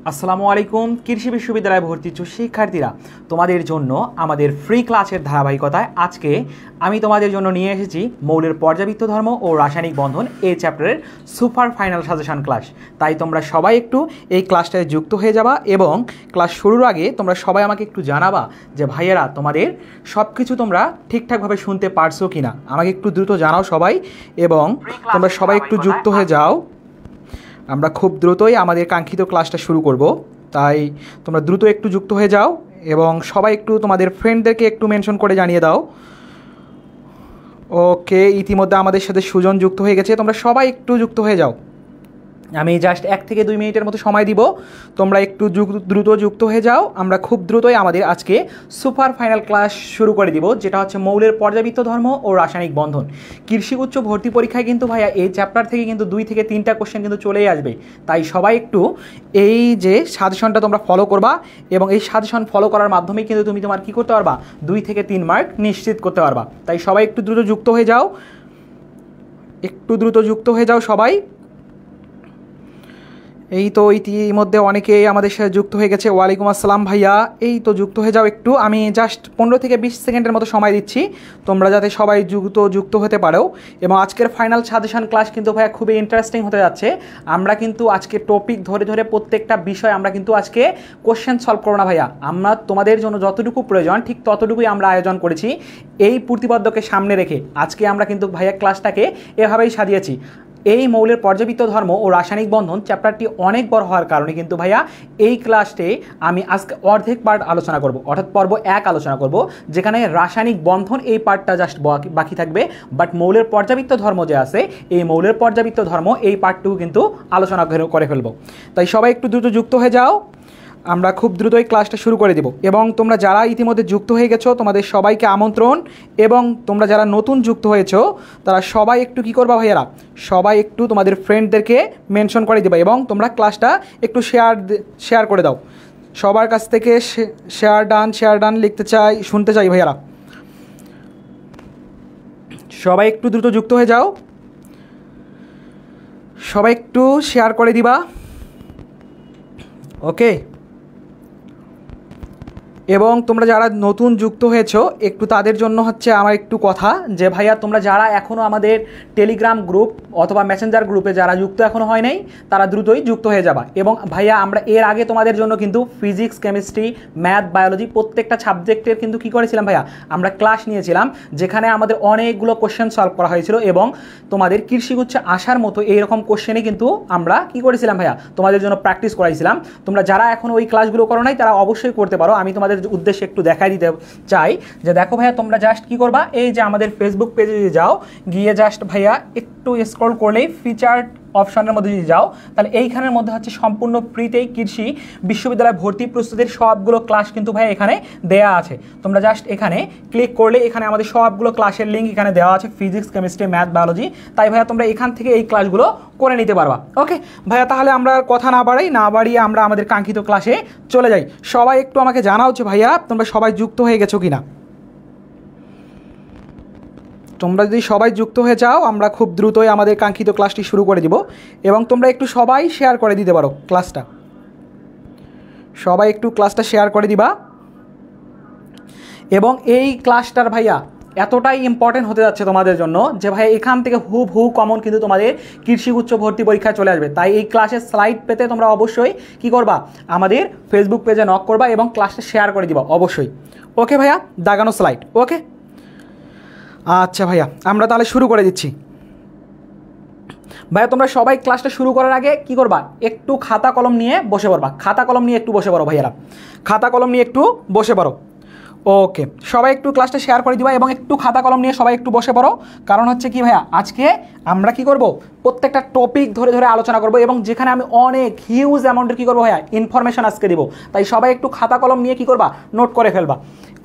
আসসালামু আলাইকুম। কৃষি বিশ্ববিদ্যালয়ে ভর্তি ইচ্ছুক শিক্ষার্থীরা, তোমাদের জন্য আমাদের ফ্রি ক্লাসের ধারাবাহিকতায় আজকে আমি তোমাদের জন্য নিয়ে এসেছি মৌলের পর্যাবৃত্ত ধর্ম ও রাসায়নিক বন্ধন এই চ্যাপ্টারের সুপার ফাইনাল সাজেশন ক্লাস। তাই তোমরা সবাই একটু এই ক্লাসটায় যুক্ত হয়ে যাবা এবং ক্লাস শুরুর আগে তোমরা সবাই আমাকে একটু জানাবা যে ভাইয়েরা তোমাদের সব কিছু তোমরা ঠিকঠাকভাবে শুনতে পারছো কি না। আমাকে একটু দ্রুত জানাও সবাই, এবং তোমরা সবাই একটু যুক্ত হয়ে যাও। আমরা খুব দ্রুতই আমাদের কাঙ্ক্ষিত ক্লাসটা শুরু করব, তাই তোমরা দ্রুত একটু যুক্ত হয়ে যাও এবং সবাই একটু তোমাদের ফ্রেন্ডদেরকে একটু মেনশন করে জানিয়ে দাও। ওকে, ইতিমধ্যে আমাদের সাথে সুজন যুক্ত হয়ে গেছে, তোমরা সবাই একটু যুক্ত হয়ে যাও। আমি জাস্ট 1 থেকে 2 মিনিটের মতো সময় দিব, তোমরা একটু দ্রুত যুক্ত হয়ে যাও। আমরা খুব দ্রুতই আমাদের আজকে সুপার ফাইনাল ক্লাস শুরু করে দিব, যেটা হচ্ছে মৌলের পর্যাবৃত্ত ধর্ম ও রাসায়নিক বন্ধন। কৃষি উচ্চ ভর্তি পরীক্ষায় কিন্তু ভাইয়া এই চ্যাপ্টার থেকে কিন্তু 2 থেকে 3টা কোশ্চেন কিন্তু চলেই আসবে। তাই সবাই একটু এই যে সাজেশনটা তোমরা ফলো করবা, এবং এই সাজেশন ফলো করার মাধ্যমেই কিন্তু তুমি তোমার কী করতে পারবা, 2 থেকে 3 মার্ক নিশ্চিত করতে পারবা। তাই সবাই একটু দ্রুত যুক্ত হয়ে যাও, একটু দ্রুত যুক্ত হয়ে যাও সবাই। এই তো ইতিমধ্যে অনেকেই আমাদের সাথে যুক্ত হয়ে গেছে। ওয়ালাইকুম আসসালাম ভাইয়া, এই তো যুক্ত হয়ে যাও একটু। আমি জাস্ট 15 থেকে 20 সেকেন্ডের মতো সময় দিচ্ছি, তোমরা যাতে সবাই যুক্ত হতে পারো। এবং আজকের ফাইনাল সাজেশন ক্লাস কিন্তু ভাইয়া খুবই ইন্টারেস্টিং হতে যাচ্ছে। আমরা কিন্তু আজকে টপিক ধরে ধরে প্রত্যেকটা বিষয় আমরা কিন্তু আজকে কোশ্চেন সলভ করবো না ভাইয়া। আমরা তোমাদের জন্য যতটুকু প্রয়োজন ঠিক ততটুকুই আমরা আয়োজন করেছি। এই প্রতিপাদ্যকে সামনে রেখে আজকে আমরা কিন্তু ভাইয়া ক্লাসটাকে এভাবেই সাজিয়েছি। এই মৌলের পর্যাবৃত্ত ধর্ম ও রাসায়নিক বন্ধন চ্যাপ্টারটি অনেক বড় হওয়ার কারণে কিন্তু ভাইয়া এই ক্লাসে আমি আজকে অর্ধেক পার্ট আলোচনা করব, অর্থাৎ পর্ব 1 আলোচনা করব, যেখানে রাসায়নিক বন্ধন এই পার্টটা জাস্ট বাকি থাকবে। বাট মৌলের পর্যাবৃত্ত ধর্ম যে আছে, এই মৌলের পর্যাবৃত্ত ধর্ম এই পার্টটুকু কিন্তু আলোচনা করে ফেলবো। তাই সবাই একটু দ্রুত যুক্ত হয়ে যাও, আমরা খুব দ্রুতই ক্লাসটা শুরু করে দেব। এবং তোমরা যারা ইতিমধ্যে যুক্ত হয়ে গেছো তোমাদের সবাইকে আমন্ত্রণ, এবং তোমরা যারা নতুন যুক্ত হয়েছো তারা সবাই একটু কী করবা ভাইয়ারা, সবাই একটু তোমাদের ফ্রেন্ডদেরকে মেনশন করে দেবে এবং তোমরা ক্লাসটা একটু শেয়ার করে দাও। সবার কাছ থেকে শেয়ার ডান শুনতে চাই ভাইয়ারা। সবাই একটু দ্রুত যুক্ত হয়ে যাও, সবাই একটু শেয়ার করে দিবা। ওকে, এবং তোমরা যারা নতুন যুক্ত হয়েছো একটু তাদের জন্য হচ্ছে আমার একটু কথা, যে ভাইয়া তোমরা যারা এখনও আমাদের টেলিগ্রাম গ্রুপ অথবা মেসেঞ্জার গ্রুপে যারা যুক্ত এখনও হয় নাই তারা দ্রুতই যুক্ত হয়ে যাবা। এবং ভাইয়া আমরা এর আগে তোমাদের জন্য কিন্তু ফিজিক্স, কেমিস্ট্রি, ম্যাথ, বায়োলজি প্রত্যেকটা সাবজেক্টের কিন্তু কী করেছিলাম ভাইয়া, আমরা ক্লাস নিয়েছিলাম, যেখানে আমাদের অনেকগুলো কোশ্চেন সলভ করা হয়েছিল। এবং তোমাদের কৃষিগুচ্ছে আসার মতো এইরকম কোশ্চেনে কিন্তু আমরা কী করেছিলাম ভাইয়া, তোমাদের জন্য প্র্যাকটিস করাইছিলাম। তোমরা যারা এখন ওই ক্লাসগুলো করো নাই তারা অবশ্যই করতে পারো। আমি তোমাদের উদ্দেশ্যে একটু দেখাই দিতে চাই যে দেখো ভাইয়া, তোমরা জাস্ট কি করবা, এই যে আমাদের ফেসবুক পেজে যদি যাও, গিয়ে জাস্ট ভাইয়া একটু স্ক্রল করলেই ফিচার্ড অপশনের মধ্যে যদি যাও, তাহলে এইখানের মধ্যে হচ্ছে সম্পূর্ণ ফ্রিতেই কৃষি বিশ্ববিদ্যালয় ভর্তি প্রস্তুতির সবগুলো ক্লাস কিন্তু ভাই এখানে দেয়া আছে। তোমরা জাস্ট এখানে ক্লিক করলে এখানে আমাদের সবগুলো ক্লাসের লিঙ্ক এখানে দেওয়া আছে, ফিজিক্স, কেমিস্ট্রি, ম্যাথ, বায়োলজি। তাই ভাইয়া তোমরা এখান থেকে এই ক্লাসগুলো করে নিতে পারবা। ওকে ভাইয়া, তাহলে আমরা কথা না বাড়িয়ে আমরা আমাদের কাঙ্ক্ষিত ক্লাসে চলে যাই। সবাই একটু আমাকে জানাও যে ভাইয়া তোমরা সবাই যুক্ত হয়ে গেছো কিনা। তোমরা যদি সবাই যুক্ত হয়ে যাও আমরা খুব দ্রুতই আমাদের কাঙ্ক্ষিত ক্লাসটি শুরু করে দিব। এবং তোমরা একটু সবাই শেয়ার করে দিতে পারো ক্লাসটা, সবাই একটু ক্লাসটা শেয়ার করে দিবা। এবং এই ক্লাসটার ভাইয়া এতটাই ইম্পর্টেন্ট হতে যাচ্ছে তোমাদের জন্য যে ভাই এখান থেকে হু কমন কিন্তু তোমাদের কৃষি উচ্চ ভর্তি পরীক্ষায় চলে আসবে। তাই এই ক্লাসের স্লাইড পেতে তোমরা অবশ্যই কি করবা, আমাদের ফেসবুক পেজে নক করবা এবং ক্লাসটা শেয়ার করে দিবা অবশ্যই। ওকে ভাইয়া, দাগানো স্লাইড। ওকে আচ্ছা ভাইয়া, আমরা তাহলে শুরু করে দিচ্ছি। ভাইয়া তোমরা সবাই ক্লাসটা শুরু করার আগে কি করবা, একটু খাতা কলম নিয়ে বসে পড়বা। খাতা কলম নিয়ে একটু বসে পড়ো ভাইয়ারা, খাতা কলম নিয়ে একটু বসে পড়ো। ওকে, সবাই একটু ক্লাসটা শেয়ার করে দিবা এবং একটু খাতা কলম নিয়ে সবাই একটু বসে পড়ো। কারণ হচ্ছে কি ভাইয়া, আজকে আমরা কি করব, প্রত্যেকটা টপিক ধরে ধরে আলোচনা করব, এবং যেখানে আমি অনেক হিউজ অ্যামাউন্টের কী করবো ভাইয়া, ইনফরমেশন আজকে দেবো। তাই সবাই একটু খাতা কলম নিয়ে কী করবা, নোট করে ফেলবা।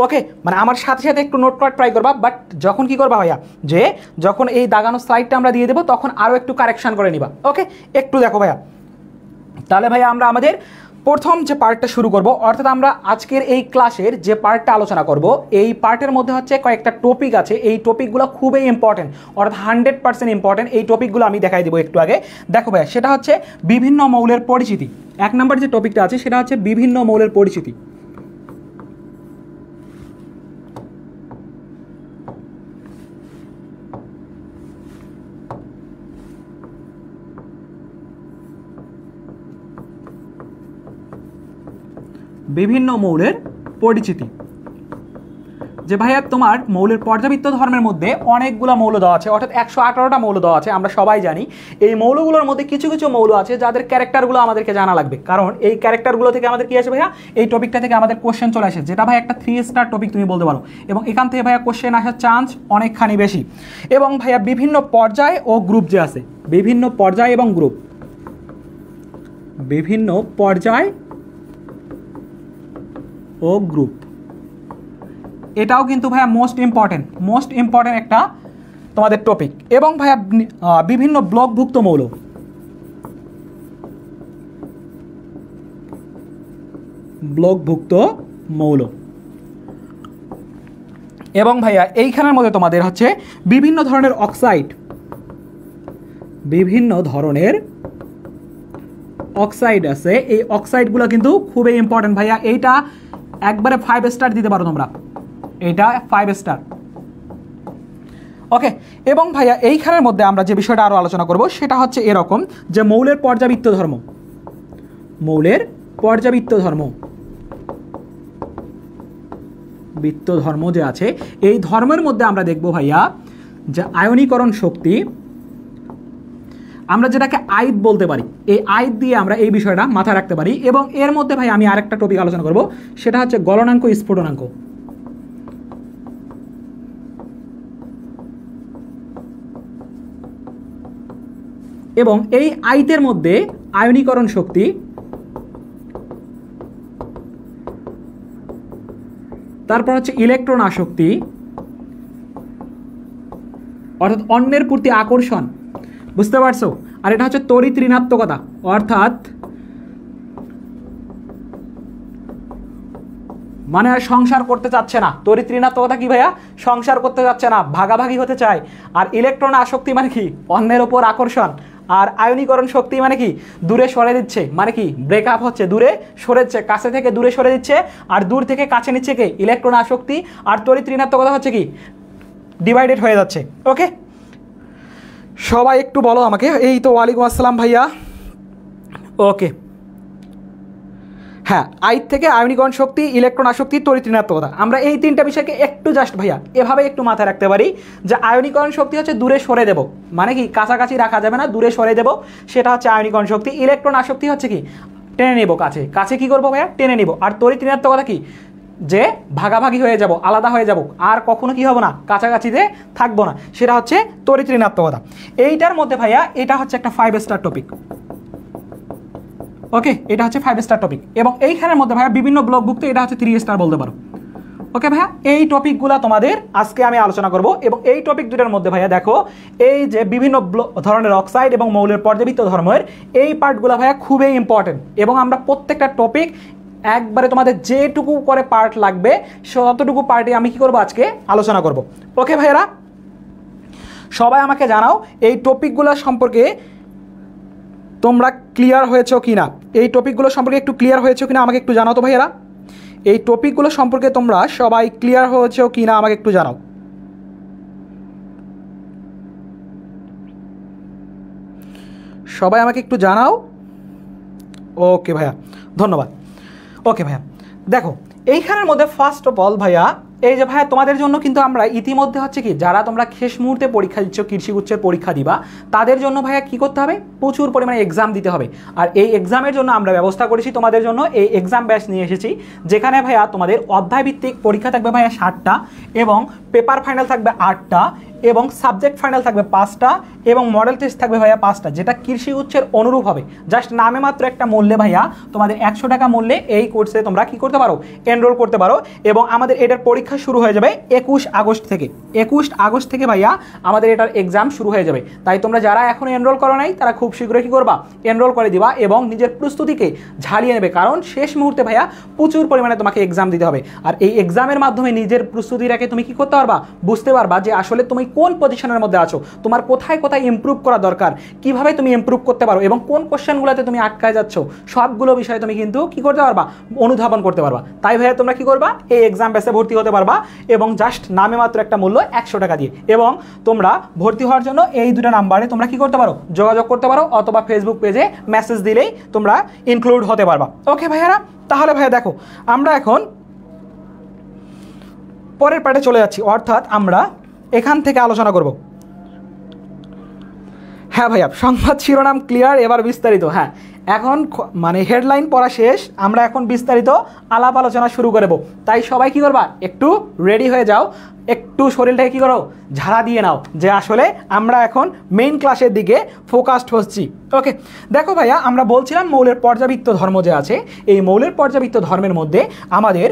ওকে, মানে আমার সাথে সাথে একটু নোট করার ট্রাই করবা। বাট যখন কী করবা ভাইয়া, যে যখন এই দাগানো স্লাইডটা আমরা দিয়ে দেবো তখন আরও একটু কারেকশান করে নিবা। ওকে, একটু দেখো ভাইয়া। তাহলে ভাইয়া আমরা আমাদের প্রথম যে পার্টটা শুরু করব, অর্থাৎ আমরা আজকের এই ক্লাসের যে পার্টটা আলোচনা করব, এই পার্টের মধ্যে হচ্ছে কয়েকটা টপিক আছে। এই টপিকগুলো খুবই ইম্পর্টেন্ট, অর্থাৎ 100% ইম্পর্টেন্ট। এই টপিকগুলো আমি দেখাই দেবো একটু আগে। দেখো ভাই, সেটা হচ্ছে বিভিন্ন মৌলের পরিচিতি। 1 নম্বর যে টপিকটা আছে সেটা হচ্ছে বিভিন্ন মৌলের পরিচিতি। বিভিন্ন মৌলের পরিচিতি। যে ভাইয়া তোমার মৌলের পর্যাবৃত্ত ধর্মের মধ্যে অনেকগুলো মৌল দেওয়া আছে, অর্থাৎ 118টা মৌল দেওয়া আছে। আমরা সবাই জানি এই মৌলগুলোর মধ্যে কিছু কিছু মৌল আছে যাদের ক্যারেক্টারগুলো আমাদেরকে জানা লাগবে, কারণ এই ক্যারেক্টারগুলো থেকে আমাদের কি আসে ভাইয়া, এই টপিকটা থেকে আমাদের কোশ্চেন চলে আসে, যেটা ভাই একটা 3 স্টার টপিক তুমি বলতে পারো। এবং এখান থেকে ভাইয়া কোশ্চেন আসার চান্স অনেকখানি বেশি। এবং ভাইয়া বিভিন্ন পর্যায় ও গ্রুপ যে আছে, বিভিন্ন পর্যায় এবং গ্রুপ, বিভিন্ন পর্যায় ও গ্রুপ, এটাও কিন্তু ভাইয়া মোস্ট ইম্পর্টেন্ট একটা তোমাদের টপিক। এবং ভাইয়া বিভিন্ন ব্লকভুক্ত মৌল, এবং ভাইয়া এইখানের মধ্যে তোমাদের হচ্ছে বিভিন্ন ধরনের অক্সাইড, আছে। এই অক্সাইডগুলো কিন্তু খুবই ইম্পর্টেন্ট ভাইয়া। এইটা একবারে 5 স্টার দিতে পারো তোমরা, এটা 5 স্টার। ওকে। এবং ভাইয়া এইখানের মধ্যে আমরা যে বিষয়টা আরো আলোচনা করব সেটা হচ্ছে এরকম, যে মৌলের পর্যাবৃত্ত ধর্ম, যে আছে, এই ধর্মের মধ্যে আমরা দেখব ভাইয়া যে আয়নীকরণ শক্তি, আমরা যেটাকে আইদ বলতে পারি, এই আইদ দিয়ে আমরা এই বিষয়টা মাথায় রাখতে পারি। এবং এর মধ্যে ভাই আমি আরেকটা টপিক আলোচনা করব, সেটা হচ্ছে গলনাঙ্ক, স্ফুটনাঙ্ক। এবং এই আইতের মধ্যে আয়নীকরণ শক্তি, তারপর হচ্ছে ইলেকট্রন আসক্তি, অর্থাৎ অন্যের প্রতি আকর্ষণ, বুঝতে পারছো? আর এটা হচ্ছে তড়িৎ ঋণাত্মকতা, অর্থাৎ মানে সংসার করতে চাচ্ছে না। তড়িৎ ঋণাত্মকতা কি ভাইয়া? সংসার করতে চাচ্ছে না, ভাগাভাগি হতে চায়। আর ইলেকট্রন আসক্তি মানে কি? অন্যের ওপর আকর্ষণ। আর আয়নীকরণ শক্তি মানে কি? দূরে সরে দিচ্ছে, মানে কি ব্রেকআপ হচ্ছে, দূরে সরে দিচ্ছে, কাছে থেকে দূরে সরে দিচ্ছে, আর দূর থেকে কাছে নিচ্ছে কে? ইলেকট্রন আসক্তি। আর তড়িৎ ঋণাত্মকতা হচ্ছে কি? ডিভাইডেড হয়ে যাচ্ছে। ওকে, সবাই একটু বলো আমাকে। এই তো, ওয়ালাইকুম আসসালাম ভাইয়া। ওকে, হ্যাঁ, আইত থেকে আয়নীকরণ শক্তি, ইলেকট্রন আসক্তি, তড়িৎ ঋণাত্মকতা, আমরা এই 3টা বিষয়কে একটু জাস্ট ভাইয়া এভাবে একটু মাথায় রাখতে পারি, যে আয়নীকরণ শক্তি হচ্ছে দূরে সরে দেব, মানে কি কাছাকাছি রাখা যাবে না, দূরে সরে দেব, সেটা হচ্ছে আয়নীকরণ শক্তি। ইলেকট্রন আসক্তি হচ্ছে কি? টেনে নেব কাছে, কাছে কি করবো ভাইয়া? টেনে নিব। আর তড়িৎ ঋণাত্মকতা কি? যে ভাগাভাগি হয়ে যাব, আলাদা হয়ে যাব, আর কখনো কি হবো না, কাছাকাছিতে থাকবো না, সেটা হচ্ছে তড়িৎ ঋণাত্মকতা। এইটার মধ্যে ভাইয়া এটা হচ্ছে একটা 5 স্টার টপিক। ওকে, এটা হচ্ছে 5 স্টার টপিক। এবং এইখানের মধ্যে ভাইয়া বিভিন্ন ব্লকভুক্ত, এটা হচ্ছে 3 স্টার বলতে পারো। ওকে ভাইয়া, এই টপিকগুলো তোমাদের আজকে আমি আলোচনা করব। এবং এই টপিক দুটার মধ্যে ভাইয়া দেখো, এই যে বিভিন্ন ধরনের অক্সাইড এবং মৌলের পর্যাবৃত্ত ধর্মের এই পার্টগুলো ভাইয়া খুবই ইম্পর্টেন্ট। এবং আমরা প্রত্যেকটা টপিক একবারে তোমাদের যেটুকু করে পার্ট লাগবে ততটুকু পার্টে আমি কি করব আজকে আলোচনা করব। ওকে ভাইয়ারা, সবাই আমাকে জানাও এই টপিকগুলো সম্পর্কে তোমরা ক্লিয়ার হয়েছো কি না। এই টপিকগুলো সম্পর্কে একটু ক্লিয়ার হয়েছো কিনা আমাকে একটু জানাও তো ভাইয়ারা। এই টপিকগুলো সম্পর্কে তোমরা সবাই ক্লিয়ার হয়েছো কি না আমাকে একটু জানাও। সবাই আমাকে একটু জানাও। ওকে ভাইয়া, ধন্যবাদ। ওকে ভাইয়া, দেখো এইখানের মধ্যে ফার্স্ট অফ অল ভাইয়া, এই যে ভাইয়া তোমাদের জন্য কিন্তু আমরা ইতিমধ্যে হচ্ছে কি, যারা তোমরা শেষ মুহূর্তে পরীক্ষা দিচ্ছ, কৃষি গুচ্ছের পরীক্ষা দিবা, তাদের জন্য ভাইয়া কি করতে হবে? প্রচুর পরিমাণে এক্সাম দিতে হবে। আর এই এক্সামের জন্য আমরা ব্যবস্থা করেছি তোমাদের জন্য, এই এক্সাম ব্যাচ নিয়ে এসেছি, যেখানে ভাইয়া তোমাদের অধ্যায়ভিত্তিক পরীক্ষা থাকবে ভাইয়া 60টা, এবং পেপার ফাইনাল থাকবে 8টা, এবং সাবজেক্ট ফাইনাল থাকবে 5টা এবং মডেল টেস্ট থাকবে ভাইয়া 5টা, যেটা কৃষি উচ্চের অনুরূপ হবে। জাস্ট নামে মাত্র একটা মূল্যে ভাইয়া তোমাদের 100 টাকা মূল্যে এই কোর্সে তোমরা কি করতে পারো, এনরোল করতে পারো। এবং আমাদের এটার পরীক্ষা শুরু হয়ে যাবে 21 আগস্ট থেকে। 21 আগস্ট থেকে ভাইয়া আমাদের এটার এক্সাম শুরু হয়ে যাবে। তাই তোমরা যারা এখনো এনরোল করো নাই তারা খুব শীঘ্রই কি করবা, এনরোল করে দিবা এবং নিজের প্রস্তুতিকে ঝালিয়ে নেবে। কারণ শেষ মুহূর্তে ভাইয়া প্রচুর পরিমাণে তোমাকে এক্সাম দিতে হবে। আর এই এক্সামের মাধ্যমে নিজের প্রস্তুতিটাকে তুমি কি করতে পারবা, বুঝতে পারবা যে আসলে তুমি কোন পজিশনের মধ্যে আছো, তোমার কোথায় কোথায় ইমপ্রুভ করা দরকার, কিভাবে তুমি ইমপ্রুভ করতে পারো এবং কোন কোশ্চেনগুলোতে তুমি আটকায় যাচ্ছ, সবগুলো বিষয়ে তুমি কিন্তু কি করতে পারবা, অনুধাবন করতে পারবা। তাই ভাইয়া তোমরা কি করবা, এই এক্সাম বেসে ভর্তি হতে পারবা এবং জাস্ট নামে মাত্র একটা মূল্য 100 টাকা দিয়ে। এবং তোমরা ভর্তি হওয়ার জন্য এই দুটো নাম্বারে তোমরা কি করতে পারো, যোগাযোগ করতে পারো, অথবা ফেসবুক পেজে মেসেজ দিলেই তোমরা ইনক্লুড হতে পারবা। ওকে ভাইয়ারা, তাহলে ভাইয়া দেখো আমরা এখন পরের পার্টে চলে যাচ্ছি, অর্থাৎ আমরা এখান থেকে আলোচনা করব। হ্যাঁ ভাইয়া, সংবাদ শিরোনাম ক্লিয়ার, এবার বিস্তারিত। হ্যাঁ, এখন মানে হেডলাইন পড়া শেষ, আমরা এখন বিস্তারিত আলাপ আলোচনা শুরু করব। তাই সবাই কি করবা, একটু রেডি হয়ে যাও, একটু শরীরটাকে কী করো, ঝাড়া দিয়ে নাও, যে আসলে আমরা এখন মেইন ক্লাসের দিকে ফোকাসড হচ্ছি। ওকে, দেখো ভাইয়া, আমরা বলছিলাম মৌলের পর্যাবৃত্ত ধর্ম যে আছে, এই মৌলের পর্যাবৃত্ত ধর্মের মধ্যে আমাদের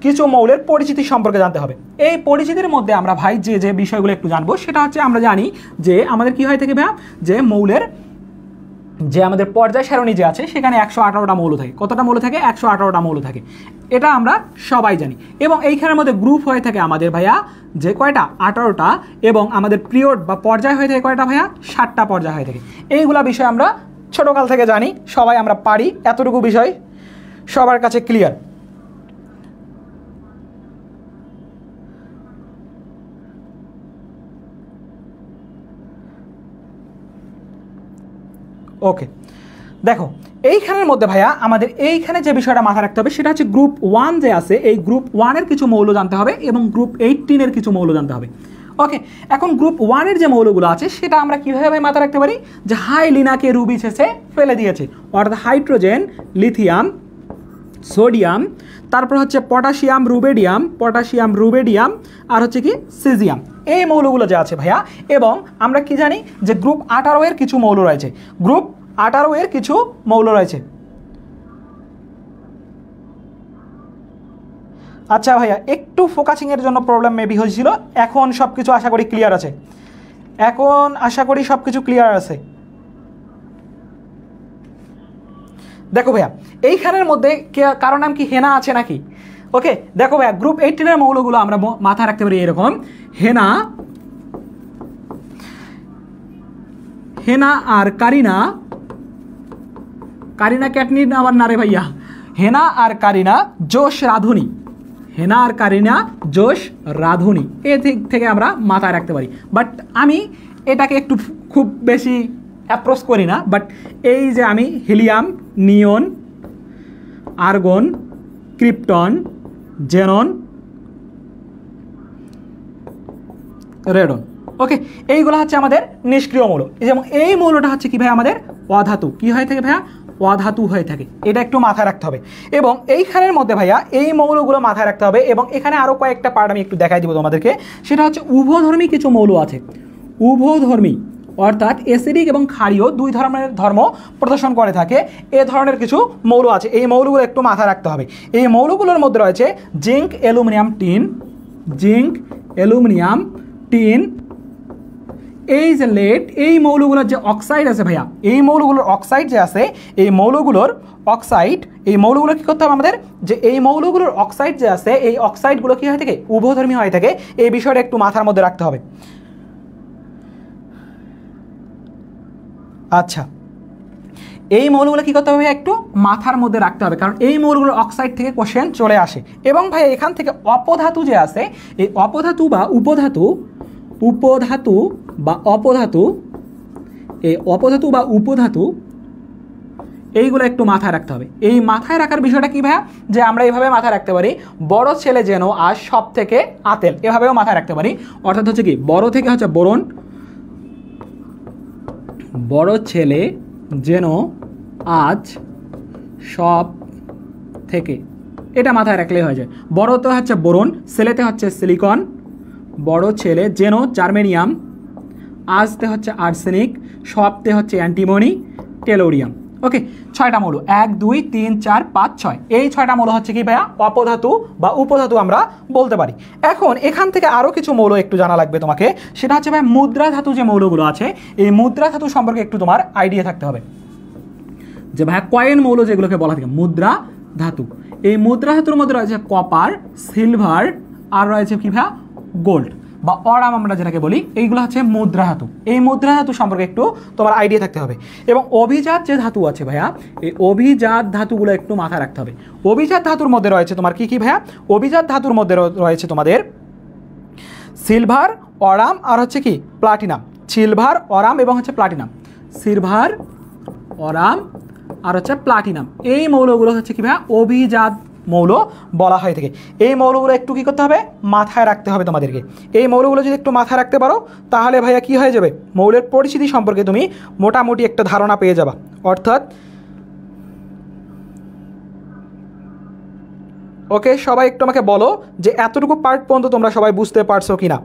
কিছু মৌলের পরিচিতি সম্পর্কে জানতে হবে। এই পরিচিতির মধ্যে আমরা ভাই যে বিষয়গুলো একটু জানবো সেটা হচ্ছে, আমরা জানি যে আমাদের কি হয়ে থাকে ভাইয়া, যে মৌলের যে আমাদের পর্যায় সারণী যে আছে সেখানে 118টা মৌল থাকে। কতটা মৌল থাকে? 118টা মৌল থাকে, এটা আমরা সবাই জানি। এবং এইখানের মধ্যে গ্রুপ হয়ে থাকে আমাদের ভাইয়া যে কয়টা, 18টা। এবং আমাদের পিরিয়ড বা পর্যায় হয়ে থাকে কয়টা ভাইয়া, 7টা পর্যায় হয়ে থাকে। এইগুলা বিষয় আমরা ছোটোকাল থেকে জানি, সবাই আমরা পারি, এতটুকু বিষয় সবার কাছে ক্লিয়ার। ওকে, দেখো এইখানের মধ্যে ভাইয়া আমাদের এইখানে যে বিষয়টা মাথায় রাখতে হবে সেটা হচ্ছে গ্রুপ 1 যে আছে, এই গ্রুপ 1-এর কিছু মৌল জানতে হবে এবং গ্রুপ 18-এর কিছু মৌল জানতে হবে। ওকে, এখন গ্রুপ 1-এর যে মৌলগুলো আছে সেটা আমরা কীভাবে মাথায় রাখতে পারি, যে হাই লিনাকে রুবি শেষে ফেলে দিয়েছে, অর্থাৎ হাইড্রোজেন, লিথিয়াম, সোডিয়াম, তারপর হচ্ছে পটাশিয়াম রুবেডিয়াম আর হচ্ছে কি সিজিয়াম, এই মৌলগুলো যে আছে ভাইয়া। এবং আমরা কি জানি যে গ্রুপ 18-এর কিছু মৌল রয়েছে, গ্রুপ 18-এর কিছু মৌল রয়েছে। আচ্ছা ভাইয়া, একটু ফোকাসিংয়ের জন্য প্রবলেম মেবি হয়েছিল, এখন সব কিছু আশা করি ক্লিয়ার আছে, এখন আশা করি সব কিছু ক্লিয়ার আছে। দেখো ভাইয়া, এইখানের মধ্যে কারো নাম কি হেনা আছে নাকি? ওকে, দেখো ভাইয়া, গ্রুপ 18-এর মৌলগুলো আমরা মাথায় রাখতে পারি এরকম, হেনা আর কারিনা ক্যাটনিন আবার না রে ভাইয়া, হেনা আর কারিনা জোশ রাধুনি, এ দিক থেকে আমরা মাথায় রাখতে পারি। বাট আমি এটাকে একটু খুব বেশি অ্যাপ্রোচ করি না, বাট এই যে আমি হিলিয়াম, নিয়ন, আর্গন, ক্রিপ্টন, জেনন, রেডন, ওকে, এইগুলো হচ্ছে আমাদের নিষ্ক্রিয় মৌল। যেমন এই মৌলটা হচ্ছে কি ভাই, আমাদের অধাতু। কি হয়ে থাকে ভাইয়া? অধাতু হয়ে থাকে, এটা একটু মাথায় রাখতে হবে। এবং এইখানের মধ্যে ভাইয়া এই মৌলগুলো মাথায় রাখতে হবে। এবং এখানে আরও কয়েকটা পার্ট আমি একটু দেখাই দিব তোমাদেরকে, সেটা হচ্ছে উভধর্মী কিছু মৌল আছে। উভধর্মী অর্থাৎ অ্যাসিডিক এবং ক্ষারীয় দুই ধরনের ধর্ম প্রদর্শন করে থাকে, এ ধরনের কিছু মৌল আছে। এই মৌলগুলো একটু মাথায় রাখতে হবে। এই মৌলগুলোর মধ্যে রয়েছে জিঙ্ক, অ্যালুমিনিয়াম, টিন, এই যে লেড, এই মৌলগুলোর যে অক্সাইড আছে ভাইয়া, এই মৌলগুলোর অক্সাইড যে আছে, এই মৌলগুলো কী করতে হবে আমাদের, যে এই মৌলগুলোর অক্সাইড যে আছে, এই অক্সাইডগুলো কী হয়ে থাকে, উভধর্মী হয়ে থাকে। এই বিষয়টা একটু মাথার মধ্যে রাখতে হবে। আচ্ছা, এই মৌলগুলো কী করতে হবে একটু মাথার মধ্যে রাখতে হবে, কারণ এই মৌলগুলোর অক্সাইড থেকে কোশ্চেন চলে আসে। এবং ভাই এখান থেকে অপধাতু যে আছে, এই অপধাতু বা উপধাতু, এইগুলো একটু মাথায় রাখতে হবে। এই মাথায় রাখার বিষয়টা কি ভাইয়া, যে আমরা এইভাবে মাথায় রাখতে পারি, বড় ছেলে যেন আজ সব থেকে আতেল, এভাবেও মাথায় রাখতে পারি। অর্থাৎ হচ্ছে কি, বড় থেকে হচ্ছে বোরন, বড় ছেলে যেন আজ সব থেকে, এটা মাথায় রাখলেই হয়ে যায়। বড়তে হচ্ছে বোরন, ছেলেতে হচ্ছে সিলিকন, বড় ছেলে, জেনো জার্মেনিয়াম, আজতে হচ্ছে আর্সেনিক, সবতে হচ্ছে অ্যান্টিমনি, টেলোরিয়াম। ওকে, 6টা মৌল, 1 2 3 4 5 6, এই 6টা মৌল হচ্ছে কি ভাইয়া অপধাতু বা উপধাতু আমরা বলতে পারি। এখন এখান থেকে আরও কিছু মৌল একটু জানা লাগবে তোমাকে, সেটা হচ্ছে ভাই মুদ্রা ধাতু যে মৌলগুলো আছে, এই মুদ্রা ধাতু সম্পর্কে একটু তোমার আইডিয়া থাকতে হবে। যে ভাইয়া কয়েন মৌল যেগুলোকে বলা থাকে মুদ্রা ধাতু, এই মুদ্রা ধাতুর মধ্যে রয়েছে কপার, সিলভার, আর রয়েছে কি ভাইয়া গোল্ড বা অরাম আমরা যেটাকে বলি, এইগুলো হচ্ছে মুদ্রা ধাতু। এই মুদ্রা ধাতু সম্পর্কে একটু তোমার আইডিয়া থাকতে হবে। এবং অভিজাত যে ধাতু আছে ভাইয়া, এই অভিজাত ধাতুগুলো একটু মাথায় রাখতে হবে। অভিজাত ধাতুর মধ্যে রয়েছে তোমার কি কি ভাইয়া? অভিজাত ধাতুর মধ্যে রয়েছে তোমাদের সিলভার, অরাম আর হচ্ছে কি প্লাটিনাম। সিলভার, অরাম এবং হচ্ছে প্লাটিনাম। সিলভার, অরাম আর হচ্ছে প্লাটিনাম, এই মৌলগুলো হচ্ছে কি ভাইয়া অভিজাত মৌল বলা হয় থাকে। এই মৌলগুলো একটু কী করতে হবে? মাথায় রাখতে হবে তোমাদেরকে। এই মৌলগুলো যদি একটু মাথায় রাখতে পারো তাহলে ভাইয়া কি হয়ে যাবে, মৌলের পরিচিতি সম্পর্কে তুমি মোটামুটি একটা ধারণা পেয়ে যাবা। অর্থাৎ ওকে, সবাই একটু আমাকে বলো যে এতটুকু পার্ট পর্যন্ত তোমরা সবাই বুঝতে পারছো কি না?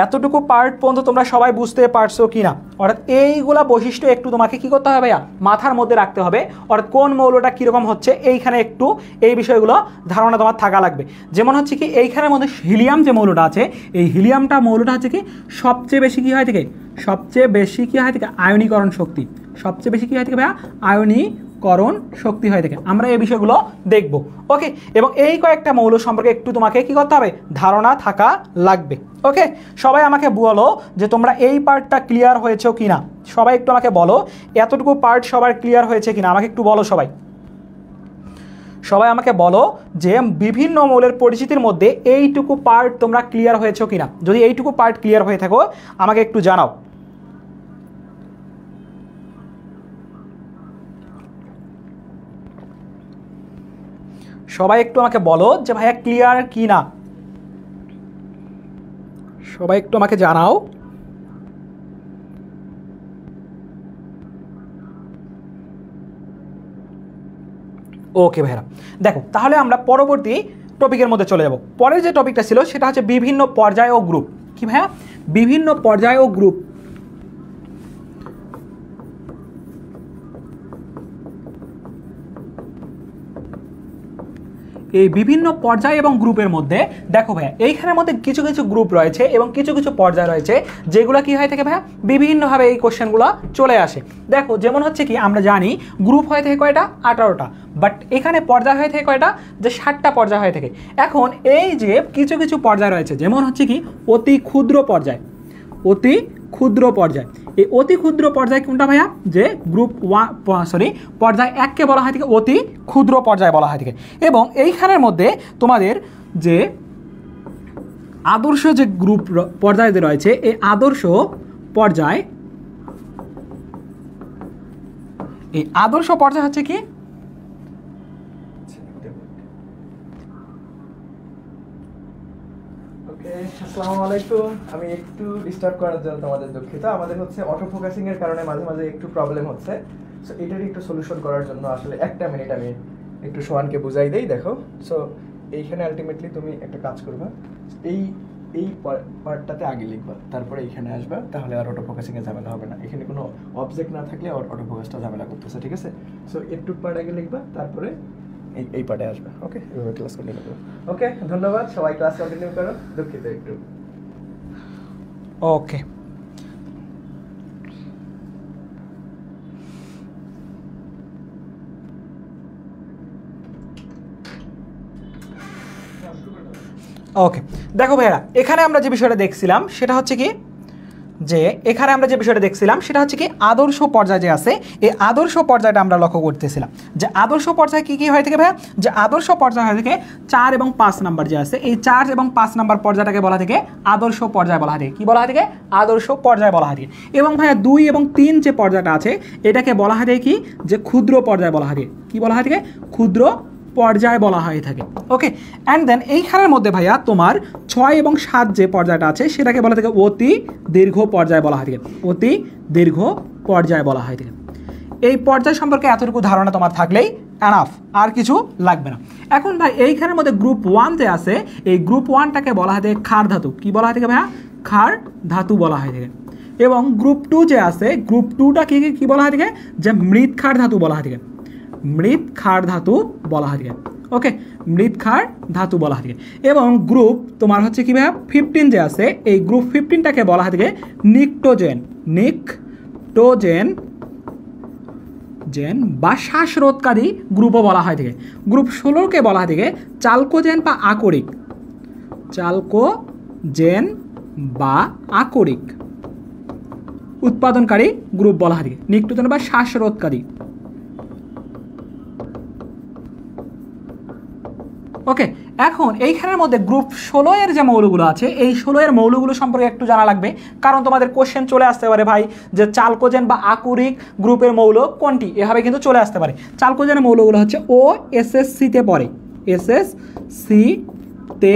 এতটুকু পার্ট পর্যন্ত তোমরা সবাই বুঝতে পারছো কি না? অর্থাৎ এইগুলা বৈশিষ্ট্য একটু তোমাকে কি করতে হবে ভাইয়া মাথার মধ্যে রাখতে হবে। অর্থাৎ কোন মৌলটা কীরকম হচ্ছে এইখানে একটু এই বিষয়গুলো ধারণা তোমার থাকা লাগবে। যেমন হচ্ছে কি এইখানের মধ্যে হিলিয়াম যে মৌলটা আছে, এই হিলিয়ামটা মৌলটা হচ্ছে কি সবচেয়ে বেশি কী হয় থেকে, সবচেয়ে বেশি কী হয় থেকে আয়নীকরণ শক্তি, সবচেয়ে বেশি কী হয় থেকে ভাইয়া আয়নীকরণ শক্তি হয়ে থাকে। আমরা এই বিষয়গুলো দেখব। ওকে, এবং এই কয়েকটা মৌল সম্পর্কে একটু তোমাকে কি করতে হবে ধারণা থাকা লাগবে। ওকে, সবাই আমাকে বলো যে তোমরা এই পার্টটা ক্লিয়ার হয়েছে কি না? সবাই একটু আমাকে বলো এতটুকু পার্ট সবার ক্লিয়ার হয়েছে কি না, আমাকে একটু বলো সবাই। সবাই আমাকে বলো যে বিভিন্ন মৌলের পরিচিতির মধ্যে এইটুকু পার্ট তোমরা ক্লিয়ার হয়েছে কি না। যদি এইটুকু পার্ট ক্লিয়ার হয়ে থাকো আমাকে একটু জানাও। সবাই একটু আমাকে বলো যে ভাইয়া ক্লিয়ার কি না, সবাই একটু আমাকে জানাও। ওকে ভাইরা, দেখো তাহলে আমরা পরবর্তী টপিকের মধ্যে চলে যাব। পরের যে টপিকটা ছিল সেটা হচ্ছে বিভিন্ন পর্যায় ও গ্রুপ। কি ভাইয়া? বিভিন্ন পর্যায় ও গ্রুপ। এই বিভিন্ন পর্যায় এবং গ্রুপের মধ্যে দেখো ভাইয়া এইখানের মধ্যে কিছু কিছু গ্রুপ রয়েছে এবং কিছু কিছু পর্যায় রয়েছে যেগুলো কি হয়ে থাকে ভাইয়া বিভিন্নভাবে এই কোশ্চেনগুলো চলে আসে। দেখো যেমন হচ্ছে কি আমরা জানি গ্রুপ হয়ে থাকে কয়টা? 18টা, বাট এখানে পর্যায় হয়ে থাকে কয়টা? যে 60টা পর্যায় হয়ে থাকে। এখন এই যে কিছু কিছু পর্যায় রয়েছে যেমন হচ্ছে কি অতি ক্ষুদ্র পর্যায়, অতি ক্ষুদ্র পর্যায়। এই অতি ক্ষুদ্র পর্যায় কোনটা ভাইয়া? যে গ্রুপ পর্যায় 1কে বলা হয় থেকে অতি ক্ষুদ্র পর্যায় বলা হয় থেকে। এবং এইখানের মধ্যে তোমাদের যে আদর্শ যে গ্রুপ পর্যায় রয়েছে এই আদর্শ পর্যায়, এই আদর্শ পর্যায় হচ্ছে কি আসসালামু আলাইকুম। আমি একটু ডিস্টার্ব করার জন্য তোমাদের দুঃখিত। আমাদের হচ্ছে অটো ফোকাসিং এর কারণে মাঝে মাঝে একটু প্রবলেম হচ্ছে। সো এটারই একটু সলিউশন করার জন্য আসলে একটা মিনিট আমি একটু সোহানকে বুঝাই দেই। দেখো, সো এইখানে আলটিমেটলি তুমি একটা কাজ করবা, এই এই পার্টটাতে আগে লিখবা, তারপরে এইখানে আসবা, তাহলে আর অটো ফোকাসিং এ ঝামেলা হবে না। এখানে কোনো অবজেক্ট না থাকলে অটো ফোকাসটা ঝামেলা করতেছে, ঠিক আছে? সো একটু পার্ট আগে লিখবা, তারপরে এই পার্টে আসবে। ওকে, এভাবে ক্লাস কন্টিনিউ করো। ওকে, ধন্যবাদ। সবাই ক্লাস কন্টিনিউ করো। দুঃখিত একটু। ওকে, ওকে দেখো ভাইয়া এখানে আমরা যে বিষয়টা দেখছিলাম সেটা হচ্ছে কি আদর্শ পর্যায় যে আছে এই আদর্শ পর্যায়টা আমরা লক্ষ্য করতেছিলাম যে আদর্শ পর্যায় কি কি হয় থেকে ভাইয়া? যে আদর্শ পর্যায় হয় থেকে 4 এবং 5 নাম্বার যে আছে এই 4 এবং 5 নাম্বার পর্যায়টাকে বলা থেকে আদর্শ পর্যায় বলা হয় থেকে। কি বলা হয় থেকে? আদর্শ পর্যায় বলা হয় থেকে। এবং ভাইয়া 2 এবং 3 যে পর্যায়টা আছে এটাকে বলা হয় থেকে কি? যে ক্ষুদ্র পর্যায় বলা হয় থেকে। কি বলা হয় থেকে? ক্ষুদ্র পর্যায় বলা হয়ে থাকে। ওকে, অ্যান্ড দেন এইখানের মধ্যে ভাইয়া তোমার 6 এবং 7 যে পর্যায়টা আছে সেটাকে বলা থাকে অতি দীর্ঘ পর্যায় বলা হয় থাকে। অতি দীর্ঘ পর্যায় বলা হয় থাকে। এই পর্যায় সম্পর্কে এতটুকু ধারণা তোমার থাকলেই এনাফ, আর কিছু লাগবে না। এখন ভাই এইখানের মধ্যে গ্রুপ 1 যে আছে, এই গ্রুপ 1টাকে বলা হয় থেকে ক্ষার ধাতু। কি বলা হয় থেকে ভাইয়া? ক্ষার ধাতু বলা হয় থেকে। এবং গ্রুপ 2 যে আছে, গ্রুপ 2টা কি বলা হয় থেকে? যে মৃৎ ক্ষার ধাতু বলা হয় থেকে। মৃৎ ক্ষার ধাতু বলা হয় থেকে। ওকে, মৃৎ ক্ষার ধাতু বলা হয় থেকে। এবং গ্রুপ তোমার হচ্ছে কি ভাইয়া 15 যে আছে, এই গ্রুপ 15টাকে বলা হয় থেকে নিকটোজেন। নিকটোজেন বা শ্বাসরোধকারী গ্রুপও বলা হয় থেকে। গ্রুপ 16কে বলা হয় থেকে চালকোজেন বা আকরিক। চালকোজেন বা আকরিক উৎপাদনকারী গ্রুপ বলা হয় থেকে। নিকটোজেন বা শ্বাসরোধকারী। ওকে, এখন এইখানের মধ্যে গ্রুপ 16 এর যে মৌলগুলো আছে, এই 16 এর মৌলগুলো সম্পর্কে একটু জানা লাগবে, কারণ তোমাদের কোশ্চেন চলে আসতে পারে ভাই যে চালকোজেন বা আকরিক গ্রুপের মৌল কোনটি, এভাবে কিন্তু চলে আসতে পারে। চালকোজেনের মৌলগুলো হচ্ছে OSSC-তে পড়ে, SSC-তে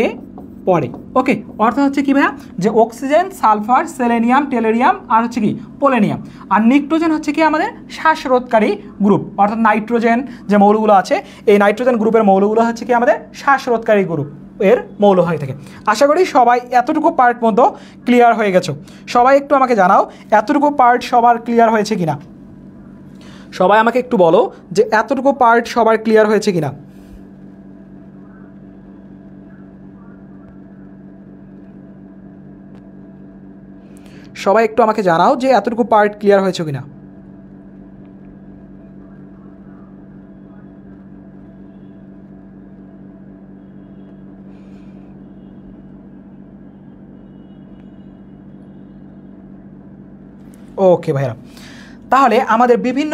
পড়ে। ওকে, অর্থাৎ হচ্ছে কি ভাইয়া? যে অক্সিজেন, সালফার, সেলেনিয়াম, টেলেরিয়াম আর হচ্ছে কি পোলেনিয়াম। আর নিকটোজেন হচ্ছে কি আমাদের শ্বাসরোধকারী গ্রুপ, অর্থাৎ নাইট্রোজেন যে মৌলগুলো আছে, এই নাইট্রোজেন গ্রুপের মৌলগুলো হচ্ছে কি আমাদের শ্বাসরোধকারী গ্রুপ এর মৌল হয়ে থাকে। আশা করি সবাই এতটুকু পার্ট মতো ক্লিয়ার হয়ে গেছো। সবাই একটু আমাকে জানাও এতটুকু পার্ট সবার ক্লিয়ার হয়েছে কিনা। সবাই আমাকে একটু বলো যে এতটুকু পার্ট সবার ক্লিয়ার হয়েছে কিনা। সবাই একটু আমাকে জানাও যে এতটুকু পার্ট ক্লিয়ার হয়েছে কিনা। ওকে ভাইরা, তাহলে আমাদের বিভিন্ন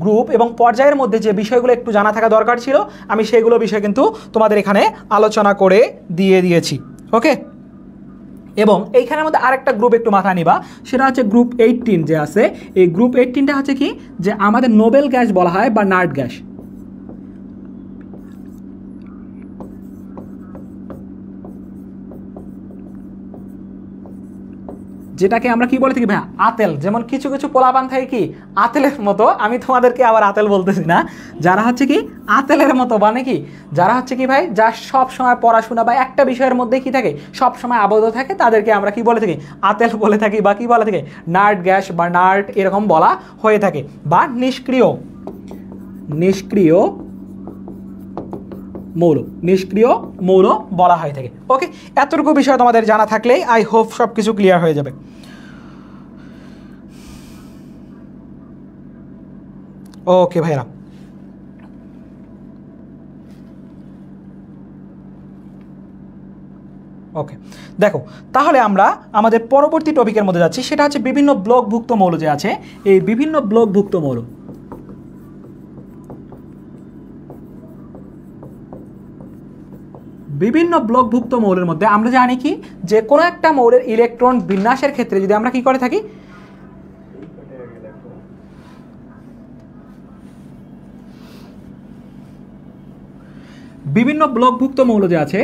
গ্রুপ এবং পর্যায়ের মধ্যে যে বিষয়গুলো একটু জানা থাকা দরকার ছিল, আমি সেগুলো বিষয় কিন্তু তোমাদের এখানে আলোচনা করে দিয়েছি। ওকে, এবং এইখানের মধ্যে আরেকটা গ্রুপ একটু মাথায় নিবা, সেটা হচ্ছে গ্রুপ 18 যে আছে। এই গ্রুপ 18টা হচ্ছে কি? যে আমাদের নোবেল গ্যাস বলা হয় বা নার্ড গ্যাস। যেটাকে আমরা কি বলে থাকি ভাই? আতেল। যেমন কিছু কিছু পোলাপান থাকে কি আতেলের মতো, আমি তোমাদেরকে আবার আতেল বলতেছি না, যারা হচ্ছে কি আতেলের মতো, মানে কি যারা হচ্ছে কি ভাই, যা সব সময় পড়াশোনা বা একটা বিষয়ের মধ্যে কি থাকে সব সময় আবদ্ধ থাকে, তাদেরকে আমরা কি বলে থাকি? আতেল বলে থাকি, বা কি বলে থাকে? নার্ড গ্যাস বা নার্ড এরকম বলা হয়ে থাকে। বা নিষ্ক্রিয় মৌল বলা হয়ে থাকে। ওকে, এতটুকু বিষয় তোমাদের জানা থাকলেই আই হোপ সব কিছু ক্লিয়ার হয়ে যাবে। ওকে ভাইরা, ওকে দেখো, তাহলে আমরা আমাদের পরবর্তী টপিকের মধ্যে যাচ্ছি, সেটা হচ্ছে বিভিন্ন ব্লকভুক্ত মৌল যে আছে। এই বিভিন্ন ব্লকভুক্ত মৌল, বিভিন্ন ব্লকভুক্ত মৌলের মধ্যে আমরা জানি কি যে কোনো একটা মৌলের ইলেকট্রন বিন্যাসের ক্ষেত্রে যদি আমরা কি করে থাকি, বিভিন্ন ব্লকভুক্ত মৌল যে আছে,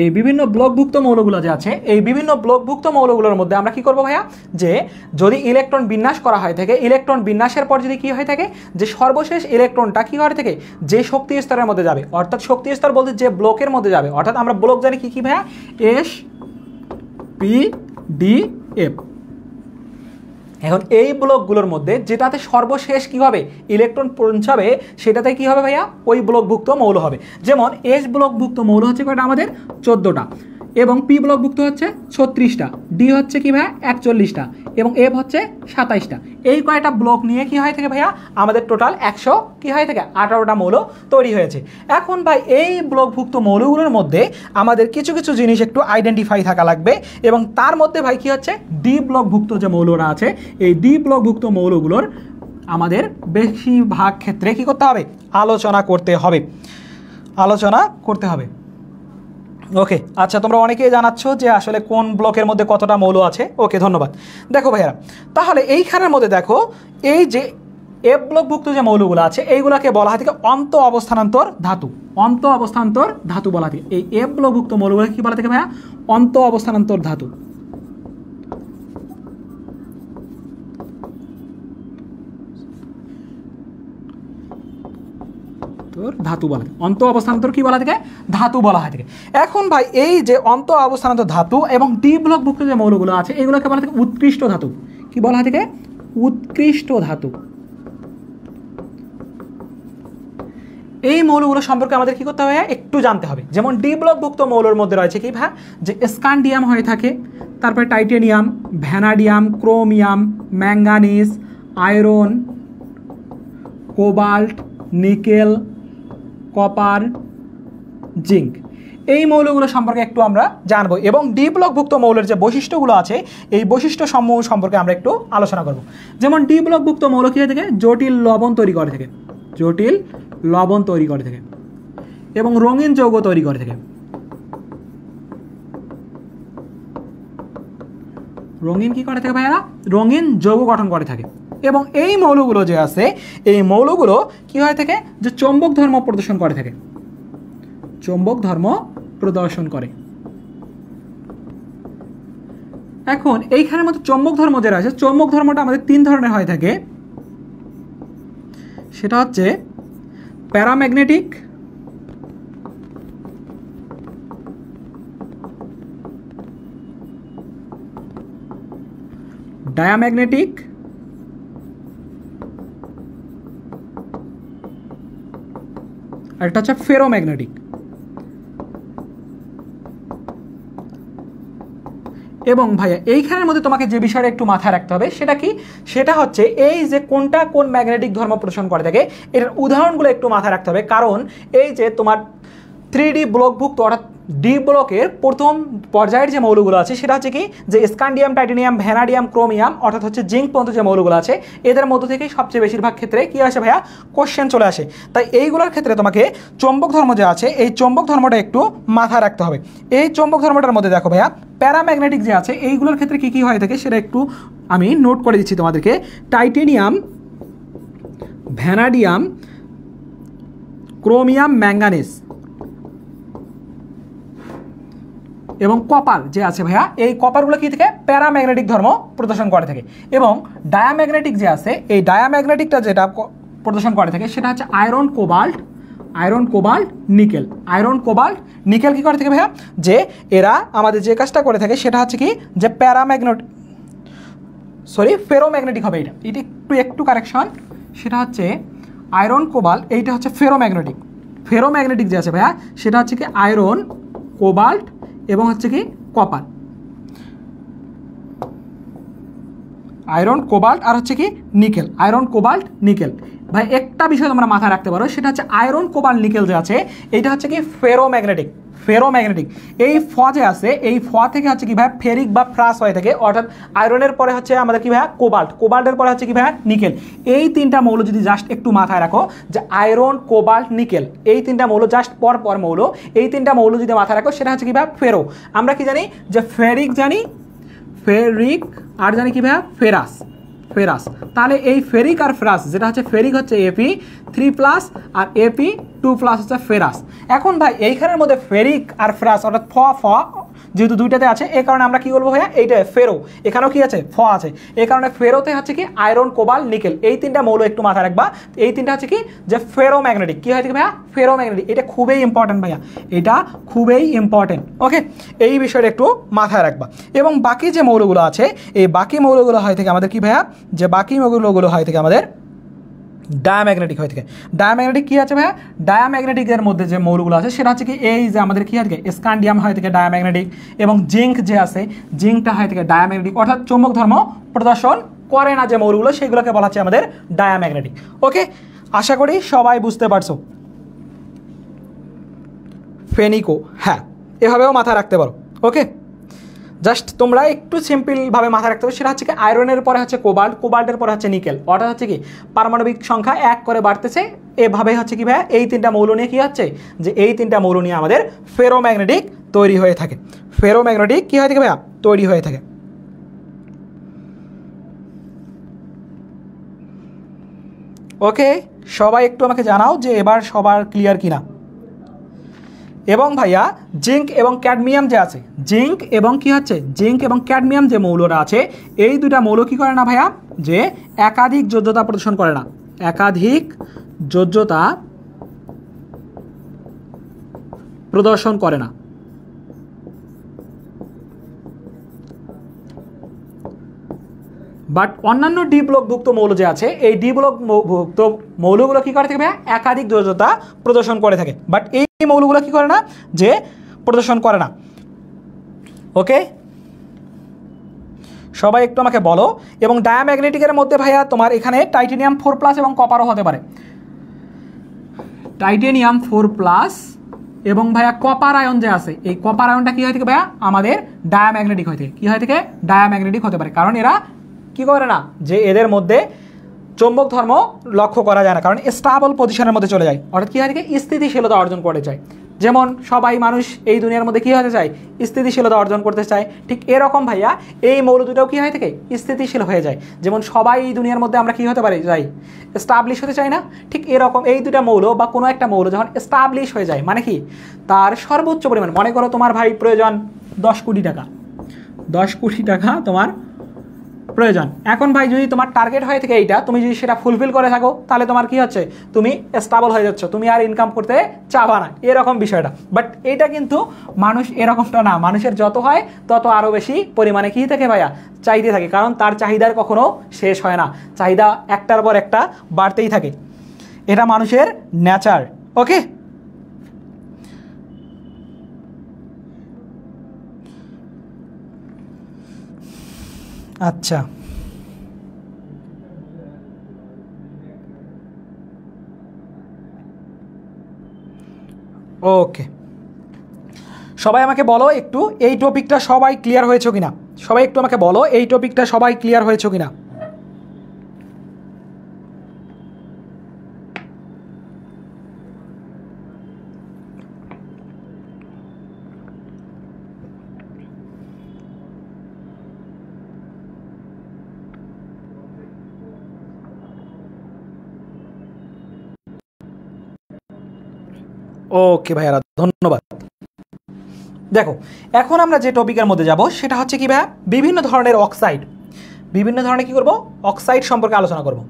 এই বিভিন্ন ব্লকভুক্ত মৌলগুলো যে আছে, এই বিভিন্ন ব্লকভুক্ত মৌলগুলোর মধ্যে আমরা কি করব ভাইয়া? যে যদি ইলেকট্রন বিন্যাস করা হয় থাকে, ইলেকট্রন বিন্যাসের পর যদি কি হয়ে থাকে, যে সর্বশেষ ইলেকট্রনটা কি হয়ে থাকে, যে শক্তি স্তরের মধ্যে যাবে, অর্থাৎ শক্তি স্তর বলতে যে ব্লকের মধ্যে যাবে, অর্থাৎ আমরা ব্লক জানি কি কি ভাইয়া? S P D F। এখন এই ব্লকগুলোর মধ্যে যেটাতে সর্বশেষ কি হবে, ইলেকট্রন পৌঁছাবে, সেটাতে কি হবে ভাইয়া? ওই ব্লকভুক্ত মৌল হবে। যেমন S ব্লকভুক্ত মৌল হচ্ছে কয়টা আমাদের? 14টা। এবং P ব্লকভুক্ত হচ্ছে 36টা, D হচ্ছে কি ভাইয়া? 41টা, এবং F হচ্ছে 27টা। এই কয়টা ব্লক নিয়ে কি হয় থাকে ভাইয়া? আমাদের টোটাল 100 কি হয় থাকে? 18টা মৌল তৈরি হয়েছে। এখন ভাই এই ব্লকভুক্ত মৌলগুলোর মধ্যে আমাদের কিছু কিছু জিনিস একটু আইডেন্টিফাই থাকা লাগবে, এবং তার মধ্যে ভাই কি হচ্ছে? D ব্লকভুক্ত যে মৌলরা আছে, এই D ব্লকভুক্ত মৌলগুলোর আমাদের বেশিরভাগ ক্ষেত্রে কি করতে হবে? আলোচনা করতে হবে। ওকে, আচ্ছা, তোমরা অনেকেই জানাচ্ছ যে আসলে কোন ব্লকের মধ্যে কতটা মৌল আছে। ওকে, ধন্যবাদ। দেখো ভাইয়ারা, তাহলে এইখানের মধ্যে দেখো, এই যে এফ ব্লকভুক্ত যে মৌলগুলো আছে, এইগুলোকে বলা হয় থেকে অন্ত অবস্থানান্তর ধাতু বলা থাকে। এই এফ ব্লকভুক্ত মৌলগুলো কি বলা থাকে ভাইয়া? অন্ত অবস্থানান্তর ধাতু। ধাতু বলা থাকে, অন্ত অবস্থানান্তর কি বলা থাকে, ধাতু বলা হয় থাকে। এখন ভাই এই যে অন্ত অবস্থানান্তর ধাতু এবং ডি ব্লকভুক্ত যে মৌলগুলো আছে এগুলোকে বলা থাকে উৎকৃষ্ট ধাতু। কি বলা হয় থাকে, উৎকৃষ্ট ধাতু। এই মৌলগুলো সম্পর্কে আমাদের কি করতে হবে, একটু জানতে হবে। যেমন ডি ব্লকভুক্ত মৌলের মধ্যে রয়েছে কি ভাই, যে স্কান্ডিয়াম হয়ে থাকে, তারপরে titanium, vanadium, chromium, manganese, iron, cobalt, nickel, copper, zinc. এই মৌলগুলো সম্পর্কে একটু আমরা জানবো এবং ডি ব্লকভুক্ত মৌলের যে বৈশিষ্ট্যগুলো আছে এই বৈশিষ্ট্য সমূহ সম্পর্কে আমরা একটু আলোচনা করব। যেমন ডি ব্লকভুক্ত মৌল কী হয়ে থাকে, জটিল লবণ তৈরি করে থাকে, জটিল লবণ তৈরি করে থাকে এবং রঙিন যৌগ তৈরি করে থাকে। রঙিন কি করে থাকে ভাইয়ারা, রঙিন যৌগ গঠন করে থাকে। এবং এই মৌলগুলো যে আছে এই মৌলগুলো কি হয়ে থাকে, যে চৌম্বক ধর্ম প্রদর্শন করে থাকে, চৌম্বক ধর্ম প্রদর্শন করে। এখন এইখানের মতো চৌম্বক ধর্ম যেটা আছে, চৌম্বক ধর্মটা আমাদের তিন ধরনের হয়ে থাকে। সেটা হচ্ছে প্যারাম্যাগনেটিক, ডায়াম্যাগনেটিক আর একটা হচ্ছে ফেরোম্যাগনেটিক। এবং ভাইয়া এইখানের মধ্যে তোমাকে যে বিষয়টা একটু মাথায় রাখতে হবে সেটা কি, সেটা হচ্ছে এই যে কোনটা কোন ম্যাগনেটিক ধর্ম প্রদর্শন করে থাকে এর উদাহরণগুলো একটু মাথায় রাখতে হবে। কারণ এই যে তোমার 3D ব্লকভুক্ত অর্থাৎ ডি ব্লকের প্রথম পর্যায়ের যে মৌলগুলো আছে সেটা হচ্ছে কি, যে স্কান্ডিয়াম, টাইটেনিয়াম, ভ্যানাডিয়াম, ক্রোমিয়াম অর্থাৎ হচ্ছে জিঙ্ক পর্যন্ত যে মৌলগুলো আছে এদের মধ্য থেকেই সবচেয়ে বেশিরভাগ ক্ষেত্রে কী আসে ভাইয়া, কোশ্চেন চলে আসে। তাই এইগুলোর ক্ষেত্রে তোমাকে চৌম্বক ধর্ম যে আছে এই চৌম্বক ধর্মটা একটু মাথায় রাখতে হবে। এই চৌম্বক ধর্মটার মধ্যে দেখো ভাইয়া প্যারাম্যাগনেটিক যে আছে এইগুলোর ক্ষেত্রে কী কী হয়ে থাকে সেটা একটু আমি নোট করে দিচ্ছি তোমাদেরকে। টাইটেনিয়াম, ভ্যানাডিয়াম, ক্রোমিয়াম, ম্যাঙ্গানিজ এবং কপার যে আছে ভাইয়া, এই কপারগুলো কী থেকে প্যারাম্যাগনেটিক ধর্ম প্রদর্শন করে থাকে। এবং ডায়াম্যাগনেটিক যে আছে এই ডায়াম্যাগনেটিকটা যেটা প্রদর্শন করে থাকে সেটা হচ্ছে iron, cobalt, iron, cobalt, nickel. Iron, cobalt, nickel কী করে থাকে ভাইয়া, যে এরা আমাদের যে কাজটা করে থাকে সেটা হচ্ছে কি, যে ফেরোম্যাগনেটিক হবে। এটা একটু কারেকশন, সেটা হচ্ছে আয়রন, কোবাল্ট, এইটা হচ্ছে ফেরোম্যাগনেটিক। ফেরোম্যাগনেটিক যে আছে ভাইয়া সেটা হচ্ছে কি আয়রন, কোবাল্ট এবং হচ্ছে কি কপার। আয়রন, কোবাল্ট আর হচ্ছে কি নিকেল, আয়রন, কোবাল্ট, নিকেল। ভাই একটা বিষয় তোমরা মাথায় রাখতে পারো সেটা হচ্ছে আয়রন, কোবাল্ট, নিকেল যে আছে এইটা হচ্ছে কি ফেরোম্যাগনেটিক। ফেরোম্যাগনেটিক এই ফ যে আছে এই ফ থেকে হচ্ছে কি ভাই ফেরিক বা ফ্রাস হয়ে থাকে, অর্থাৎ আয়রনের পরে হচ্ছে আমাদের কি ভাইয়া কোবাল্ট, কোবাল্টের পরে হচ্ছে কি ভাইয়া নিকেল। এই তিনটা মৌল যদি জাস্ট একটু মাথায় রাখো যে আয়রন, কোবাল্ট, নিকেল এই তিনটা মৌল জাস্ট পর মৌল, এই তিনটা মৌল যদি মাথায় রাখো সেটা হচ্ছে কি ভাইয়া ফেরো। আমরা কি জানি যে ফেরিক জানি, ফেরিক আর জানি কি ভাইয়া ফেরাস, ফেরাস। তাহলে এই ফেরিক আর ফেরাস যেটা হচ্ছে ফেরিক হচ্ছে Fe3+ আর Fe2+ হচ্ছে ফেরাস। এখন ভাই এইখানের মধ্যে ফেরিক আর ফেরাস অর্থাৎ ফ যেহেতু দুইটাতে আছে এই কারণে আমরা কি বলবো ভাইয়া, এইটা ফেরো, এখানেও কি আছে ফ আছে, এই কারণে ফেরোতে হচ্ছে কি আয়রন, কোবাল্ট, নিকেল এই তিনটা মৌল একটু মাথায় রাখবা। এই তিনটা হচ্ছে কি যে ফেরোম্যাগনেটিক। কি হয় ভাইয়া ফেরোম্যাগনেটিক, এটা খুবই ইম্পর্টেন্ট ভাইয়া, এটা খুবই ইম্পর্টেন্ট। ওকে, এই বিষয়টা একটু মাথায় রাখবা। এবং বাকি যে মৌলগুলো আছে এই বাকি মৌলগুলো হয় থেকে আমাদের কি ভাইয়া, যে বাকি মৌলগুলো হয় থেকে আমাদের ডায়াম্যাগনেটিক হয়ে থাকে। ডায়াম্যাগনেটিক কী আছে ভাইয়া, ডায়াম্যাগনেটিকের মধ্যে যে মৌলগুলো আছে সেটা হচ্ছে কি এই যে আমাদের কী হয় থাকে স্কান্ডিয়াম হয়ে থাকে ডায়াম্যাগনেটিক এবং জিঙ্ক যে আছে জিঙ্কটা হয়ে থাকে ডায়াম্যাগনেটিক, অর্থাৎ চৌম্বক ধর্ম প্রদর্শন করে না যে মৌলগুলো সেগুলোকে বলা হচ্ছে আমাদের ডায়াম্যাগনেটিক। ওকে, আশা করি সবাই বুঝতে পারছো। ফেনিকো, হ্যাঁ এভাবেও মাথায় রাখতে পারো। ওকে, জাস্ট তোমরা একটু সিম্পলভাবে মাথায় রাখতে হবে সেটা হচ্ছে কি আয়রনের পরে হচ্ছে কোবাল্ট, কোবাল্টের পরে হচ্ছে নিকেল, অর্থাৎ হচ্ছে কি পারমাণবিক সংখ্যা 1 করে বাড়তেছে। এভাবে হচ্ছে কি ভাইয়া এই তিনটা মৌল নিয়ে কী হচ্ছে, যে এই তিনটা মৌল নিয়ে আমাদের ফেরোম্যাগনেটিক তৈরি হয়ে থাকে। ফেরোম্যাগনেটিক কী হয়ে থাকে ভাইয়া, তৈরি হয়ে থাকে। ওকে, সবাই একটু আমাকে জানাও যে এবার সবার ক্লিয়ার কিনা। এবং ভাইয়া জিঙ্ক এবং ক্যাডমিয়াম যে আছে, জিঙ্ক এবং কি হচ্ছে জিঙ্ক এবং ক্যাডমিয়াম যে মৌলরা আছে এই দুটা মৌল কী করে না ভাইয়া, যে একাধিক যোজ্যতা প্রদর্শন করে না, একাধিক যোজ্যতা প্রদর্শন করে না। বাট অন্যান্য ডি ব্লকভুক্ত মৌল যে আছে এই ডি ব্লকভুক্ত মৌলগুলো কী করে থাকে ভাইয়া, একাধিক যোজ্যতা প্রদর্শন করে থাকে। বাট এই মৌলগুলো কী করে না, যে প্রদর্শন করে না। ওকে, সবাই একটু আমাকে বলো। এবং ডায়াম্যাগনেটিকের মধ্যে ভাইয়া তোমার এখানে টাইটেনিয়াম 4+ এবং কপারও হতে পারে। টাইটেনিয়াম 4+ এবং ভাইয়া কপার আয়ন যে আছে, এই কপার আয়নটা কী হয় থেকে ভাইয়া আমাদের ডায়াম্যাগনেটিক হয়ে থাকে। কী হয় থেকে, ডায়াম্যাগনেটিক হতে পারে, কারণ এরা কী করে না, যে এদের মধ্যে চৌম্বক ধর্ম লক্ষ্য করা যায় না, কারণ স্টেবল পজিশনের মধ্যে চলে যায়, অর্থাৎ কী হয় থেকে স্থিতিশীলতা অর্জন করতে চায়। যেমন সবাই মানুষ এই দুনিয়ার মধ্যে কী হতে চায়, স্থিতিশীলতা অর্জন করতে চায়। ঠিক এরকম ভাইয়া এই মৌল দুটাও কী হয় থেকে, স্থিতিশীল হয়ে যায়। যেমন সবাই এই দুনিয়ার মধ্যে আমরা কী হতে পারি, যাই এস্টাবলিশ হতে চাই না, ঠিক এরকম এই দুটা মৌল বা কোনো একটা মৌল যখন এস্টাবলিশ হয়ে যায়, মানে কি তার সর্বোচ্চ পরিমাণ, মনে করো তোমার ভাই প্রয়োজন 10 কোটি টাকা, 10 কোটি টাকা তোমার প্রয়োজন। এখন ভাই যদি তোমার টার্গেট হয়ে থাকে এইটা, তুমি যদি সেটা ফুলফিল করে থাকো, তাহলে তোমার কি হচ্ছে, তুমি স্টেবল হয়ে যাচ্ছ, তুমি আর ইনকাম করতে চাবা না, এরকম বিষয়টা। বাট এইটা কিন্তু মানুষ এরকমটা না, মানুষের যত হয় তত আরও বেশি পরিমাণে কী থাকে ভাইয়া, চাইতে থাকে, কারণ তার চাহিদার কখনো শেষ হয় না, চাহিদা একটার পর একটা বাড়তেই থাকে, এটা মানুষের নেচার। ওকে, আচ্ছা, ওকে, সবাই আমাকে বলো একটু এই টপিকটা সবাই ক্লিয়ার হয়েছে কিনা, সবাই একটু আমাকে বলো এই টপিকটা সবাই ক্লিয়ার হয়েছে কিনা। ওকে ভাইয়ারা, ধন্যবাদ। দেখো এখন আমরা যে টপিকের মধ্যে যাব সেটা হচ্ছে কি ভাইয়া, বিভিন্ন ধরনের অক্সাইড, বিভিন্ন ধরনের কি করব, অক্সাইড সম্পর্কে আলোচনা করব।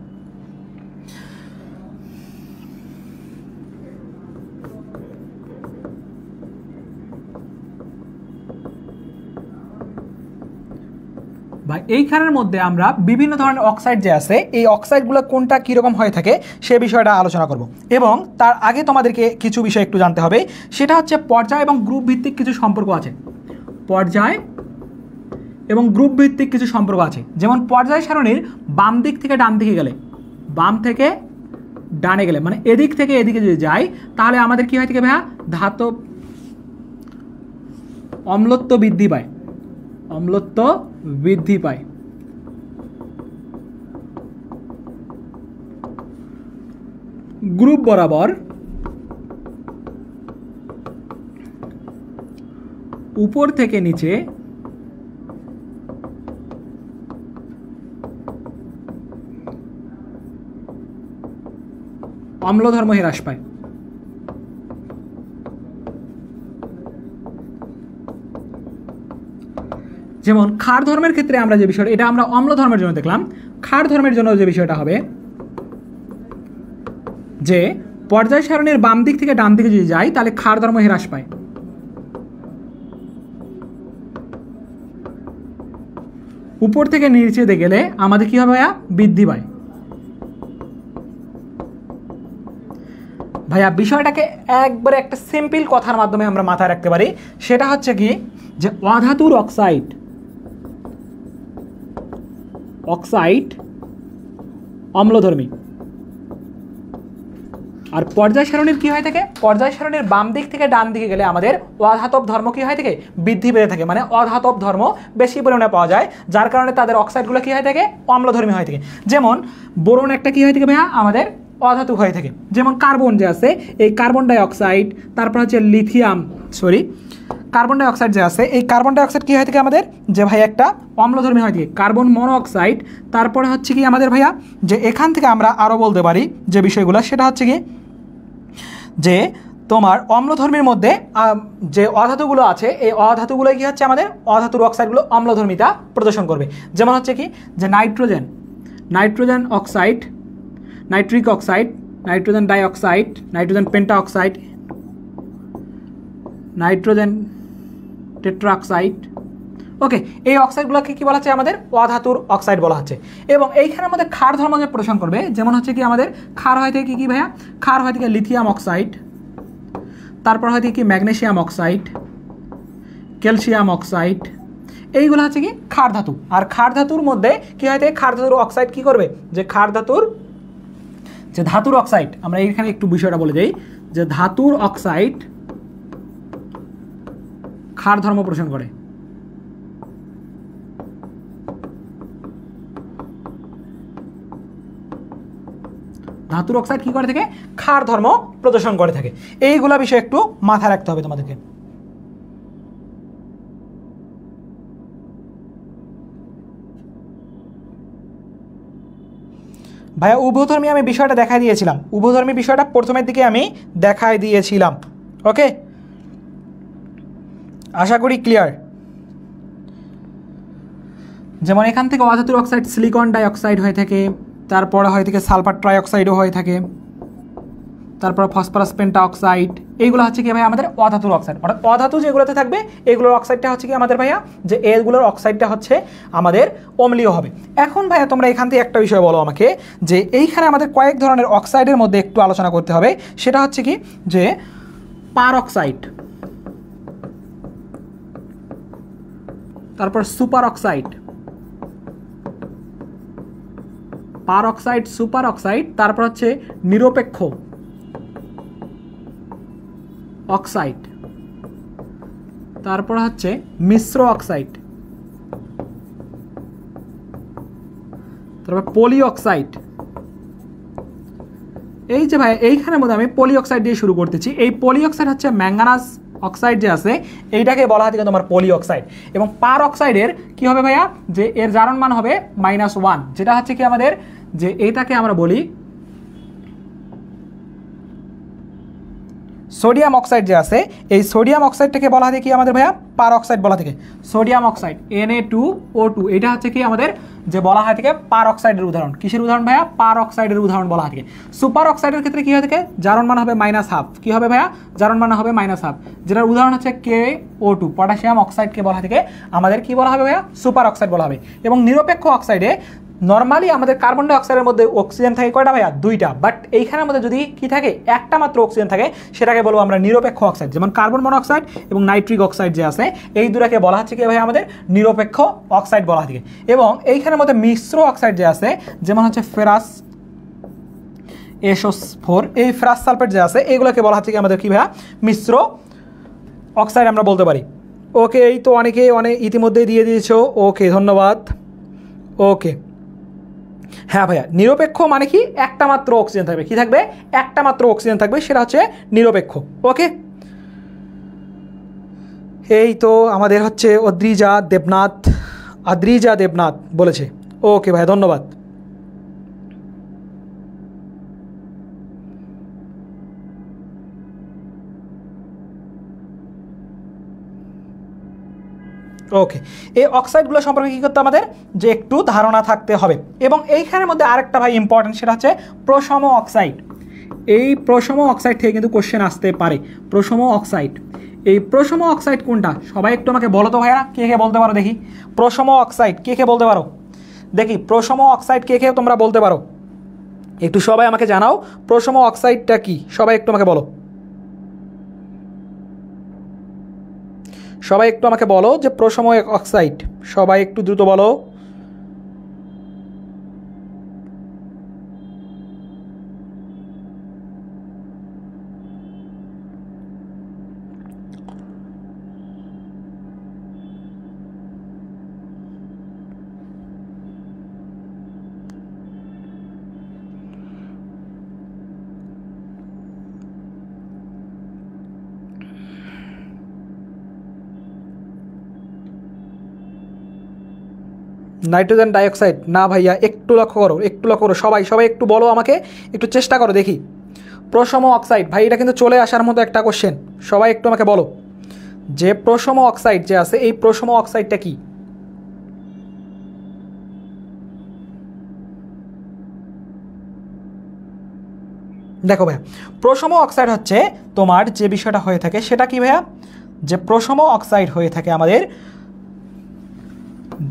বা এইখানের মধ্যে আমরা বিভিন্ন ধরনের অক্সাইড যে আছে এই অক্সাইডগুলো কোনটা কীরকম হয়ে থাকে সে বিষয়টা আলোচনা করব। এবং তার আগে তোমাদেরকে কিছু বিষয় একটু জানতে হবে, সেটা হচ্ছে পর্যায় এবং গ্রুপ ভিত্তিক কিছু সম্পর্ক আছে। পর্যায় এবং গ্রুপ ভিত্তিক কিছু সম্পর্ক আছে। যেমন পর্যায় সারণীর বাম দিক থেকে ডান দিকে গেলে, বাম থেকে ডানে গেলে, মানে এদিক থেকে এদিকে যদি যাই, তাহলে আমাদের কী হয় থেকে ভাইয়া, ধাতব অম্লত্ব বৃদ্ধি পায়, অম্লত্ব বৃদ্ধি পায়। গ্রুপ বরাবর উপর থেকে নিচে অম্লধর্ম হ্রাস পায়। যেমন ক্ষার ধর্মের ক্ষেত্রে আমরা যে বিষয়টা, এটা আমরা অম্ল ধর্মের জন্য দেখলাম, ক্ষার ধর্মের জন্য যে বিষয়টা হবে যে পর্যায় সারণীর বাম দিক থেকে ডান দিকে যদি যাই তাহলে ক্ষার ধর্ম হ্রাস পায়। উপর থেকে নিচে দিয়ে গেলে আমাদের কি হবে ভাইয়া, বৃদ্ধি পায়। ভাইয়া বিষয়টাকে একবারে একটা সিম্পল কথার মাধ্যমে আমরা মাথায় রাখতে পারি, সেটা হচ্ছে কি যে অধাতুর অক্সাইড, অক্সাইড অম্লধর্মী। আর পর্যায় সারণীর কী হয়ে থাকে, পর্যায় সারণীর বাম দিক থেকে ডান দিকে গেলে আমাদের অধাতব ধর্ম কী হয়ে থাকে, বৃদ্ধি পেতে থাকে, মানে অধাতব ধর্ম বেশি পরিমাণে পাওয়া যায়, যার কারণে তাদের অক্সাইডগুলো কী হয়ে থাকে, অম্লধর্মী হয়ে থাকে। যেমন বোরন একটা কী হয়ে থাকে ভাইয়া, আমাদের অধাতু হয়ে থাকে। যেমন কার্বন যে আছে, এই কার্বন ডাই অক্সাইড, তারপর হচ্ছে লিথিয়াম, কার্বন ডাই অক্সাইড যে আছে, এই কার্বন ডাই অক্সাইড কী হয়ে থাকে আমাদের, যে ভাই একটা অম্লধর্মী হয়ে থাকে। কার্বন মনোঅক্সাইড, তারপরে হচ্ছে কি আমাদের ভাইয়া, যে এখান থেকে আমরা আরও বলতে পারি যে বিষয়গুলো, সেটা হচ্ছে কি যে তোমার অম্লধর্মীর মধ্যে যে অধাতুগুলো আছে, এই অধাতুগুলো কি হচ্ছে আমাদের অধাতুর অক্সাইডগুলো অম্লধর্মিতা প্রদর্শন করবে। যেমন হচ্ছে কি যে nitrogen, nitrogen oxide, nitric oxide, nitrogen dioxide, nitrogen pentoxide, nitrogen tetroxide. Okay, এই অক্সাইডগুলোকে কী বলা হচ্ছে আমাদের অধাতুর অক্সাইড বলা হচ্ছে। এবং এইখানে আমাদের ক্ষার ধর্ম যে প্রদর্শন করবে, যেমন হচ্ছে কি আমাদের ক্ষার হয় থেকে কী ভাইয়া, ক্ষার হয় থেকে লিথিয়াম অক্সাইড, তারপর হয় থেকে কি ম্যাগনেসিয়াম অক্সাইড, ক্যালসিয়াম অক্সাইড, এইগুলো হচ্ছে কি ক্ষার ধাতু। আর ক্ষার ধাতুর মধ্যে কী হয় থেকে ক্ষার ধাতুর অক্সাইড কী করবে, যে ক্ষার ধাতুর যে ধাতুর অক্সাইড, আমরা এইখানে একটু বিষয়টা বলে যাই যে ধাতুর অক্সাইড ক্ষার ধর্ম প্রদর্শন করে। ধাতুর অক্সাইড কী করে থাকে, ক্ষার ধর্ম প্রদর্শন করে থাকে। এইগুলা বিষয় একটু মাথায় রাখতে হবে তোমাদেরকে। ভাইয়া উভধর্মী আমি বিষয়টা দেখাই দিয়েছিলাম, উভধর্মী বিষয়টা প্রথমের দিকে আমি দেখাই দিয়েছিলাম। ওকে, আশা করি ক্লিয়ার। যেমন এখান থেকে অধাতুর অক্সাইড সিলিকন ডাইঅক্সাইড হয়ে থাকে, তারপরে হয় থেকে সালফার ট্রাইঅক্সাইডও হয়ে থাকে, তারপর ফসফরাস পেন্টা অক্সাইড, এইগুলো হচ্ছে কি ভাই আমাদের অধাতুর অক্সাইড। অর্থাৎ অধাতু যেগুলোতে থাকবে এগুলোর অক্সাইডটা হচ্ছে কি আমাদের ভাইয়া, যে এগুলোর অক্সাইডটা হচ্ছে আমাদের অম্লীয় হবে। এখন ভাইয়া তোমরা এখান থেকে একটা বিষয় বলো আমাকে, যে এইখানে আমাদের কয়েক ধরনের অক্সাইডের মধ্যে একটু আলোচনা করতে হবে। সেটা হচ্ছে কি, যে পার অক্সাইড, তারপর সুপার অক্সাইড, পার অক্সাইড, সুপার অক্সাইড, তারপর হচ্ছে নিরপেক্ষ অক্সাইড, তারপর হচ্ছে মিশ্র অক্সাইড, তারপর পলি অক্সাইড। এই যে ভাই এইখানের মধ্যে আমি পলি অক্সাইড দিয়ে শুরু করতেছি। এই পলি অক্সাইড হচ্ছে ম্যাঙ্গানাস অক্সাইড যে আছে এইটাকে বলা হয় তোমার পলি অক্সাইড। এবং পার অক্সাইডের কি হবে ভাইয়া, যে এর জারণ মান হবে -1, যেটা হচ্ছে কি আমাদের, যে এইটাকে আমরা বলি সোডিয়াম অক্সাইড যে আছে, এই সোডিয়াম অক্সাইডটাকে বলা হয় কি আমাদের ভাইয়া পার অক্সাইড বলা থেকে। সোডিয়াম অক্সাইড Na2O2 এটা হচ্ছে কি আমাদের যে বলা হয় থেকে পার অক্সাইডের উদাহরণ। কিসের উদাহরণ ভাইয়া, পার অক্সাইডের উদাহরণ বলা হয় থেকে। সুপার অক্সাইডের ক্ষেত্রে কী হয় থেকে, জারণ মান হবে -1/2। কী হবে ভাইয়া, জারণ মান হবে -1/2, যেটার উদাহরণ হচ্ছে KO2 পটাশিয়াম অক্সাইডকে বলা থেকে আমাদের কি বলা হবে ভাইয়া, সুপার অক্সাইড বলা হবে। এবং নিরপেক্ষ অক্সাইডে নর্মালি আমাদের কার্বন ডাই অক্সাইডের মধ্যে অক্সিজেন থাকে কয়টা ভাইয়া, 2টা, বাট এইখানের মধ্যে যদি কি থাকে, একটা মাত্র অক্সিজেন থাকে, সেটাকে বলবো আমরা নিরপেক্ষ অক্সাইড। যেমন কার্বন মনোক্সাইড এবং নাইট্রিক অক্সাইড যে আছে, এই দুটাকে বলা হচ্ছে কি ভাইয়া আমাদের নিরপেক্ষ অক্সাইড বলা থাকে। এবং এইখানের মধ্যে মিশ্র অক্সাইড যে আছে, যেমন হচ্ছে ফেরাস SO4, এই ফেরাস সালফেট যে আছে, এইগুলোকে বলা হচ্ছে কি আমাদের কি ভাইয়া, মিশ্র অক্সাইড আমরা বলতে পারি। ওকে, এই তো অনেক ইতিমধ্যেই দিয়ে দিয়েছো। ওকে, ধন্যবাদ। ওকে, হ্যাঁ ভাইয়া, নিরপেক্ষ মানে কি, একটা মাত্র অক্সিজেন থাকবে। কি থাকবে, একটা মাত্র অক্সিজেন থাকবে, সেটা হচ্ছে নিরপেক্ষ। ওকে, এই তো আমাদের হচ্ছে আদ্রিজা দেবনাথ বলেছে। ওকে ভাইয়া, ধন্যবাদ। ওকে, এই অক্সাইডগুলো সম্পর্কে কী করতে আমাদের, যে একটু ধারণা থাকতে হবে। এবং এইখানের মধ্যে আরেকটা ভাই ইম্পর্টেন্ট, সেটা হচ্ছে প্রশম অক্সাইড। এই প্রশম অক্সাইড থেকে কিন্তু কোশ্চেন আসতে পারে। প্রশম অক্সাইড, এই প্রশম অক্সাইড কোনটা, সবাই একটু আমাকে বলো তো ভাইয়া, কে কে বলতে পারো দেখি। প্রশম অক্সাইড কে কে বলতে পারো দেখি, প্রশম অক্সাইড কে কে তোমরা বলতে পারো, একটু সবাই আমাকে জানাও প্রশম অক্সাইডটা কি, সবাই একটু আমাকে বলো। সবাই একটু আমাকে বলো যে প্রশম অক্সাইড, সবাই একটু দ্রুত বলো। নাইট্রোজেন ডাইঅক্সাইড না ভাইয়া, একটু লক্ষ্য করো, সবাই একটু বলো আমাকে, একটু চেষ্টা করো দেখি। প্রশম অক্সাইড ভাই, এটা কিন্তু চলে আসার মতো একটা কোশ্চেন, সবাই একটু আমাকে বলো যে প্রশম অক্সাইড যে আছে, এই প্রশম অক্সাইডটা কি। দেখো ভাইয়া, প্রশম অক্সাইড হচ্ছে তোমার যে বিষয়টা হয়ে থাকে সেটা কি ভাইয়া, যে প্রশম অক্সাইড হয়ে থাকে আমাদের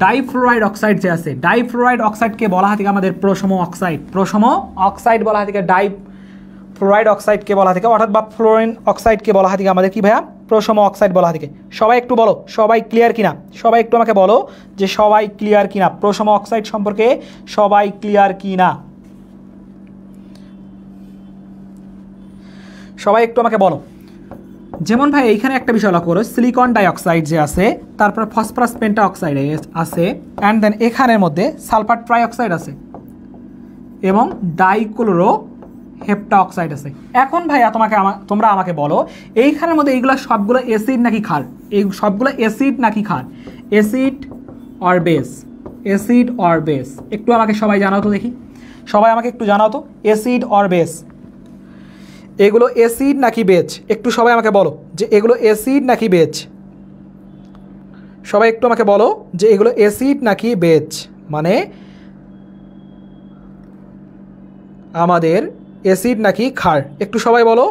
ডাইফ্লোরাইড অক্সাইড যে আছে, ডাইফ্লোরাইড অক্সাইডকে বলা হয় থেকে আমাদের প্রশম অক্সাইড। প্রশম অক্সাইড বলা হয় থেকে ডাইফ্লোরাইড অক্সাইডকে বলা হয় থেকে, অর্থাৎ বা ফ্লোরিন অক্সাইডকে বলা হয় থেকে আমাদের কি ভাইয়া প্রশম অক্সাইড বলা হয় থেকে। সবাই একটু বলো সবাই ক্লিয়ার কিনা, সবাই একটু আমাকে বলো যে সবাই ক্লিয়ার কিনা, প্রশম অক্সাইড সম্পর্কে সবাই ক্লিয়ার কিনা, সবাই একটু আমাকে বলো। যেমন ভাই এইখানে একটা বিষয় লক্ষ্য করো, সিলিকন ডাইঅক্সাইড যে আছে, তারপরে ফসফরাস পেন্টা অক্সাইড আছে, অ্যান্ড দেন এখানের মধ্যে সালফার ট্রাইঅক্সাইড আছে এবং ডাইক্লোরো হেপ্টা অক্সাইড আছে। এখন ভাইয়া তোমরা আমাকে বলো এইখানের মধ্যে এইগুলো সবগুলো অ্যাসিড নাকি ক্ষার? এই সবগুলো অ্যাসিড নাকি ক্ষার? Acid or base? Acid or base? একটু আমাকে সবাই জানাও তো দেখি, সবাই আমাকে একটু জানাও তো, অ্যাসিড অর বেস? এগুলো অ্যাসিড নাকি বেজ? একটু সবাই আমাকে বলো যে এগুলো অ্যাসিড নাকি বেজ? সবাই একটু আমাকে বলো যে এগুলো অ্যাসিড নাকি বেজ, মানে আমাদের অ্যাসিড নাকি ক্ষার? একটু সবাই বলো।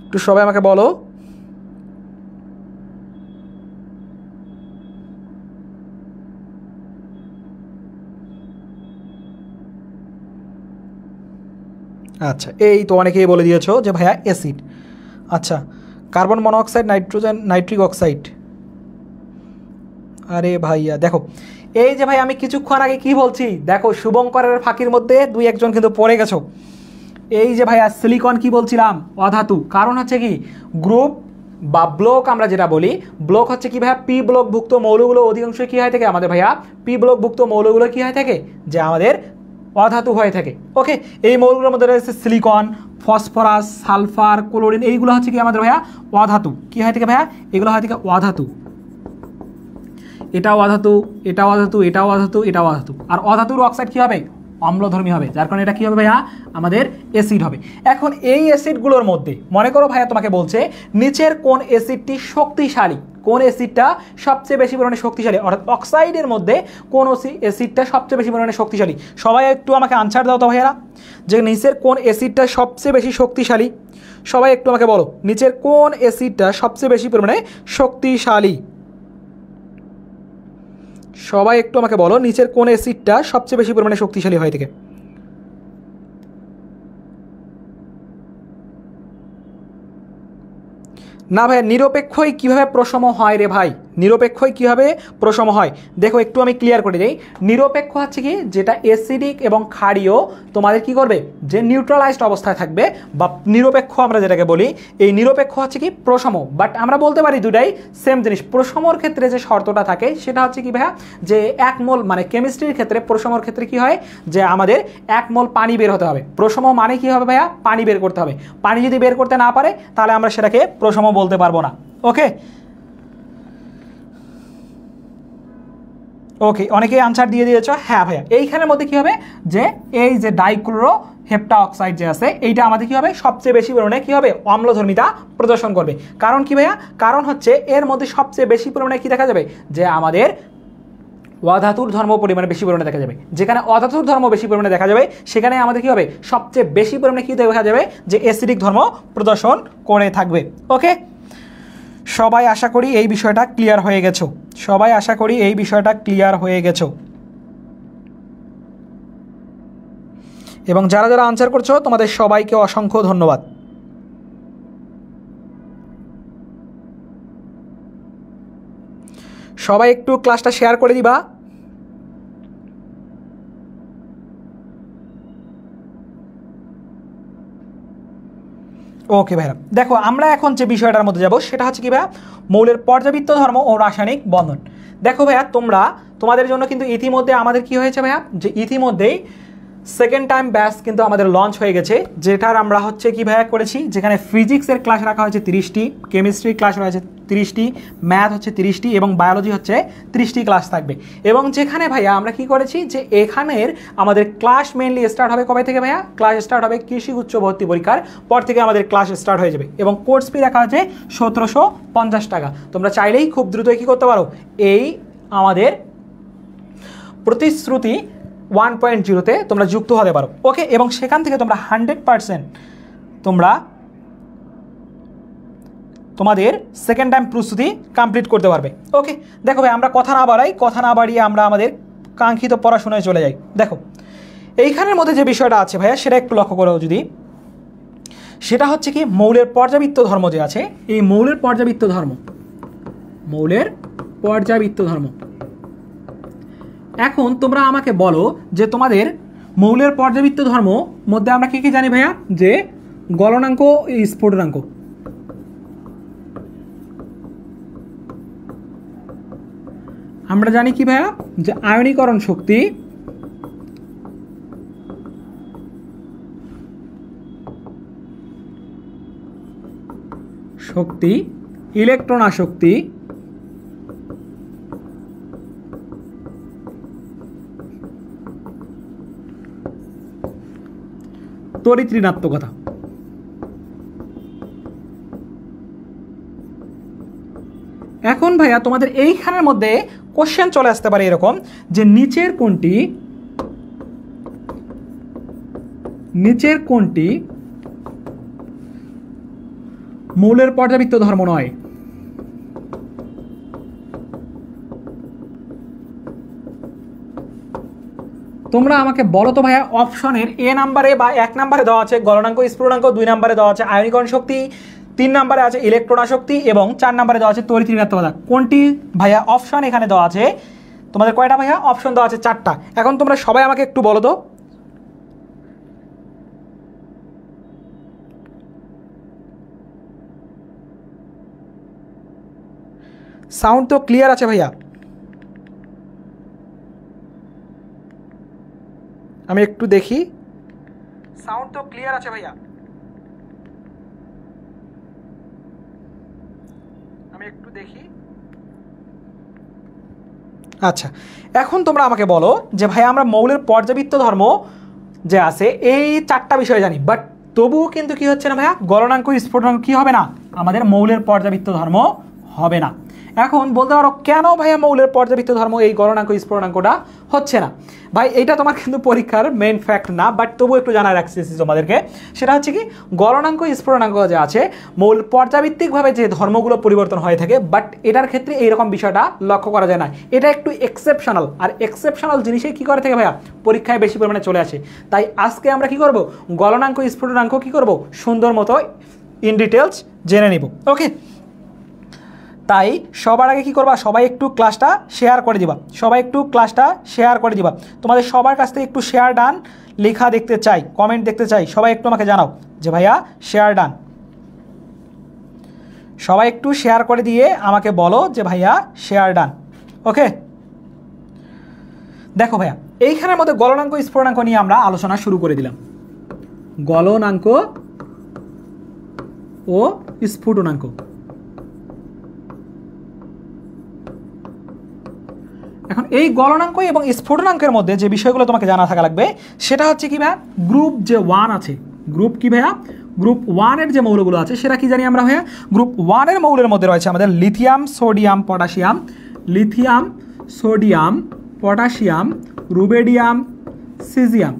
একটু সবাই আমাকে বলো। আচ্ছা, এই তো অনেকেই বলে দিয়েছো যে ভাইয়া অ্যাসিড। আচ্ছা, carbon monoxide, nitrogen, nitric oxide. আরে ভাইয়া দেখো, এই যে ভাই আমি কিছুক্ষণ আগে কি বলছি, দেখো শুভঙ্করের ফাঁকির মধ্যে দুই একজন কিন্তু পড়ে গেছো। এই যে ভাইয়া সিলিকন কি বলছিলাম, অধাতু। কারণ হচ্ছে কি গ্রুপ বা ব্লক আমরা যেটা বলি, ব্লক হচ্ছে কি ভাইয়া পি ব্লকভুক্ত মৌলগুলো অধিকাংশই কী হয়ে থাকে আমাদের ভাইয়া, পি ব্লকভুক্ত মৌলগুলো কী হয়ে থাকে যে আমাদের অধাতু হয়ে থাকে। ওকে, এই মৌলগুলোর মধ্যে রয়েছে সিলিকন, ফসফরাস, সালফার, ক্লোরিন, এইগুলো হচ্ছে কি আমাদের ভাইয়া অধাতু। কী হয়ে থাকে ভাইয়া? এগুলো হয়ে থাকে অধাতু। এটাও অধাতু, এটাও অধাতু, এটাও অধাতু, এটাও অধাতু। আর অধাতুর অক্সাইড কী হবে? অম্লধর্মী হবে, যার কারণে এটা কী হবে ভাইয়া আমাদের অ্যাসিড হবে। এখন এই অ্যাসিডগুলোর মধ্যে মনে করো ভাইয়া তোমাকে বলছে নিচের কোন অ্যাসিডটি শক্তিশালী, কোন অ্যাসিডটা সবচেয়ে বেশি পরিমাণে শক্তিশালী, অর্থাৎ অক্সাইডের মধ্যে কোন অ্যাসিডটা সবচেয়ে বেশি পরিমাণে শক্তিশালী। সবাই একটু আমাকে আনসার দাও তো ভাইয়ারা, যে নিচের কোন অ্যাসিডটা সবচেয়ে বেশি শক্তিশালী? সবাই একটু আমাকে বলো নিচের কোন অ্যাসিডটা সবচেয়ে বেশি পরিমাণে শক্তিশালী? সবাই একটু আমাকে বলো নিচের কোন অ্যাসিডটা সবচেয়ে বেশি পরিমাণে শক্তিশালী হয়ে থাকে? না ভাই, নিরপেক্ষই কিভাবে প্রশম হয় রে ভাই? নিরপেক্ষই কীভাবে প্রশম হয় দেখো একটু আমি ক্লিয়ার করে দিই। নিরপেক্ষ হচ্ছে কি যেটা অ্যাসিডিক এবং ক্ষারীয় তোমাদের কি করবে, যে নিউট্রালাইজড অবস্থায় থাকবে, বা নিরপেক্ষ আমরা যেটাকে বলি, এই নিরপেক্ষ হচ্ছে কি প্রশম। বাট আমরা বলতে পারি দুটাই সেম জিনিস। প্রশমর ক্ষেত্রে যে শর্তটা থাকে সেটা হচ্ছে কি ভাইয়া, যে 1 মোল, মানে কেমিস্ট্রির ক্ষেত্রে প্রশমর ক্ষেত্রে কি হয় যে আমাদের 1 মোল পানি বের হতে হবে। প্রশম মানে কি হবে ভাইয়া? পানি বের করতে হবে। পানি যদি বের করতে না পারে তাহলে আমরা সেটাকে প্রশম বলতে পারবো না। ওকে ওকে, অনেকেই আনসার দিয়ে দিয়েছ। হ্যাঁ ভাইয়া, এইখানের মধ্যে কী হবে যে এই যে ডাইক্লোরো হেপ্টা অক্সাইড যে আছে, এইটা আমাদের কী হবে সবচেয়ে বেশি পরিমাণে কী হবে অম্লধর্মিতা প্রদর্শন করবে। কারণ কি ভাইয়া? কারণ হচ্ছে এর মধ্যে সবচেয়ে বেশি পরিমাণে কী দেখা যাবে, যে আমাদের অধাতুর ধর্ম পরিমাণে বেশি পরিমাণে দেখা যাবে। যেখানে অধাতুর ধর্ম বেশি পরিমাণে দেখা যাবে সেখানে আমাদের কী হবে সবচেয়ে বেশি পরিমাণে কী দেখা যাবে, যে অ্যাসিডিক ধর্ম প্রদর্শন করে থাকবে। ওকে, সবাই আশা করি এই বিষয়টা ক্লিয়ার হয়ে গেছো, সবাই আশা করি এই বিষয়টা ক্লিয়ার হয়ে গেছো। এবং যারা যারা আনসার করছো তোমাদের সবাইকে অসংখ্য ধন্যবাদ। সবাই একটু ক্লাসটা শেয়ার করে দিবা। ওকে ভাইরা, দেখো আমরা এখন যে বিষয়টার মধ্যে যাব সেটা হচ্ছে কি ভাইয়া, মৌলের পর্যাবৃত্ত ধর্ম ও রাসায়নিক বন্ধন। দেখো ভাইয়া তোমাদের জন্য কিন্তু ইতিমধ্যে আমাদের কি হয়েছে ভাইয়া, যে ইতিমধ্যেই সেকেন্ড টাইম ব্যাচ কিন্তু আমাদের লঞ্চ হয়ে গেছে, যেটার আমরা হচ্ছে কি ভাইয়া করেছি, যেখানে ফিজিক্সের ক্লাস রাখা হয়েছে 30টি, কেমিস্ট্রির ক্লাস রয়েছে 30টি, ম্যাথ হচ্ছে 30টি এবং বায়োলজি হচ্ছে 30টি ক্লাস থাকবে। এবং যেখানে ভাইয়া আমরা কি করেছি যে এখানের আমাদের ক্লাস মেনলি স্টার্ট হবে কবে থেকে ভাইয়া, ক্লাস স্টার্ট হবে কৃষি উচ্চ ভর্তি পরীক্ষার পর থেকে আমাদের ক্লাস স্টার্ট হয়ে যাবে। এবং কোর্স ফি রাখা হচ্ছে 1750 টাকা। তোমরা চাইলেই খুব দ্রুতই কী করতে পারো, এই আমাদের প্রতিশ্রুতি 1.0-তে তোমরা যুক্ত হতে পারো। ওকে, এবং সেখান থেকে তোমরা 100% তোমরা তোমাদের সেকেন্ড টাইম প্রস্তুতি কমপ্লিট করতে পারবে। ওকে, দেখো ভাই আমরা কথা না বাড়িয়ে আমরা আমাদের কাঙ্ক্ষিত পড়াশোনায় চলে যাই। দেখো এইখানের মধ্যে যে বিষয়টা আছে ভাইয়া সেটা একটু লক্ষ্য করো যদি, সেটা হচ্ছে কি মৌলের পর্যাবৃত্ত ধর্ম যে আছে, এই মৌলের পর্যাবৃত্ত ধর্ম। এখন তোমরা আমাকে বলো যে তোমাদের মৌলের পর্যাবৃত্ত ধর্ম মধ্যে আমরা কি কি জানি ভাইয়া, যে গলনাঙ্ক, স্ফুটনাঙ্ক। আমরা জানি কি ভাইয়া, যে আয়নীকরণ শক্তি, ইলেকট্রন আসক্তি, তড়িৎ ঋণাত্মকতা। এখন ভাইয়া তোমাদের এইখানের মধ্যে কোশ্চেন চলে আসতে পারে এরকম যে নিচের কোনটি মৌলের পর্যাবৃত্ত ধর্ম নয়। তোমরা আমাকে বলো তো ভাইয়া, অপশনের এ নাম্বারে বা 1 নাম্বারে দেওয়া আছে গলনাঙ্ক স্ফুটনাঙ্ক, 2 নাম্বারে দেওয়া আছে আয়নীকরণ শক্তি, 3 নাম্বারে আছে ইলেকট্রন আসক্তি এবং 4 নাম্বারে দেওয়া আছে তড়িৎ ঋণাত্মকতা। কোনটি ভাইয়া অপশন এখানে দেওয়া আছে? তোমাদের কয়টা ভাইয়া অপশন দেওয়া আছে? 4টা। এখন তোমরা সবাই আমাকে একটু বলো তো, সাউন্ড তো ক্লিয়ার আছে ভাইয়া? আমি একটু দেখি, সাউন্ড তো ক্লিয়ার আছে ভাইয়া? আমি একটু দেখি। আচ্ছা, এখন তোমরা আমাকে বলো যে ভাই আমরা মৌলের পর্যাবৃত্ত ধর্ম যে আছে এই 4টা বিষয় জানি, বাট তবুও কিন্তু কি হচ্ছে না ভাইয়া, গলনাঙ্ক স্ফুটনাঙ্ক কি হবে না, আমাদের মৌলের পর্যাবৃত্ত ধর্ম হবে না। এখন বলতে পারো কেন ভাইয়া মৌলের পর্যাবৃত্ত ধর্ম এই গলনাঙ্ক স্ফুটনাঙ্কটা হচ্ছে না? ভাই এটা তোমার কিন্তু পরীক্ষার মেইন ফ্যাক্ট না, বাট তবু একটু জানা রাখছি তোমাদেরকে। সেটা হচ্ছে কি গলনাঙ্ক স্ফুটনাঙ্ক যে আছে মৌল পর্যাবৃত্তিকভাবে যে ধর্মগুলো পরিবর্তন হয়ে থাকে, বাট এটার ক্ষেত্রে এইরকম বিষয়টা লক্ষ্য করা যায় না। এটা একটু এক্সেপশনাল, আর এক্সেপশনাল জিনিসে কী করে থাকে ভাইয়া, পরীক্ষায় বেশি পরিমাণে চলে আসে। তাই আজকে আমরা কি করব, গলনাঙ্ক স্ফুটনাঙ্ক কি করব, সুন্দর মতো ইন ডিটেলস জেনে নিব। ওকে, তাই সবার আগে কী করবা, সবাই একটু ক্লাসটা শেয়ার করে দিবা, তোমাদের সবার কাছ থেকে একটু শেয়ার ডান লেখা দেখতে চাই, কমেন্ট দেখতে চাই। সবাই একটু আমাকে জানাও যে ভাইয়া শেয়ার ডান। সবাই একটু শেয়ার করে দিয়ে আমাকে বলো যে ভাইয়া শেয়ার ডান। ওকে, দেখো ভাইয়া এইখানের মধ্যে গলনাঙ্ক স্ফুটনাঙ্ক নিয়ে আমরা আলোচনা শুরু করে দিলাম। গলনাঙ্ক ও স্ফুটনাঙ্ক। এখন এই গলনাঙ্ক এবং স্ফুটনাঙ্কের মধ্যে যে বিষয়গুলো তোমাকে জানা থাকা লাগবে সেটা হচ্ছে কি ভাইয়া, গ্রুপ যে 1 আছে, গ্রুপ কি ভাইয়া, গ্রুপ 1-এর যে মৌলগুলো আছে সেটা কি জানি আমরা ভাইয়া, গ্রুপ 1-এর মৌলের মধ্যে রয়েছে আমাদের লিথিয়াম, সোডিয়াম, পটাশিয়াম, রুবেডিয়াম, সিজিয়াম।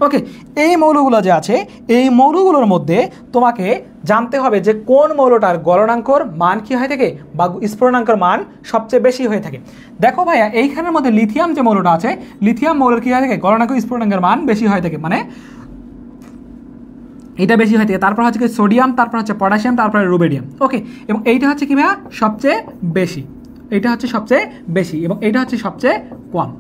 ওকে, এই মৌলগুলো যে আছে এই মৌলগুলোর মধ্যে তোমাকে জানতে হবে যে কোন মৌলটার গলনাঙ্কর মান কি হয়ে থাকে বা স্ফুটনাঙ্কর মান সবচেয়ে বেশি হয়ে থাকে। দেখো ভাইয়া এইখানের মধ্যে লিথিয়াম যে মৌলটা আছে, লিথিয়াম মৌলের কি হয়ে থাকে, গলনাঙ্ক স্ফুটনাঙ্কের মান বেশি হয়ে থাকে, মানে এটা বেশি হয়ে থাকে। তারপর হচ্ছে কি সোডিয়াম, তারপর হচ্ছে পটাশিয়াম, তারপরে রুবেডিয়াম। ওকে, এবং এইটা হচ্ছে কি ভাইয়া সবচেয়ে বেশি, এইটা হচ্ছে সবচেয়ে বেশি এবং এইটা হচ্ছে সবচেয়ে কম।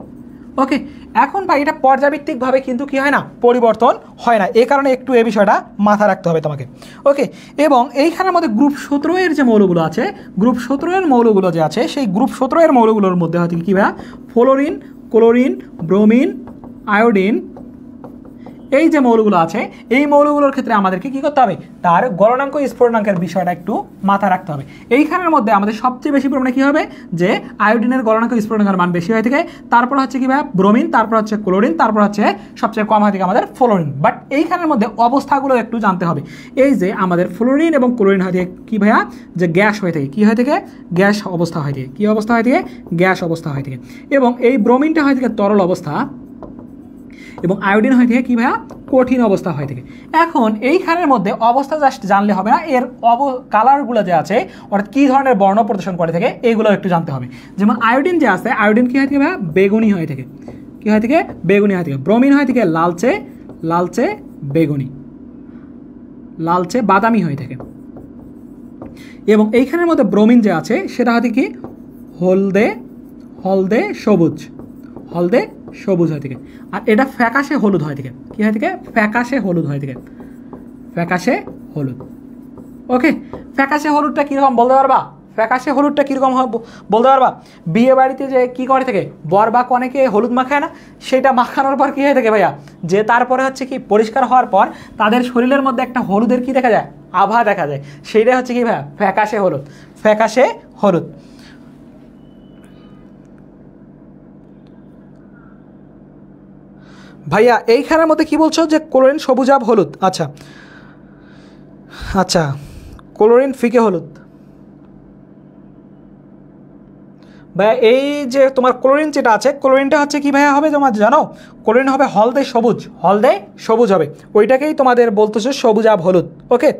ওকে, এখন ভাই এটা পর্যাবৃত্তিকভাবে কিন্তু কি হয় না, পরিবর্তন হয় না, এই কারণে একটু এই বিষয়টা মাথা রাখতে হবে তোমাকে। ওকে, এবং এইখানের মধ্যে গ্রুপ 17-এর যে মৌলগুলো আছে, গ্রুপ 17-এর মৌলগুলো যে আছে সেই গ্রুপ 17-এর মৌলগুলোর মধ্যে হচ্ছে কি ভাইয়া, ফ্লোরিন, ক্লোরিন, ব্রোমিন, আয়োডিন, এই যে মৌলগুলো আছে এই মৌলগুলোর ক্ষেত্রে আমাদেরকে কি করতে হবে, তার গলনাঙ্ক স্ফুটনাঙ্কের বিষয়টা একটু মাথায় রাখতে হবে। এইখানের মধ্যে আমাদের সবচেয়ে বেশি পরিমাণে কি হবে, যে আয়োডিনের গলনাঙ্ক স্ফুটনাঙ্কের মান বেশি হয়ে থাকে, তারপর হচ্ছে কি ভাই ব্রোমিন, তারপর হচ্ছে ক্লোরিন, তারপর হচ্ছে সবচেয়ে কম হয় থেকে আমাদের ফ্লোরিন। বাট এইখানের মধ্যে অবস্থাগুলো একটু জানতে হবে। এই যে আমাদের ফ্লোরিন এবং ক্লোরিন হয় থেকে কি ভাইয়া, যে গ্যাস হয়ে থাকে, কি হয়ে থাকে, গ্যাস অবস্থা হয় থেকে, কি অবস্থা হয় থেকে, গ্যাস অবস্থা হয় থেকে। এবং এই ব্রোমিনটা হয় থেকে তরল অবস্থা, এবং আয়োডিন হয় থেকে কি ভাইয়া, কঠিন অবস্থা হয় থেকে। এখন এইখানের মধ্যে অবস্থা জাস্ট জানলে হবে না, এর কালারগুলো যে আছে অর্থাৎ কী ধরনের বর্ণ প্রদর্শন করে থাকে এইগুলো একটু জানতে হবে। যেমন আয়োডিন যে আছে, আয়োডিন কী হয় থেকে ভাইয়া, বেগুনি হয়ে থাকে, কী হয় থেকে, বেগুনি হয় থেকে। ব্রোমিন হয় থেকে লালচে, লালচে বেগুনি, লালচে বাদামি হয়ে থাকে। এবং এইখানের মধ্যে ব্রোমিন যে আছে সেটা হয় কি, হলদে, হলদে সবুজ, হলদে সবুজ হয় থেকে। আর এটা ফ্যাকাশে হলুদ হয় থেকে, কি হয় থেকে, ফ্যাকাশে হলুদ হয় থেকে, ফ্যাকাশে হলুদ। ওকে, ফ্যাকাশে হলুদটা কীরকম বলতে পারবা, ফ্যাকাশে হলুদটা কীরকম বলতে পারবা? বিয়ে বাড়িতে যে কী করে থাকে, বর বা কনেকে হলুদ মাখায় না, সেটা মাখানোর পর কী হয়ে থাকে ভাইয়া, যে তারপরে হচ্ছে কি পরিষ্কার হওয়ার পর তাদের শরীরের মধ্যে একটা হলুদের কি দেখা যায়, আভা দেখা যায়, সেইটা হচ্ছে কি ভাইয়া, ফ্যাকাশে হলুদ, ফ্যাকাশে হলুদ। ভাইয়া এইখানের মধ্যে কি বলছো, যে ক্লোরিন সবুজাভ হলুদ, আচ্ছা আচ্ছা, ক্লোরিন ফিকে হলুদ। ভাইয়া এই যে তোমার ক্লোরিন যেটা আছে, ক্লোরিনটা হচ্ছে কি ভাইয়া হবে তোমার জানো, ক্লোরিন হবে হলদে সবুজ, হলদে সবুজ হবে, ওইটাকেই তোমাদের বলতেছে সবুজাভ হলুদ। ওকে,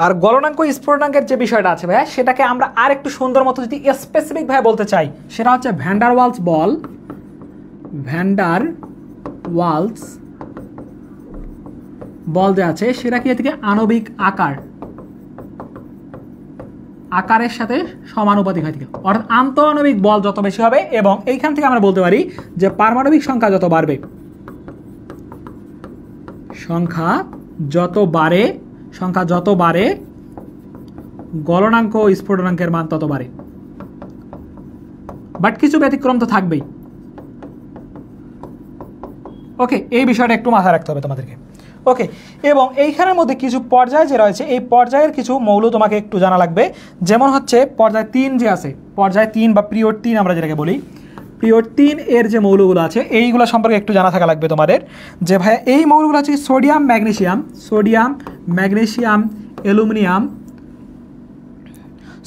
আর গলনাঙ্ক স্ফুটনাঙ্কের যে বিষয়টা আছে ভাইয়া, সেটাকে আমরা আর একটু সুন্দর মতো যদি স্পেসিফিক ভাবে বলতে চাই, সেটা হচ্ছে ভ্যান্ডার ওয়ালস বল, ভ্যান্ডার ওয়ালস বল যে আছে সেটা কি থেকে আণবিক আকার, আকারের সাথে সমানুপাতিক হয় থেকে। অর্থাৎ আন্তঃআণবিক বল যত বেশি হবে, এবং এইখান থেকে আমরা বলতে পারি যে পারমাণবিক সংখ্যা যত বাড়বে, সংখ্যা যত বাড়ে গলনাঙ্ক স্ফুটনাঙ্কের মান তত বাড়ে। বাট কিছু ব্যতিক্রম তো থাকবেই। ওকে, এই বিষয়টা একটু মাথায় রাখতে হবে তোমাদেরকে। ওকে, এবং এইখানের মধ্যে কিছু পর্যায় যে রয়েছে, এই পর্যায়ের কিছু মৌল তোমাকে একটু জানা লাগবে। যেমন হচ্ছে পর্যায় 3 যে আছে, পর্যায় 3 বা পিরিয়ড 3 আমরা যেটাকে বলি, পিরিয়ড 3 এর যে মৌলগুলো আছে এইগুলো সম্পর্কে একটু জানা থাকা লাগবে তোমাদের। যে ভাইয়া এই মৌলগুলো হচ্ছে sodium magnesium, sodium magnesium aluminium,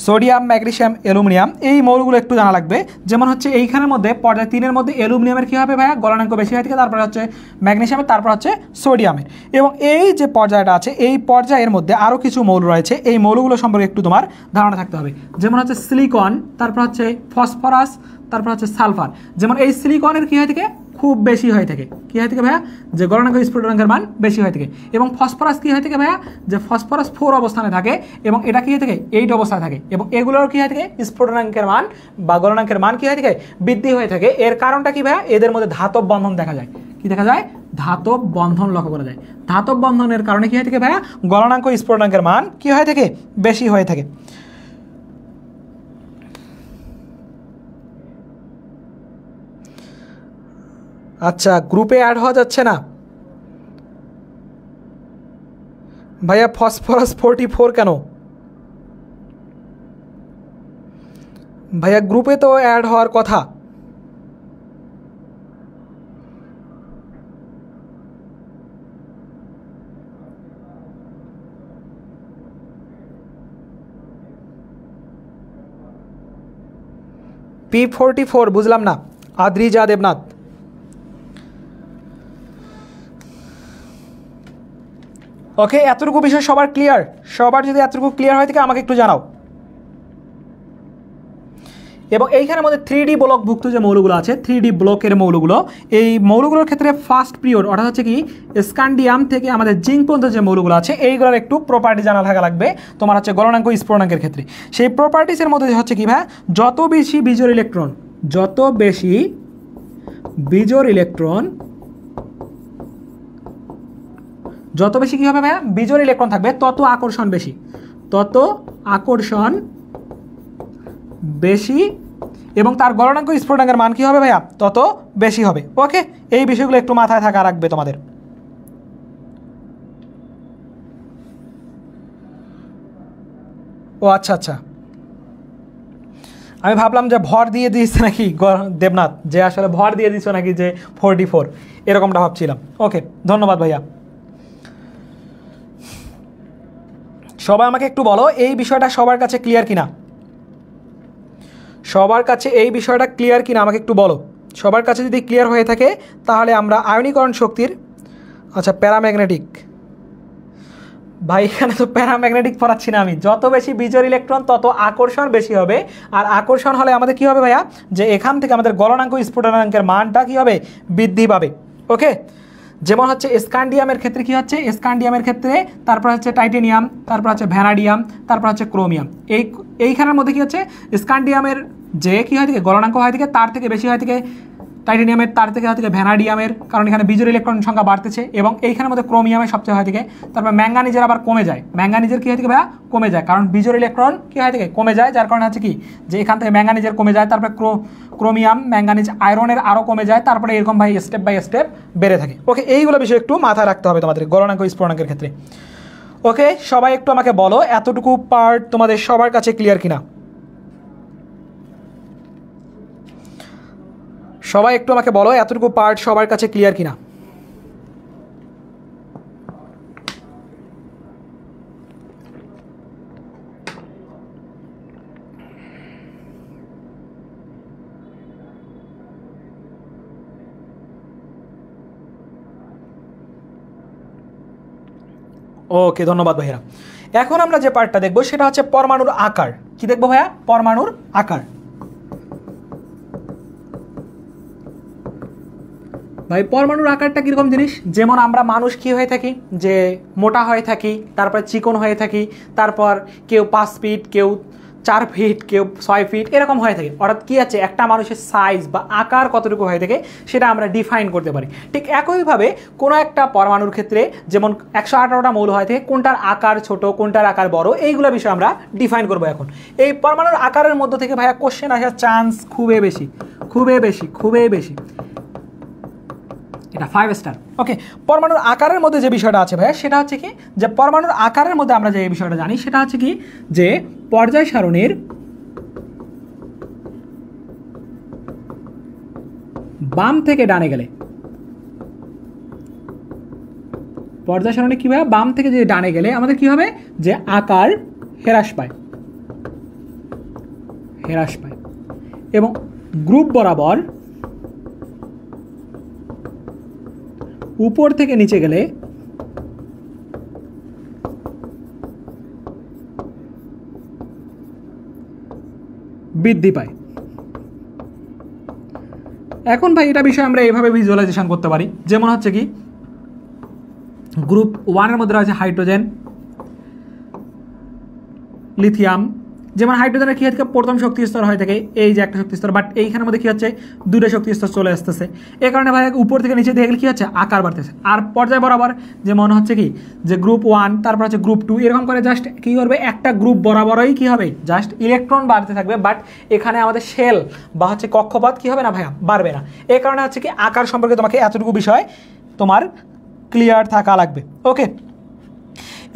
sodium magnesium aluminium, এই মৌলগুলো একটু জানা লাগবে। যেমন হচ্ছে এইখানের মধ্যে পর্যায় 3 এর মধ্যে অ্যালুমিনিয়ামের কী হবে ভাইয়া, গলনাঙ্ক বেশি হয়ে থাকে, তারপরে হচ্ছে ম্যাগনেসিয়ামের, তারপর হচ্ছে সোডিয়ামের। এবং এই যে পর্যায়টা আছে এই পর্যায়ের মধ্যে আরও কিছু মৌল রয়েছে, এই মৌলগুলো সম্পর্কে একটু তোমার ধারণা থাকতে হবে। যেমন হচ্ছে সিলিকন, তারপর হচ্ছে ফসফরাস, তারপর হচ্ছে সালফার। যেমন এই সিলিকনের কী হয়ে থাকে, খুব বেশি হয়ে থাকে, কী হয়ে থাকে ভাইয়া, যে গলনাঙ্ক স্ফুটনাঙ্কের মান বেশি হয়ে থাকে। এবং ফসফরাস কী হয়ে থাকে ভাইয়া, যে ফসফরাস 4 অবস্থানে থাকে, এবং এটা কী হয়ে থাকে, 8 অবস্থায় থাকে। এবং এগুলোর কী হয়ে থাকে, স্ফুটনাঙ্কের মান বা গলনাঙ্কের মান কী হয়ে থাকে, বৃদ্ধি হয়ে থাকে। এর কারণটা কি ভাইয়া, এদের মধ্যে ধাতব বন্ধন দেখা যায়। কি দেখা যায়, ধাতব বন্ধন লক্ষ্য করা যায়। ধাতব বন্ধনের কারণে কী হয়ে থাকে ভাইয়া, গলনাঙ্ক স্ফুটনাঙ্কের মান কী হয়ে থাকে, বেশি হয়ে থাকে। আচ্ছা, গ্রুপে অ্যাড হওয়া যাচ্ছে না ভাইয়া, ফসফরাস 44 কেন ভাইয়া, গ্রুপে তো অ্যাড হওয়ার কথা। P44 বুঝলাম না, আদ্রিজা দেবনাথ। ওকে, এতটুকু বিষয় সবার ক্লিয়ার? সবার যদি এতটুকু ক্লিয়ার হয় থাকে আমাকে একটু জানাও। এবং এইখানের মধ্যে 3D ব্লকভুক্ত যে মৌলগুলো আছে, 3D ব্লকের মৌলগুলো, এই মৌলগুলোর ক্ষেত্রে ফার্স্ট পিরিয়ড অর্থাৎ হচ্ছে কি স্ক্যান্ডিয়াম থেকে আমাদের জিঙ্ক পর্যন্ত যে মৌলগুলো আছে এইগুলোর একটু প্রপার্টি জানা থাকা লাগবে তোমার হচ্ছে গলনাঙ্ক স্ফুটনাঙ্কের ক্ষেত্রে। সেই প্রপার্টিসের মধ্যে হচ্ছে কি ভাই, যত বেশি বিজোড় ইলেকট্রন, যত বেশি বিজোড় ইলেকট্রন, যত বেশি কী হবে ভাইয়া, বিজোড় ইলেকট্রন থাকবে তত আকর্ষণ বেশি, তত আকর্ষণ বেশি এবং তার গলনাঙ্ক স্ফুটনাঙ্কের মান কী হবে ভাইয়া, তত বেশি হবে। ওকে, এই বিষয়গুলো একটু মাথায় থাকা রাখবে তোমাদের। ও আচ্ছা আচ্ছা, আমি ভাবলাম যে ভর দিয়ে দিয়েছে নাকি দেবনাথ, যে আসলে ভর দিয়ে দিচ্ছ নাকি যে 44, এরকমটা ভাবছিলাম। ওকে, ধন্যবাদ ভাইয়া। সবাই আমাকে একটু বলো এই বিষয়টা সবার কাছে ক্লিয়ার কিনা, সবার কাছে এই বিষয়টা ক্লিয়ার কিনা আমাকে একটু বলো। সবার কাছে যদি ক্লিয়ার হয়ে থাকে তাহলে আমরা আয়নীকরণ শক্তির, আচ্ছা প্যারাম্যাগনেটিক, ভাই এখানে তো প্যারাম্যাগনেটিক পড়াচ্ছি না আমি। যত বেশি বিজোড় ইলেকট্রন তত আকর্ষণ বেশি হবে, আর আকর্ষণ হলে আমাদের কী হবে ভাইয়া, যে এখান থেকে আমাদের গলনাঙ্ক স্ফুটনাঙ্কের মানটা কী হবে, বৃদ্ধি পাবে। ওকে, যেমন হচ্ছে স্ক্যান্ডিয়ামের ক্ষেত্রে কী হচ্ছে, স্ক্যান্ডিয়ামের ক্ষেত্রে তারপর হচ্ছে টাইটেনিয়াম, তারপর হচ্ছে ভ্যানাডিয়াম, তারপর হচ্ছে ক্রোমিয়াম। এইখানের মধ্যে কী হচ্ছে, স্ক্যান্ডিয়ামের যে কী হয় থেকে গলনাঙ্ক হয় থেকে তার থেকে বেশি হয় থেকে টাইটেনিয়ামের, তার থেকে হয় থেকে ভ্যানাডিয়ামের, কারণ এখানে বিজোড় ইলেকট্রন সংখ্যা বাড়তেছে, এবং এইখানের মধ্যে ক্রোমিয়ামের সবচেয়ে হয় থেকে। তারপর ম্যাঙ্গানিজের আবার কমে যায়, ম্যাঙ্গানিজের কী হয় থেকে ভাইয়া, কমে যায়, কারণ বিজোড় ইলেকট্রন কী হয় থেকে কমে যায়, যার কারণে হচ্ছে কি যে এখান থেকে ম্যাঙ্গানিজের কমে যায়, তারপরে ক্রোমিয়াম, ম্যাঙ্গানিজ, আয়রনের আরও কমে যায়, তারপরে এরকম ভাই স্টেপ বাই স্টেপ বেড়ে থাকে। ওকে, এইগুলো বিষয় একটু মাথায় রাখতে হবে তোমাদের গলনাঙ্ক স্ফুটনাঙ্কের ক্ষেত্রে। ওকে, সবাই একটু আমাকে বলো এতটুকু পার্ট তোমাদের সবার কাছে ক্লিয়ার কিনা, সবাই একটু আমাকে বলো এতটুকু পার্ট সবার কাছে ক্লিয়ার কিনা। ওকে, ধন্যবাদ ভাইয়া। এখন আমরা যে পার্টটা দেখবো সেটা হচ্ছে পরমাণুর আকার। কি দেখবো ভাইয়া, পরমাণুর আকার। ভাই পরমাণুর আকারটা কীরকম জিনিস, যেমন আমরা মানুষ কী হয়ে থাকি, যে মোটা হয়ে থাকি, তারপর চিকন হয়ে থাকি, তারপর কেউ 5 ফিট, কেউ 4 ফিট, কেউ 6 ফিট, এরকম হয়ে থাকে। অর্থাৎ কী আছে, একটা মানুষের সাইজ বা আকার কতটুকু হয়ে থাকে সেটা আমরা ডিফাইন করতে পারি। ঠিক একইভাবে কোনো একটা পরমাণুর ক্ষেত্রে যেমন 118টা মৌল হয়ে থাকে, কোনটার আকার ছোট, কোনটার আকার বড়, এইগুলো বিষয় আমরা ডিফাইন করবো। এখন এই পরমাণুর আকারের মধ্যে থেকে ভাইয়া কোশ্চেন আসার চান্স খুবই বেশি, খুবই বেশি, খুবই বেশি। এটা 5 স্টার। ওকে, পরমাণুর আকারের মধ্যে যে বিষয়টা আছে ভাইয়া সেটা হচ্ছে কি, যে পরমাণুর আকারের মধ্যে আমরা যে বিষয়টা জানি সেটা হচ্ছে কি, যে পর্যায় সারণীর বাম থেকে ডানে গেলে, পর্যায় সারণী কি ভাইয়া, বাম থেকে যে ডানে গেলে আমাদের কি হবে, যে আকার হ্রাস পায়, হ্রাস পায়, এবং গ্রুপ বরাবর উপর থেকে নিচে গেলে বৃদ্ধি পায়। এখন ভাই এটা বিষয়ে আমরা এইভাবে ভিজুয়ালাইজেশন করতে পারি, যেমন হচ্ছে কি গ্রুপ 1-এর মধ্যে রয়েছে হাইড্রোজেন, লিথিয়াম। যেমন হাইড্রোজেনের কী হচ্ছে, প্রথম শক্তি স্তর হয়ে থাকে এই যে একটা শক্তি স্তর, বাট এইখানের মধ্যে কী হচ্ছে, 2টা শক্তি স্তর চলে আসতেছে। এই কারণে ভাই উপর থেকে নিচে দিয়ে গেলে কী হচ্ছে, আকার বাড়তেছে। আর পর্যায় বরাবর যেমন হচ্ছে কি, যে গ্রুপ 1, তারপর হচ্ছে গ্রুপ 2, এরকম করে জাস্ট কী করবে, একটা গ্রুপ বরাবরই কী হবে, জাস্ট ইলেকট্রন বাড়তে থাকবে, বাট এখানে আমাদের শেল বা হচ্ছে কক্ষপথ কী হবে না ভাইয়া, বাড়বে না। এই কারণে হচ্ছে কি আকার সম্পর্কে তোমাকে এতটুকু বিষয় তোমার ক্লিয়ার থাকা লাগবে। ওকে,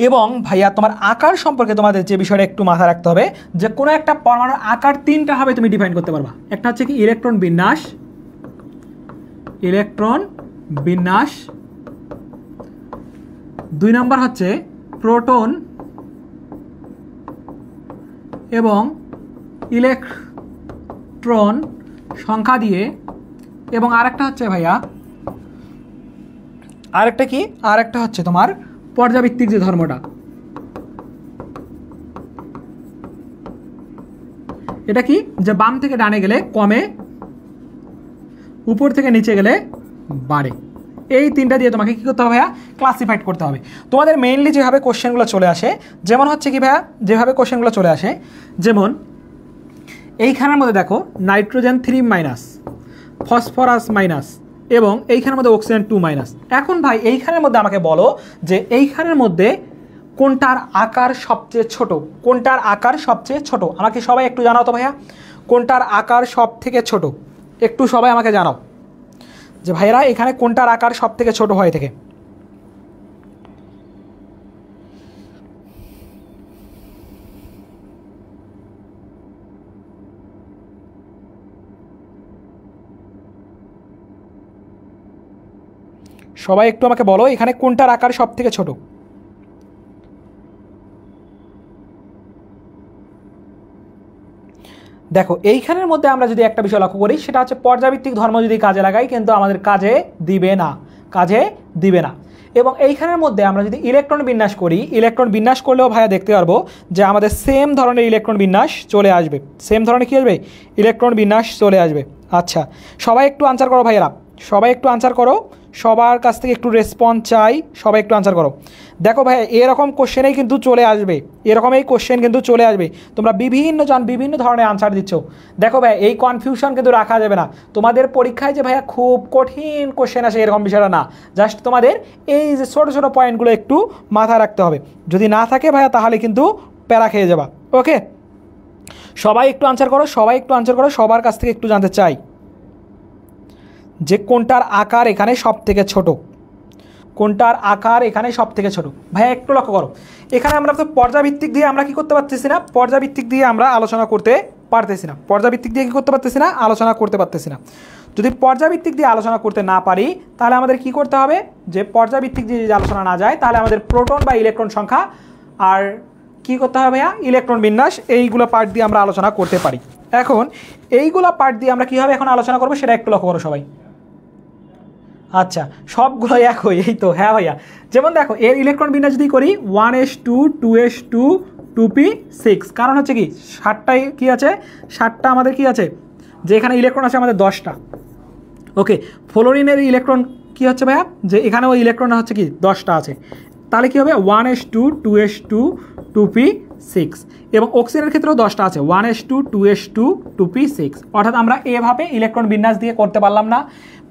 এবং ভাইয়া তোমার আকার সম্পর্কে তোমাদের যে বিষয়টা একটু মাথায় রাখতে হবে, যে কোনো একটা পরমাণুর আকার 3টা হবে তুমি ডিফাইন করতে পারবা। একটা হচ্ছে কি ইলেকট্রন বিন্যাস, ইলেকট্রন বিন্যাস। 2 নম্বর হচ্ছে প্রোটন এবং ইলেকট্রন সংখ্যা দিয়ে, এবং আরেকটা হচ্ছে ভাইয়া, আরেকটা কি, আরেকটা হচ্ছে তোমার পর্যাবৃত্তিক যে ধর্মটা, এটা কি, যে বাম থেকে ডানে গেলে কমে, উপর থেকে নিচে গেলে বাড়ে। এই 3টা দিয়ে তোমাকে কী করতে হবে ভাইয়া, ক্লাসিফাইড করতে হবে। তোমাদের মেইনলি যেভাবে কোশ্চেনগুলো চলে আসে, যেমন হচ্ছে কি ভাইয়া, যেভাবে কোশ্চেনগুলো চলে আসে, যেমন এইখানের মধ্যে দেখো নাইট্রোজেন 3-, ফসফরাস মাইনাস, এবং এইখানের মধ্যে অক্সিজেন 2-। এখন ভাই এইখানের মধ্যে আমাকে বলো যে এইখানের মধ্যে কোনটার আকার সবচেয়ে ছোট, কোনটার আকার সবচেয়ে ছোট, আমাকে সবাই একটু জানাও তো ভাইয়া, কোনটার আকার সব থেকে ছোট? একটু সবাই আমাকে জানাও যে ভাইরা এখানে কোনটার আকার সব থেকে ছোট হয়ে থাকে। সবাই একটু আমাকে বলো এখানে কোনটার আকার সব থেকে ছোট? দেখো এইখানের মধ্যে আমরা যদি একটা বিষয় লক্ষ্য করি, সেটা হচ্ছে পর্যাবৃত্তিক ধর্ম যদি কাজে লাগাই কিন্তু আমাদের কাজে দিবে না, কাজে দিবে না। এবং এইখানের মধ্যে আমরা যদি ইলেকট্রন বিন্যাস করি, ইলেকট্রন বিন্যাস করলেও ভাইয়া দেখতে পারবো যে আমাদের সেম ধরনের ইলেকট্রন বিন্যাস চলে আসবে। সেম ধরনের কী আসবে? ইলেকট্রন বিন্যাস চলে আসবে। আচ্ছা, সবাই একটু আনসার করো ভাইয়েরা, সবাই একটু আনসার করো, সবার কাছ থেকে একটু রেসপন্স চাই, সবাই একটু আনসার করো। দেখো ভাই এরকম কোশ্চেনেই কিন্তু চলে আসবে, এরকমই কোশ্চেন কিন্তু চলে আসবে। তোমরা বিভিন্ন ধরনের আনসার দিচ্ছ। দেখো ভাই এই কনফিউশন কিন্তু রাখা যাবে না। তোমাদের পরীক্ষায় যে ভাইয়া খুব কঠিন কোশ্চেন আসে এরকম বিষয়টা না, জাস্ট তোমাদের এই যে ছোটো ছোটো পয়েন্টগুলো একটু মাথায় রাখতে হবে। যদি না থাকে ভাইয়া তাহলে কিন্তু প্যারা খেয়ে যাবা। ওকে, সবাই একটু আনসার করো, সবাই একটু আনসার করো, সবার কাছ থেকে একটু জানতে চাই যে কোনটার আকার এখানে সব থেকে ছোট? কোনটার আকার এখানে সব থেকে ছোট? ভাইয়া একটু লক্ষ্য করো, এখানে আমরা তো পর্যাভিত্তিক দিয়ে আমরা কি করতে পারতেছি না, পর্যাভিত্তিক দিয়ে আমরা আলোচনা করতে পারতেছি না, পর্যাভিত্তিক দিয়ে কি করতে পারতেছি না, আলোচনা করতে পারতেছি না। যদি পর্যাভিত্তিক দিয়ে আলোচনা করতে না পারি তাহলে আমাদের কি করতে হবে, যে পর্যাভিত্তিক দিয়ে যদি আলোচনা না যায় তাহলে আমাদের প্রোটন বা ইলেকট্রন সংখ্যা আর কি করতে হবে ভাইয়া, ইলেকট্রন বিন্যাস, এইগুলো পার্ট দিয়ে আমরা আলোচনা করতে পারি। এখন এইগুলো পার্ট দিয়ে আমরা কীভাবে এখন আলোচনা করবো সেটা একটু লক্ষ্য করো সবাই। আচ্ছা, সবগুলো একই, এই তো। হ্যাঁ ভাইয়া, যেমন দেখো এর ইলেকট্রন বিন্যাস যদি করি 1s2 2s2 2p6, কারণ হচ্ছে কি 7টায় কী আছে, 7টা আমাদের কি আছে, যে এখানে ইলেকট্রন আছে আমাদের 10টা। ওকে, ফ্লোরিনের ইলেকট্রন কি হচ্ছে ভাইয়া, যে এখানে ওই ইলেকট্রন হচ্ছে কি 10টা আছে, তাহলে কী হবে 1s2 2s2 2p6। এবং অক্সিজেনের ক্ষেত্রেও 10টা আছে, 1s2 2s2 2p6। অর্থাৎ আমরা এভাবে ইলেকট্রন বিন্যাস দিয়ে করতে পারলাম না,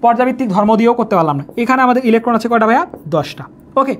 পর্যাবৃত্তিক ধর্ম দিয়েও করতে পারলাম না। এখানে আমাদের ইলেকট্রন আছে কয়টা ভাইয়া, 10টা। ওকে,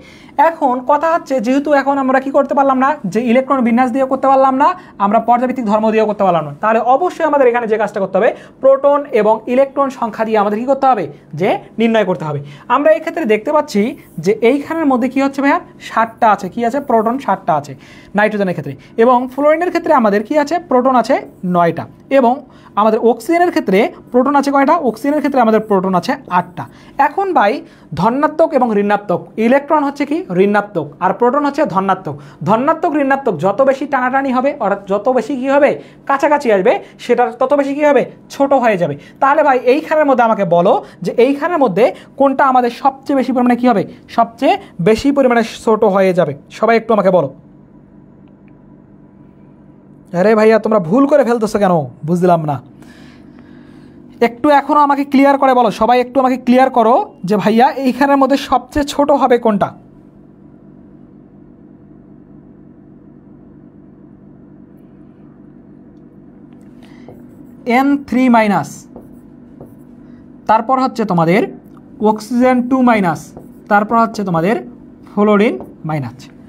এখন কথা হচ্ছে যেহেতু এখন আমরা কি করতে পারলাম না, যে ইলেকট্রন বিন্যাস দিয়েও করতে পারলাম না, আমরা পর্যাবৃত্তিক ধর্ম দিয়েও করতে পারলাম না, তাহলে অবশ্যই আমাদের এখানে যে কাজটা করতে হবে, প্রোটন এবং ইলেকট্রন সংখ্যা দিয়ে আমাদের কি করতে হবে, যে নির্ণয় করতে হবে। আমরা এই ক্ষেত্রে দেখতে পাচ্ছি যে এইখানের মধ্যে কি হচ্ছে ভাইয়া, 7টা আছে, কি আছে, প্রোটন 7টা আছে নাইট্রোজেনের ক্ষেত্রে, এবং ফ্লোরিনের ক্ষেত্রে আমাদের কি আছে, প্রোটন আছে 9টা, এবং আমাদের অক্সিজেনের ক্ষেত্রে প্রোটন আছে কয়টা, অক্সিজেনের ক্ষেত্রে আমাদের প্রোটন আছে 8টা। এখন ভাই ধনাত্মক এবং ঋণাত্মক, ইলেকট্রন হচ্ছে কি ঋণাত্মক আর প্রোটন হচ্ছে ধনাত্মক। ধনাত্মক ঋণাত্মক যত বেশি টানাটানি হবে, অর্থাৎ যত বেশি কি হবে, কাছাকাছি আসবে, সেটা তত বেশি কি হবে, ছোট হয়ে যাবে। তাহলে ভাই এইখানের মধ্যে আমাকে বলো যে এইখানের মধ্যে কোনটা আমাদের সবচেয়ে বেশি পরিমাণে কি হবে, সবচেয়ে বেশি পরিমাণে ছোট হয়ে যাবে? সবাই একটু আমাকে বলো। আরে ভাইয়া তোমরা ভুল করে ফেলতেছো কেন, বুঝলাম না। একটু এখনও আমাকে ক্লিয়ার করে বলো, সবাই একটু আমাকে ক্লিয়ার করো যে ভাইয়া এইখানের মধ্যে সবচেয়ে ছোট হবে কোনটা? N3-, তারপর হচ্ছে তোমাদের অক্সিজেন 2-, তারপর হচ্ছে তোমাদের ফ্লোরিন -।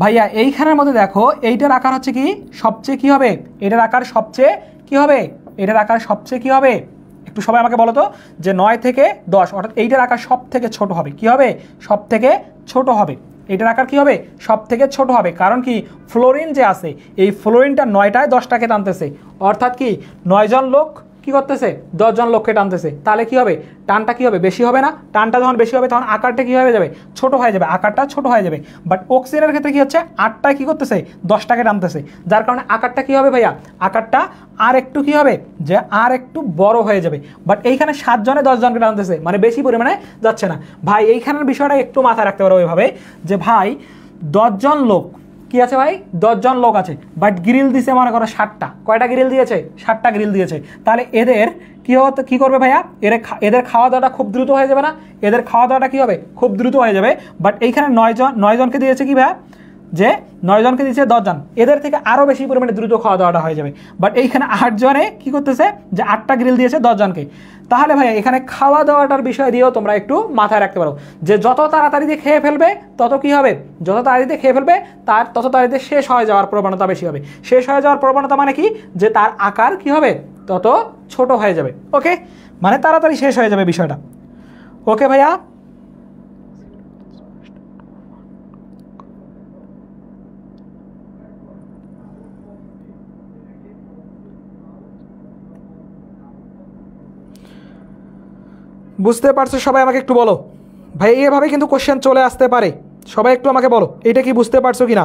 ভাইয়া এইখানের মধ্যে দেখো এইটার আকার হচ্ছে কি সবচেয়ে কি হবে, এটার আকার সবচেয়ে কি হবে, এটার আকার সবচেয়ে কি হবে, একটু সবাই আমাকে বলো তো, যে 9 থেকে 10, অর্থাৎ এইটার আকার সব থেকে ছোট হবে, কি হবে, সব থেকে ছোট হবে। এটার আকার কি হবে, সব থেকে ছোট হবে, কারণ কি ফ্লোরিন যে আছে এই ফ্লোরিনটা 9টায় 10টাকে টানতেছে, অর্থাৎ কি 9 জন লোক কি করতেছে, 10 জন লোককে টানতেছে, তাহলে কি হবে, টানটা কি হবে, বেশি হবে না। টানটা যখন বেশি হবে তখন আকারটা কি হয়ে যাবে, ছোট হয়ে যাবে, আকারটা ছোট হয়ে যাবে। বাট অক্সিজেনের ক্ষেত্রে কি হচ্ছে, 8টায় কি করতেছে, 10টাকে টানতেছে, যার কারণে আকারটা কি হবে ভাইয়া, আকারটা আর একটু কি হবে, যে আর একটু বড় হয়ে যাবে। বাট এইখানে 7 জনে 10 জনকে টানতেছে, মানে বেশি পরিমাণে যাচ্ছে না। ভাই এইখানের বিষয়টা একটু মাথায় রাখতে পারো ওইভাবে, যে ভাই 10 জন লোক কি আছে ভাই, 10 জন লোক আছে, বাট গ্রিল দিছে মনে করো 7টা, কয়টা গ্রিল দিয়েছে, 7টা গ্রিল দিয়েছে। তাহলে এদের কি করবে ভাইয়া, এদের খাওয়া দাওয়াটা খুব দ্রুত হয়ে যাবে না, এদের খাওয়া দাওয়াটা কি হবে, খুব দ্রুত হয়ে যাবে। বাট এইখানে 9 জনকে দিয়েছে কি ভাইয়া, যে 9 জনকে দিচ্ছে 10 জন, এদের থেকে আরও বেশি পরিমাণে দ্রুত খাওয়া দাওয়াটা হয়ে যাবে। বাট এইখানে 8 জনে কী করতেছে যে 8টা গ্রিল দিয়েছে 10 জনকে। তাহলে ভাই এখানে খাওয়া দাওয়াটার বিষয় দিয়েও তোমরা একটু মাথায় রাখতে পারো যে যত তাড়াতাড়ি দিয়ে খেয়ে ফেলবে তত কী হবে, যত তাড়াতাড়ি দিয়ে খেয়ে ফেলবে তার তত তাড়াতাড়ি শেষ হয়ে যাওয়ার প্রবণতা বেশি হবে। শেষ হয়ে যাওয়ার প্রবণতা মানে কি, যে তার আকার কী হবে, তত ছোট হয়ে যাবে। ওকে, মানে তাড়াতাড়ি শেষ হয়ে যাবে বিষয়টা। ওকে ভাইয়া, বুঝতে পারছো সবাই? আমাকে একটু বলো ভাই, এভাবে কিন্তু কোশ্চেন চলে আসতে পারে, সবাই একটু আমাকে বলো এটা কি বুঝতে পারছো কি না।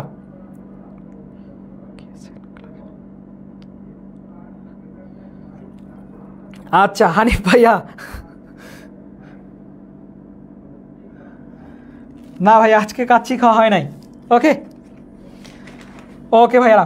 আচ্ছা হানিফ ভাইয়া, না ভাই আজকে কাচ্চি খাওয়া হয় নাই। ওকে ওকে ভাইয়ারা,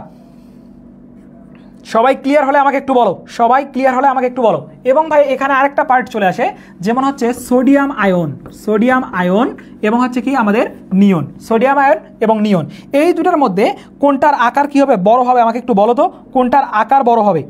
সবাই ক্লিয়ার হলে আমাকে একটু বলো, সবাই ক্লিয়ার হলে আমাকে একটু বলো। এবং ভাই এখানে আরেকটা পার্ট চলে আসে, যেমন হচ্ছে সোডিয়াম আয়ন, সোডিয়াম আয়ন এবং হচ্ছে কি আমাদের নিয়ন, সোডিয়াম আয়ন এবং নিয়ন, এই দুটার মধ্যে কোনটার আকার কি হবে, বড় হবে, আমাকে একটু বলো তো কোনটার আকার বড় হবে।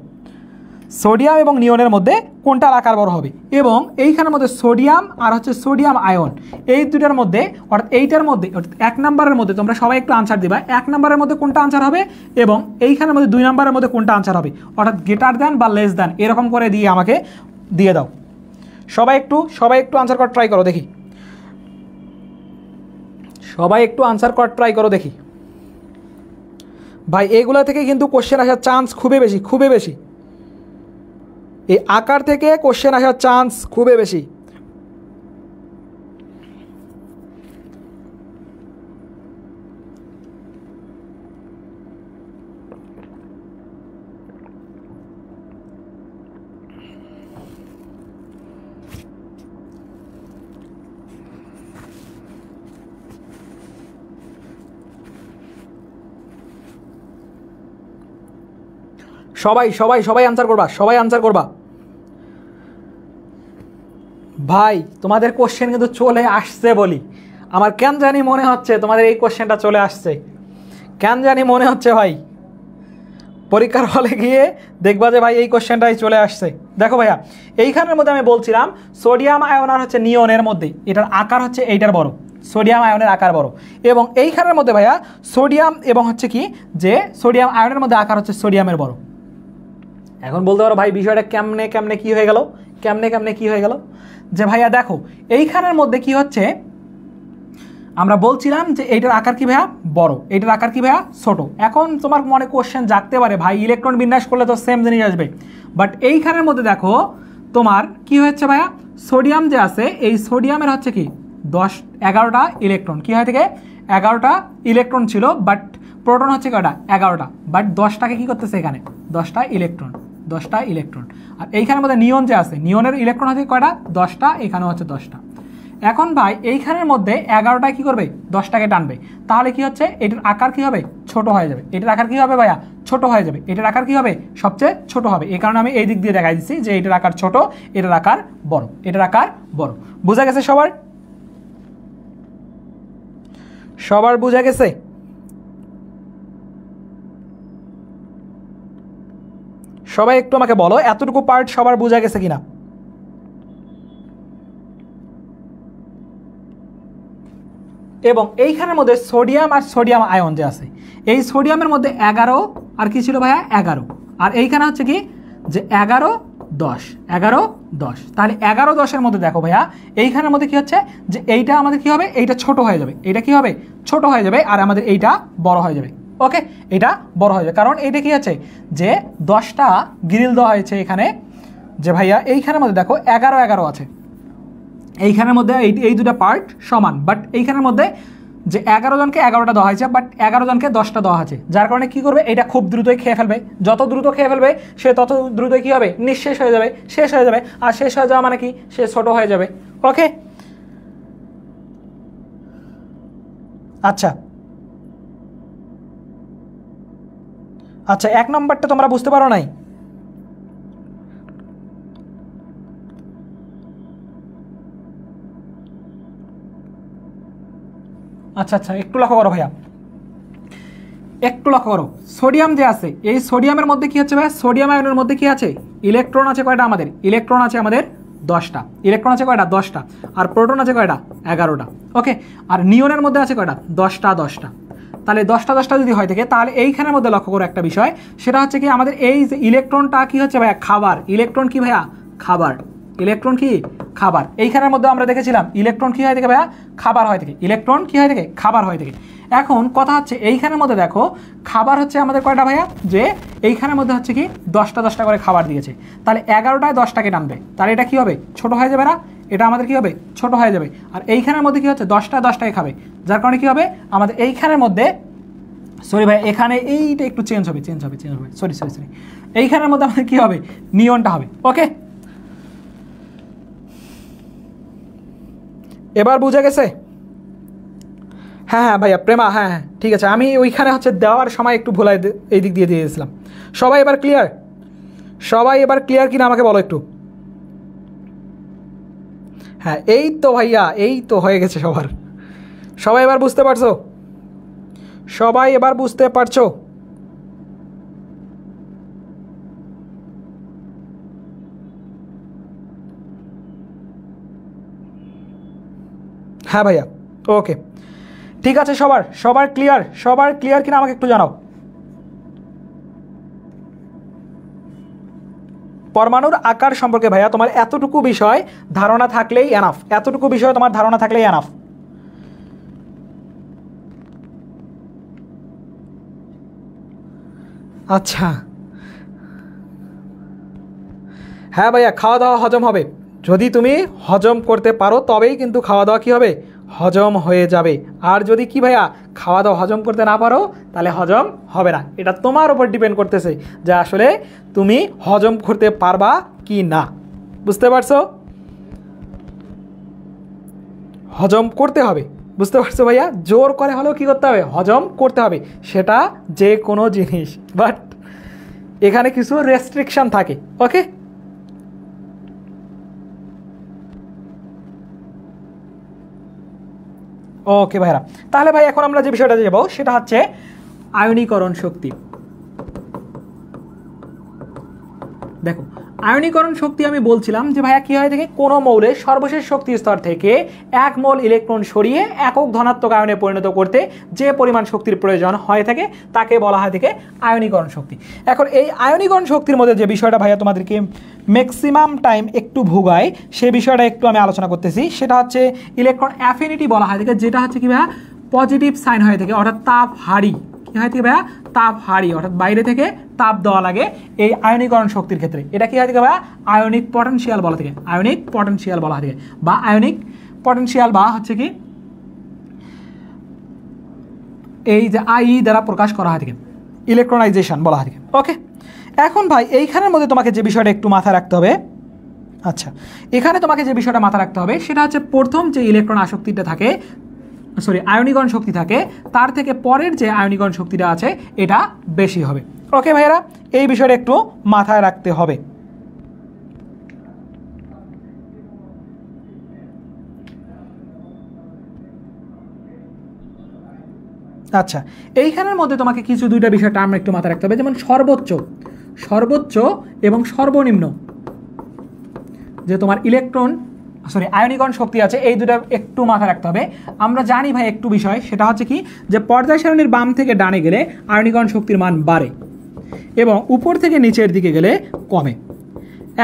সোডিয়াম এবং নিয়নের মধ্যে কোনটার আকার বড় হবে। এবং এইখানের মধ্যে সোডিয়াম আর হচ্ছে সোডিয়াম আয়ন, এই দুটার মধ্যে অর্থাৎ এইটার মধ্যে অর্থাৎ 1 নম্বরের মধ্যে তোমরা সবাই একটু আনসার দিবা, 1 নম্বরের মধ্যে কোনটা আনসার হবে এবং এইখানের মধ্যে 2 নম্বরের মধ্যে কোনটা আনসার হবে, অর্থাৎ গ্রেটার দ্যান বা লেস দ্যান এরকম করে দিয়ে আমাকে দিয়ে দাও। সবাই একটু আনসার করার ট্রাই করো দেখি, সবাই একটু আনসার করার ট্রাই করো দেখি। ভাই এইগুলো থেকে কিন্তু কোশ্চেন আসার চান্স খুবই বেশি, খুবই বেশি, এই আকার থেকে কোশ্চেন আসার চান্স খুবই বেশি। সবাই সবাই সবাই আনসার করবা, সবাই আনসার করবা। ভাই তোমাদের কোশ্চেন কিন্তু চলে আসছে বলি, আমার কেন জানি মনে হচ্ছে তোমাদের এই কোশ্চেনটা চলে আসছে, কেন জানি মনে হচ্ছে ভাই পরীক্ষার হলে গিয়ে দেখবা যে ভাই এই কোশ্চেনটাই চলে আসছে। দেখো ভাইয়া এইখানের মধ্যে আমি বলছিলাম সোডিয়াম আয়ন আর হচ্ছে নিয়নের মধ্যে এটার আকার হচ্ছে এইটার বড়, সোডিয়াম আয়নের আকার বড়। এবং এইখানের মধ্যে ভাইয়া সোডিয়াম এবং হচ্ছে কি যে সোডিয়াম আয়নের মধ্যে আকার হচ্ছে সোডিয়ামের বড়। এখন বলতে পারো ভাই বিষয়টা কেমনে কেমনে কি হয়ে গেল, কেমনে কেমনে কি হয়ে গেল, যে ভাইয়া দেখো এইখানের মধ্যে কি হচ্ছে, আমরা বলছিলাম যে এইটার আকার কি ভাইয়া বড়, এইটার আকার কি ভাইয়া ছোট। এখন তোমার মনে কোশ্চেন জাগতে পারে ভাই ইলেকট্রন বিন্যাস করলে তো সেম জিনিস আসবে, বাট এইখানের মধ্যে দেখো তোমার কি হচ্ছে ভাইয়া, সোডিয়াম যে আছে এই সোডিয়ামের হচ্ছে কি 11টা ইলেকট্রন, কি হয় থেকে 11টা ইলেকট্রন ছিল, বাট প্রোটন হচ্ছে কয়টা 11টা, বাট 10টাকে কি করতেছে এখানে 10টা ইলেকট্রন, 10টা ইলেকট্রন। আর এইখানের মধ্যে নিয়ন যে আছে নিয়নের ইলেকট্রন হচ্ছে কয়টা 10টা, এখানে হচ্ছে 10টা। এখন ভাই এইখানের মধ্যে 11টায় কি করবে 10টাকে টানবে, তাহলে কি হচ্ছে এটার আকার কি হবে ছোট হয়ে যাবে, এটার আকার কি হবে ভাইয়া ছোট হয়ে যাবে, এটার আকার কি হবে সবচেয়ে ছোট হবে। এই কারণে আমি এই দিক দিয়ে দেখাই দিচ্ছি যে এটার আকার ছোট, এটার আকার বড়, এটার আকার বড়। বোঝা গেছে সবার, সবার বোঝা গেছে? সবাই একটু আমাকে বলো এতটুকু পার্ট সবার বোঝা গেছে কিনা। এবং এইখানের মধ্যে সোডিয়াম আর সোডিয়াম আয়ন যে আছে এই সোডিয়ামের মধ্যে 11 আর কি ছিল ভাইয়া 11, আর এইখানে হচ্ছে কি যে 11 10 11 10, তাহলে 11 10-এর মধ্যে দেখো ভাইয়া এইখানের মধ্যে কি হচ্ছে যে এইটা আমাদের কি হবে এইটা ছোট হয়ে যাবে, এইটা কি হবে ছোট হয়ে যাবে, আর আমাদের এইটা বড় হয়ে যাবে। ওকে, এটা বড় হয়ে যাবে কারণ এইটা কি আছে যে 10টা গ্রিল দেওয়া হয়েছে এখানে, যে ভাইয়া এইখানের মধ্যে দেখো 11 11 আছে, এইখানের মধ্যে এই দুটা পার্ট সমান, বাট এইখানের মধ্যে যে 11 জনকে 11টা দেওয়া হয়েছে, বাট 11 জনকে 10টা দেওয়া আছে, যার কারণে কি করবে এটা খুব দ্রুতই খেয়ে ফেলবে, যত দ্রুত খেয়ে ফেলবে সে তত দ্রুতই কি হবে নিঃশেষ হয়ে যাবে, শেষ হয়ে যাবে, আর শেষ হয়ে যাওয়া মানে কি সে ছোট হয়ে যাবে। ওকে আচ্ছা আচ্ছা 1 নম্বরটা তোমরা বুঝতে পারো নাই? আচ্ছা আচ্ছা একটু লক্ষ্য করো ভাইয়া, একটু লক্ষ্য করো, সোডিয়াম যে আছে এই সোডিয়ামের মধ্যে কি হচ্ছে ভাই, সোডিয়াম আয়নের মধ্যে কি আছে, ইলেকট্রন আছে কয়টা আমাদের, ইলেকট্রন আছে আমাদের 10টা, ইলেকট্রন আছে কয়টা 10টা, আর প্রোটন আছে কয়টা 11টা। ওকে, আর নিয়নের মধ্যে আছে কয়টা 10টা 10টা। তাহলে 10টা 10টা যদি হয় থাকে তাহলে এইখানের মধ্যে লক্ষ্য করো একটা বিষয়, সেটা হচ্ছে কি আমাদের এই যে ইলেকট্রনটা কি হচ্ছে ভাইয়া, খাবার। ইলেকট্রন কি ভাইয়া, খাবার। ইলেকট্রন কি, খাবার। এইখানের মধ্যে আমরা দেখেছিলাম ইলেকট্রন কি হয় থাকে ভাইয়া, খাবার হয় থাকে। ইলেকট্রন কি হয় থাকে, খাবার হয় থাকে। এখন কথা হচ্ছে এইখানের মধ্যে দেখো খাবার হচ্ছে আমাদের কয়টা ভাইয়া, যে এইখানের মধ্যে হচ্ছে কি 10টা 10টা করে খাবার দিয়েছে, তাহলে 11টায় 10টাকে টানবে, তাহলে এটা কি হবে, ছোট হয়ে যাবে না, এটা আমাদের কি হবে, ছোট হয়ে যাবে। আর এইখানের মধ্যে কি হচ্ছে 10টা 10টায় খাবে, যার কারণে কি হবে আমাদের এইখানের মধ্যে, সরি ভাই এখানে এইটা একটু চেঞ্জ হবে সরি এইখানের মধ্যে আমাদের কি হবে, নিয়নটা হবে। ওকে, এবার বুঝে গেছে? হ্যাঁ হ্যাঁ ভাইয়া প্রেমা, হ্যাঁ হ্যাঁ ঠিক আছে, আমি ওইখানে হচ্ছে দেওয়ার সময় একটু ভুলাই এই দিক দিয়ে দিয়েছিলাম। সবাই এবার ক্লিয়ার, সবাই এবার ক্লিয়ার কিনা আমাকে বলো একটু। হ্যাঁ এই তো ভাইয়া, এই তো হয়ে গেছে সবার। সবাই এবার বুঝতে পারছো, সবাই এবার বুঝতে পারছো? হ্যাঁ ভাইয়া ওকে ঠিক আছে, সবার ক্লিয়ার কিনা আমাকে একটু জানাও। পরমাণুর আকার সম্পর্কে ভাইয়া তোমার এতটুকু বিষয় ধারণা থাকলেই এনাফ, এতটুকু বিষয় তোমার ধারণা থাকলেই এনাফ। আচ্ছা হ্যাঁ ভাইয়া, খাওয়া দাওয়া হজম হবে, যদি তুমি হজম করতে পারো তবেই কিন্তু খাওয়া দাওয়া কী হবে, হজম হয়ে যাবে। আর যদি কি ভাইয়া খাওয়া দাওয়া হজম করতে না পারো তাহলে হজম হবে না। এটা তোমার উপর ডিপেন্ড করতেছে যে আসলে তুমি হজম করতে পারবা কি না। বুঝতে পারছো? হজম করতে হবে, বুঝতে পারছো ভাইয়া? জোর করে হলেও কী করতে হবে, হজম করতে হবে, সেটা যে কোনো জিনিস, বাট এখানে কিছু রেস্ট্রিকশন থাকে। ওকে, ওকে ভাইরা, তাহলে ভাই এখন আমরা যে বিষয়টা যাবো সেটা হচ্ছে আয়নীকরণ শক্তি। দেখো আয়নীকরণ শক্তি আমি বলছিলাম যে ভাইয়া কী হয় থেকে, কোনো মৌলের সর্বশেষ শক্তি স্তর থেকে 1 মোল ইলেকট্রন সরিয়ে একক ধনাত্মক আয়নে পরিণত করতে যে পরিমাণ শক্তির প্রয়োজন হয়ে থাকে তাকে বলা হয় থেকে আয়নীকরণ শক্তি। এখন এই আয়নীকরণ শক্তির মধ্যে যে বিষয়টা ভাইয়া তোমাদেরকে ম্যাক্সিমাম টাইম একটু ভোগায় সেই বিষয়টা একটু আমি আলোচনা করতেছি, সেটা হচ্ছে ইলেকট্রন অ্যাফিনিটি বলা হয় থেকে, যেটা হচ্ছে কি ভাইয়া পজিটিভ সাইন হয়ে থাকে, অর্থাৎ তাপ হারি। কী হয় থেকে ভাইয়া, তাপ হারি, অর্থাৎ বাইরে থেকে তাপ দেওয়া লাগে এই আয়নীকরণ শক্তির ক্ষেত্রে। এটা কি হয় থেকে ভাইয়া আয়নিক পটেনশিয়াল বলা থেকে, আয়নিক পটেনশিয়াল বলা থেকে, বা আয়নিক পটেনশিয়াল বা হচ্ছে কি এই যে আই দ্বারা প্রকাশ করা হয় থেকে ইলেকট্রনাইজেশন বলা হয় থেকে। ওকে, এখন ভাই এইখানের মধ্যে তোমাকে যে বিষয়টা একটু মাথায় রাখতে হবে, আচ্ছা এখানে তোমাকে যে বিষয়টা মাথায় রাখতে হবে সেটা হচ্ছে প্রথম যে ইলেকট্রন আসক্তিটা থাকে, সরি আয়নীকরণ শক্তি থাকে, তার থেকে পরের যে আয়নীকরণ শক্তিটা আছে এটা বেশি হবে। ওকে ভাইয়েরা, এই বিষয়টা একটু মাথায় রাখতে হবে। আচ্ছা এইখানের মধ্যে তোমাকে কিছু দুইটা বিষয় টার্ম একটু মাথায় রাখতে হবে, যেমন সর্বোচ্চ এবং সর্বনিম্ন যে তোমার ইলেকট্রন আয়নীকরণ শক্তি আছে, এই দুটো একটু মাথায় রাখতে হবে। আমরা জানি ভাই একটু বিষয়, সেটা হচ্ছে কি যে পর্যায় সারণীর বাম থেকে ডানে গেলে আয়নীকরণ শক্তির মান বাড়ে এবং উপর থেকে নিচের দিকে গেলে কমে।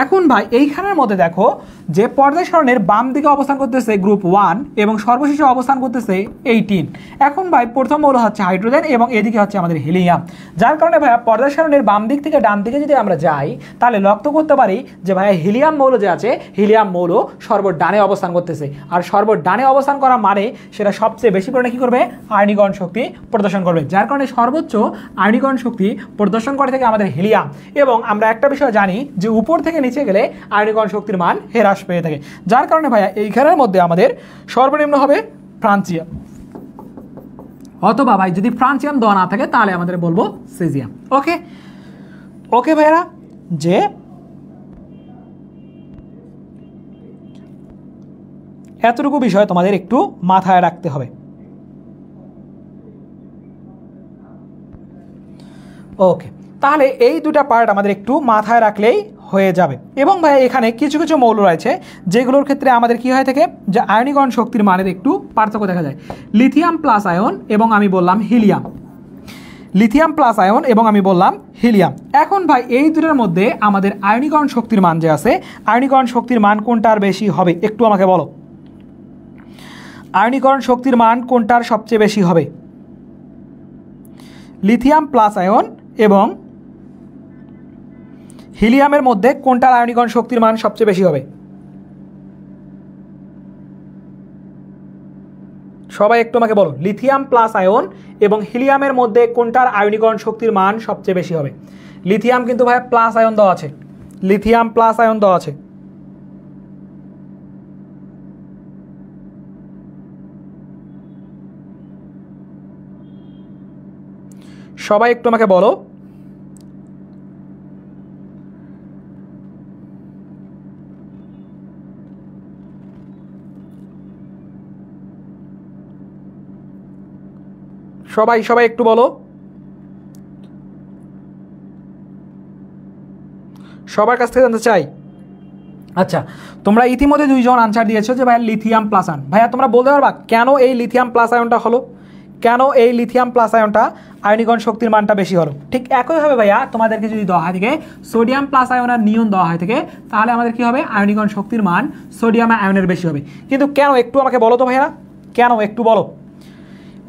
এখন ভাই এইখানের মধ্যে দেখো যে পর্যায় সারণীর বাম দিকে অবস্থান করতেছে গ্রুপ 1 এবং সর্বশেষে অবস্থান করতেছে 18। এখন ভাই প্রথম মৌল হচ্ছে হাইড্রোজেন এবং এদিকে হচ্ছে আমাদের হিলিয়াম, যার কারণে ভাইয়া পর্যায় সারণীর বাম দিক থেকে ডান দিকে যদি আমরা যাই তাহলে লক্ষ্য করতে পারি যে ভাইয়া হিলিয়াম মৌল যে আছে, হিলিয়াম মৌল সর্বডানে অবস্থান করতেছে। আর সর্বডানে অবস্থান করা মানে সেটা সবচেয়ে বেশি পরিমাণে কী করবে, আয়নীকরণ শক্তি প্রদর্শন করবে, যার কারণে সর্বোচ্চ আয়নীকরণ শক্তি প্রদর্শন করে থেকে আমাদের হিলিয়াম। এবং আমরা একটা বিষয় জানি যে উপর থেকে নিচে গেলে আয়নীকরণ শক্তির মান হ্রাস পেয়ে থাকে, যার কারণে ভাইয়া এইখানের মধ্যে আমাদের সর্বনিম্ন হবে ফ্রান্সিয়াম, অথবা ভাই যদি ফ্রান্সিয়াম দেওয়া না থাকে তাহলে আমাদের বলবো সিজিয়াম। ওকে ওকে ভাইয়া, যে এতটুকু বিষয় তোমাদের একটু মাথায় রাখতে হবে। ওকে, তাহলে এই দুটা পার্ট আমাদের একটু মাথায় রাখলেই হয়ে যাবে। এবং ভাই এখানে কিছু কিছু মৌল রয়েছে যেগুলোর ক্ষেত্রে আমাদের কি হয়ে থাকে, যে আয়নীকরণ শক্তির মানের একটু পার্থক্য দেখা যায়। লিথিয়াম প্লাস আয়ন এবং আমি বললাম হিলিয়াম, লিথিয়াম প্লাস আয়ন এবং আমি বললাম হিলিয়াম। এখন ভাই এই দুটোর মধ্যে আমাদের আয়নীকরণ শক্তির মান যে আছে, আয়নীকরণ শক্তির মান কোনটার বেশি হবে একটু আমাকে বলো। আয়নীকরণ শক্তির মান কোনটার সবচেয়ে বেশি হবে? লিথিয়াম প্লাস আয়ন এবং হিলিয়ামের মধ্যে কোনটার আয়নীকরণ শক্তির মান সবচেয়ে বেশি হবে? সবাই একটু আমাকে বলো, লিথিয়াম প্লাস আয়ন এবং হিলিয়ামের মধ্যে কোনটার আয়নীকরণ শক্তির মান সবচেয়ে বেশি হবে? লিথিয়াম কিন্তু ভাই প্লাস আয়ন দেওয়া আছে, লিথিয়াম প্লাস আয়ন দেওয়া আছে। সবাই একটু আমাকে বলো। সবাই সবাই একটু বলো, সবার কাছ থেকে জানতে চাই। আচ্ছা, তোমরা ইতিমধ্যে দুইজন আনসার দিয়েছো যে ভাইয়া লিথিয়াম প্লাস আয়ন। ভাইয়া তোমরা বলতে পারবা কেন এই লিথিয়াম প্লাস আয়নটা হলো, কেন এই লিথিয়াম প্লাস আয়নটা আয়নীকরণ শক্তির মানটা বেশি হলো? ঠিক একইভাবে ভাইয়া তোমাদেরকে যদি দেওয়া হয় থেকে সোডিয়াম প্লাস আয়ন আর নিয়ন দেওয়া হয় থেকে, তাহলে আমাদের কি হবে, আয়নীকরণ শক্তির মান সোডিয়াম আয়নের বেশি হবে। কিন্তু কেন একটু আমাকে বলো তো ভাইয়া, কেন একটু বলো,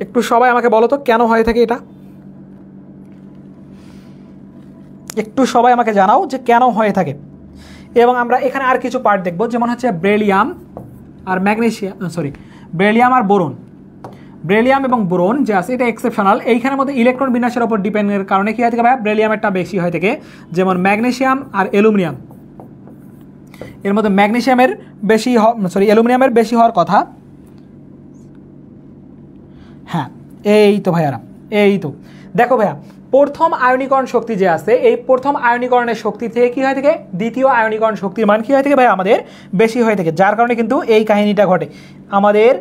একটু সবাই আমাকে বলো তো কেন হয়ে থাকে এটা, একটু সবাই আমাকে জানাও যে কেন হয়ে থাকে। এবং আমরা এখানে আর কিছু পার্ট দেখব, যেমন হচ্ছে বেরিলিয়াম আর ম্যাগনেসিয়াম, বেরিলিয়াম আর বোরন। বেরিলিয়াম এবং বোরন যে আছে এটা এক্সেপশনাল, এইখানের মধ্যে ইলেকট্রন বিন্যাসের উপর ডিপেন্ডের কারণে কি হয় থাকে ভাই, বেরিলিয়ামেরটা বেশি হয়ে থাকে। যেমন ম্যাগনেসিয়াম আর অ্যালুমিনিয়াম, এর মধ্যে ম্যাগনেসিয়ামের বেশি অ্যালুমিনিয়ামের বেশি হওয়ার কথা। হ্যাঁ এই তো ভাইয়ারা, এই তো দেখো ভাইয়া, প্রথম আয়নীকরণ শক্তি যে আছে, এই প্রথম আয়নীকরণের শক্তি থেকে কি হয় থাকে, দ্বিতীয় আয়নীকরণ শক্তির মান কি হয় থাকে ভাই, আমাদের বেশি হয়ে থাকে। যার কারণে কিন্তু এই কাহিনীটা ঘটে, আমাদের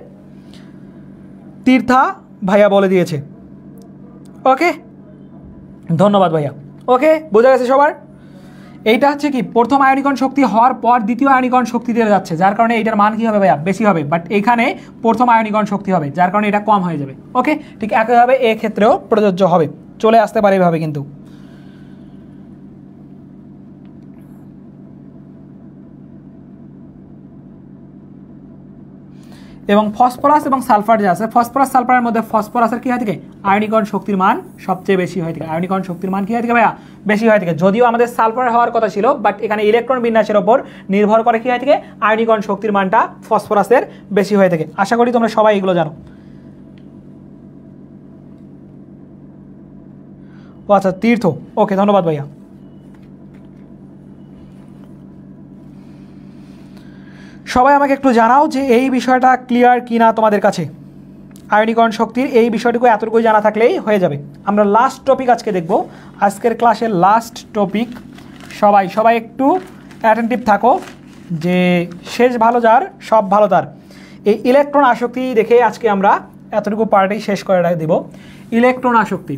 তীর্থা ভাইয়া বলে দিয়েছে। ওকে, ধন্যবাদ ভাইয়া। ওকে, বোঝা গেছে সবার? এইটা হচ্ছে কি, প্রথম আয়নীকরণ শক্তি হওয়ার পর দ্বিতীয় আয়নীকরণ শক্তি দিয়ে যাচ্ছে, যার কারণে এইটার মান কি হবে ভাইয়া, বেশি হবে। বাট এখানে প্রথম আয়নীকরণ শক্তি হবে, যার কারণে এটা কম হয়ে যাবে। ওকে, ঠিক একইভাবে এই ক্ষেত্রেও প্রযোজ্য হবে, চলে আসতে পারে এভাবে কিন্তু। এবং ফসফরাস এবং সালফার যে আছে, ফসফরাস সালফারের মধ্যে ফসফরাসের কি হয় থাকে, আয়নীকরণ শক্তির মান সবচেয়ে বেশি হয়ে থাকে। আয়নীকরণ শক্তির মান কি হয় থাকে ভাইয়া, বেশি হয়ে থাকে। যদিও আমাদের সালফার হওয়ার কথা ছিল, বাট এখানে ইলেকট্রন বিন্যাসের ওপর নির্ভর করে কি হয় থাকে, আয়নীকরণ শক্তির মানটা ফসফরাসের বেশি হয়ে থাকে। আশা করি তোমরা সবাই এগুলো জানো। ও আচ্ছা, তীর্থ, ওকে ধন্যবাদ ভাইয়া। সবাই আমাকে একটু জানাও যে এই বিষয়টা ক্লিয়ার কি না তোমাদের কাছে। আয়নীকরণ শক্তির এই বিষয়টুকু এতটুকুই জানা থাকলেই হয়ে যাবে। আমরা লাস্ট টপিক আজকে দেখব, আজকের ক্লাসের লাস্ট টপিক। সবাই সবাই একটু অ্যাটেন্টিভ থাকো, যে শেষ ভালো যার সব ভালো তার। এই ইলেকট্রন আসক্তি দেখে আজকে আমরা এতটুকু পার্টেই শেষ করে দেব। ইলেকট্রন আসক্তি,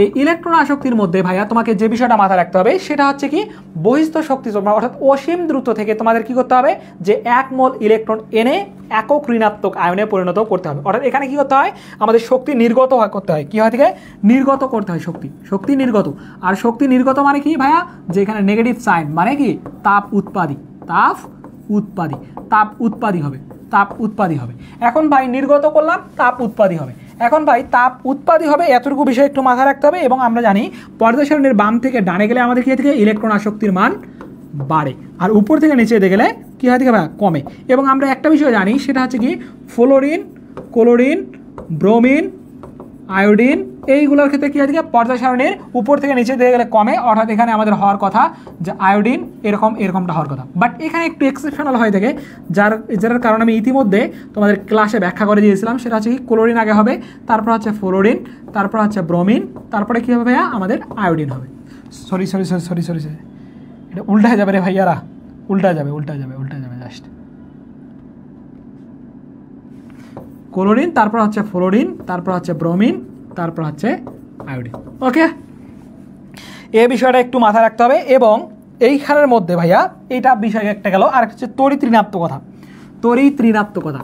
এই ইলেকট্রন আসক্তির মধ্যে ভাইয়া তোমাকে যে বিষয়টা মাথায় রাখতে হবে সেটা হচ্ছে কি, বহিস্থ শক্তি অর্থাৎ অসীম দ্রুত থেকে তোমাদের কি করতে হবে, যে 1 মোল ইলেকট্রন এনে একক ঋণাত্মক আয়নে পরিণত করতে হবে। অর্থাৎ এখানে কি করতে হয়, আমাদের শক্তি নির্গত করতে হয়। কি হয় থেকে নির্গত করতে হয়, শক্তি নির্গত। আর শক্তি নির্গত মানে কি ভাইয়া, যে এখানে নেগেটিভ সাইন মানে কি, তাপ উৎপাদী, তাপ উৎপাদী হবে। এখন ভাই নির্গত করলাম, তাপ উৎপাদী হবে। এখন ভাই তাপ উৎপাদী হবে, এতটুকু বিষয় একটু মাথায় রাখতে হবে। এবং আমরা জানি পর্দা সারণীর বাম থেকে ডানে গেলে আমাদের কি থেকে ইলেকট্রন আসক্তির মান বাড়ে, আর উপর থেকে নিচে গেলে কি হয় থেকে কমে। এবং আমরা একটা বিষয় জানি, সেটা হচ্ছে কি, ফ্লোরিন, ক্লোরিন, ব্রোমিন, আয়োডিন, এইগুলোর ক্ষেত্রে কী হয় থেকে পর্দা সারণীর উপর থেকে নিচে দিয়ে গেলে কমে। অর্থাৎ এখানে আমাদের হওয়ার কথা যে আয়োডিন এরকমটা হওয়ার কথা, বাট এখানে একটু এক্সেপশনাল হয়ে থাকে, যার কারণে আমি ইতিমধ্যে তোমাদের ক্লাসে ব্যাখ্যা করে দিয়েছিলাম। সেটা হচ্ছে কি, ক্লোরিন আগে হবে, তারপর হচ্ছে ফ্লোরিন, তারপর হচ্ছে ব্রোমিন, তারপরে কী হবে ভাইয়া, আমাদের আয়োডিন হবে। সরি এটা উল্টা যাবে রে ভাইয়ারা, উল্টা যাবে জাস্ট। ক্লোরিন, তারপর হচ্ছে ফ্লোরিন, তারপর হচ্ছে ব্রোমিন, তারপর হচ্ছে আয়োডিন। ওকে, এই বিষয়টা একটু মাথায় রাখতে হবে। এবং এইখানের মধ্যে ভাইয়া এইটা বিষয় একটা গেল, আর হচ্ছে তড়িৎ ঋণাত্মকতা। তড়িৎ ঋণাত্মকতা,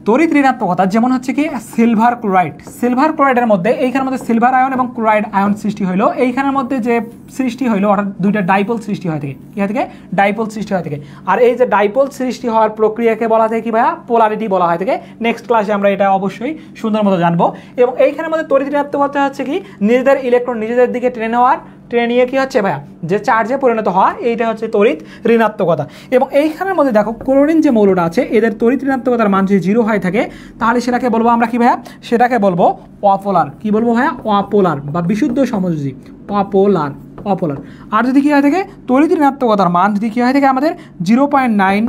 তড়িৎ ঋণাত্মকতা যেমন হচ্ছে কি সিলভার ক্লোরাইড। সিলভার ক্লোরাইডের মধ্যে এইখানের মধ্যে সিলভার আয়ন এবং ক্লোরাইড আয়ন সৃষ্টি হইলো। এইখানের মধ্যে যে সৃষ্টি হইলো অর্থাৎ দুইটা ডাইপোল সৃষ্টি হয় থেকে, কি হয় থেকে? ডাইপোল সৃষ্টি হয় থেকে। আর এই যে ডাইপোল সৃষ্টি হওয়ার প্রক্রিয়াকে বলা হয় কি ভাইয়া? পোলারিটি বলা হয় থেকে। নেক্সট ক্লাসে আমরা এটা অবশ্যই সুন্দর মতো জানবো। এবং এইখানের মধ্যে তড়িৎ ঋণাত্মকতা হচ্ছে কি নিজেদের ইলেকট্রন নিজেদের দিকে টেনে নেওয়ার, টেনে নিয়ে কি হচ্ছে ভাইয়া যে চার্জে পরিণত হওয়া, এইটা হচ্ছে তড়িৎ ঋণাত্মকতা। এবং এইখানের মধ্যে দেখো ক্লোরিন যে মৌলটা আছে এদের তড়িৎ ঋণাত্মকতার মান যদি 0 হয়ে থাকে তাহলে সেটাকে বলবো আমরা কি ভাইয়া? সেটাকে বলবো অপোলার। কি বলবো ভাইয়া? অপোলার বা বিশুদ্ধ সমযোজী, অপোলার, অপোলার। আর যদি কি হয় থাকে তড়িৎ ঋণাত্মকতার মান যদি কি হয় থাকে আমাদের 0.9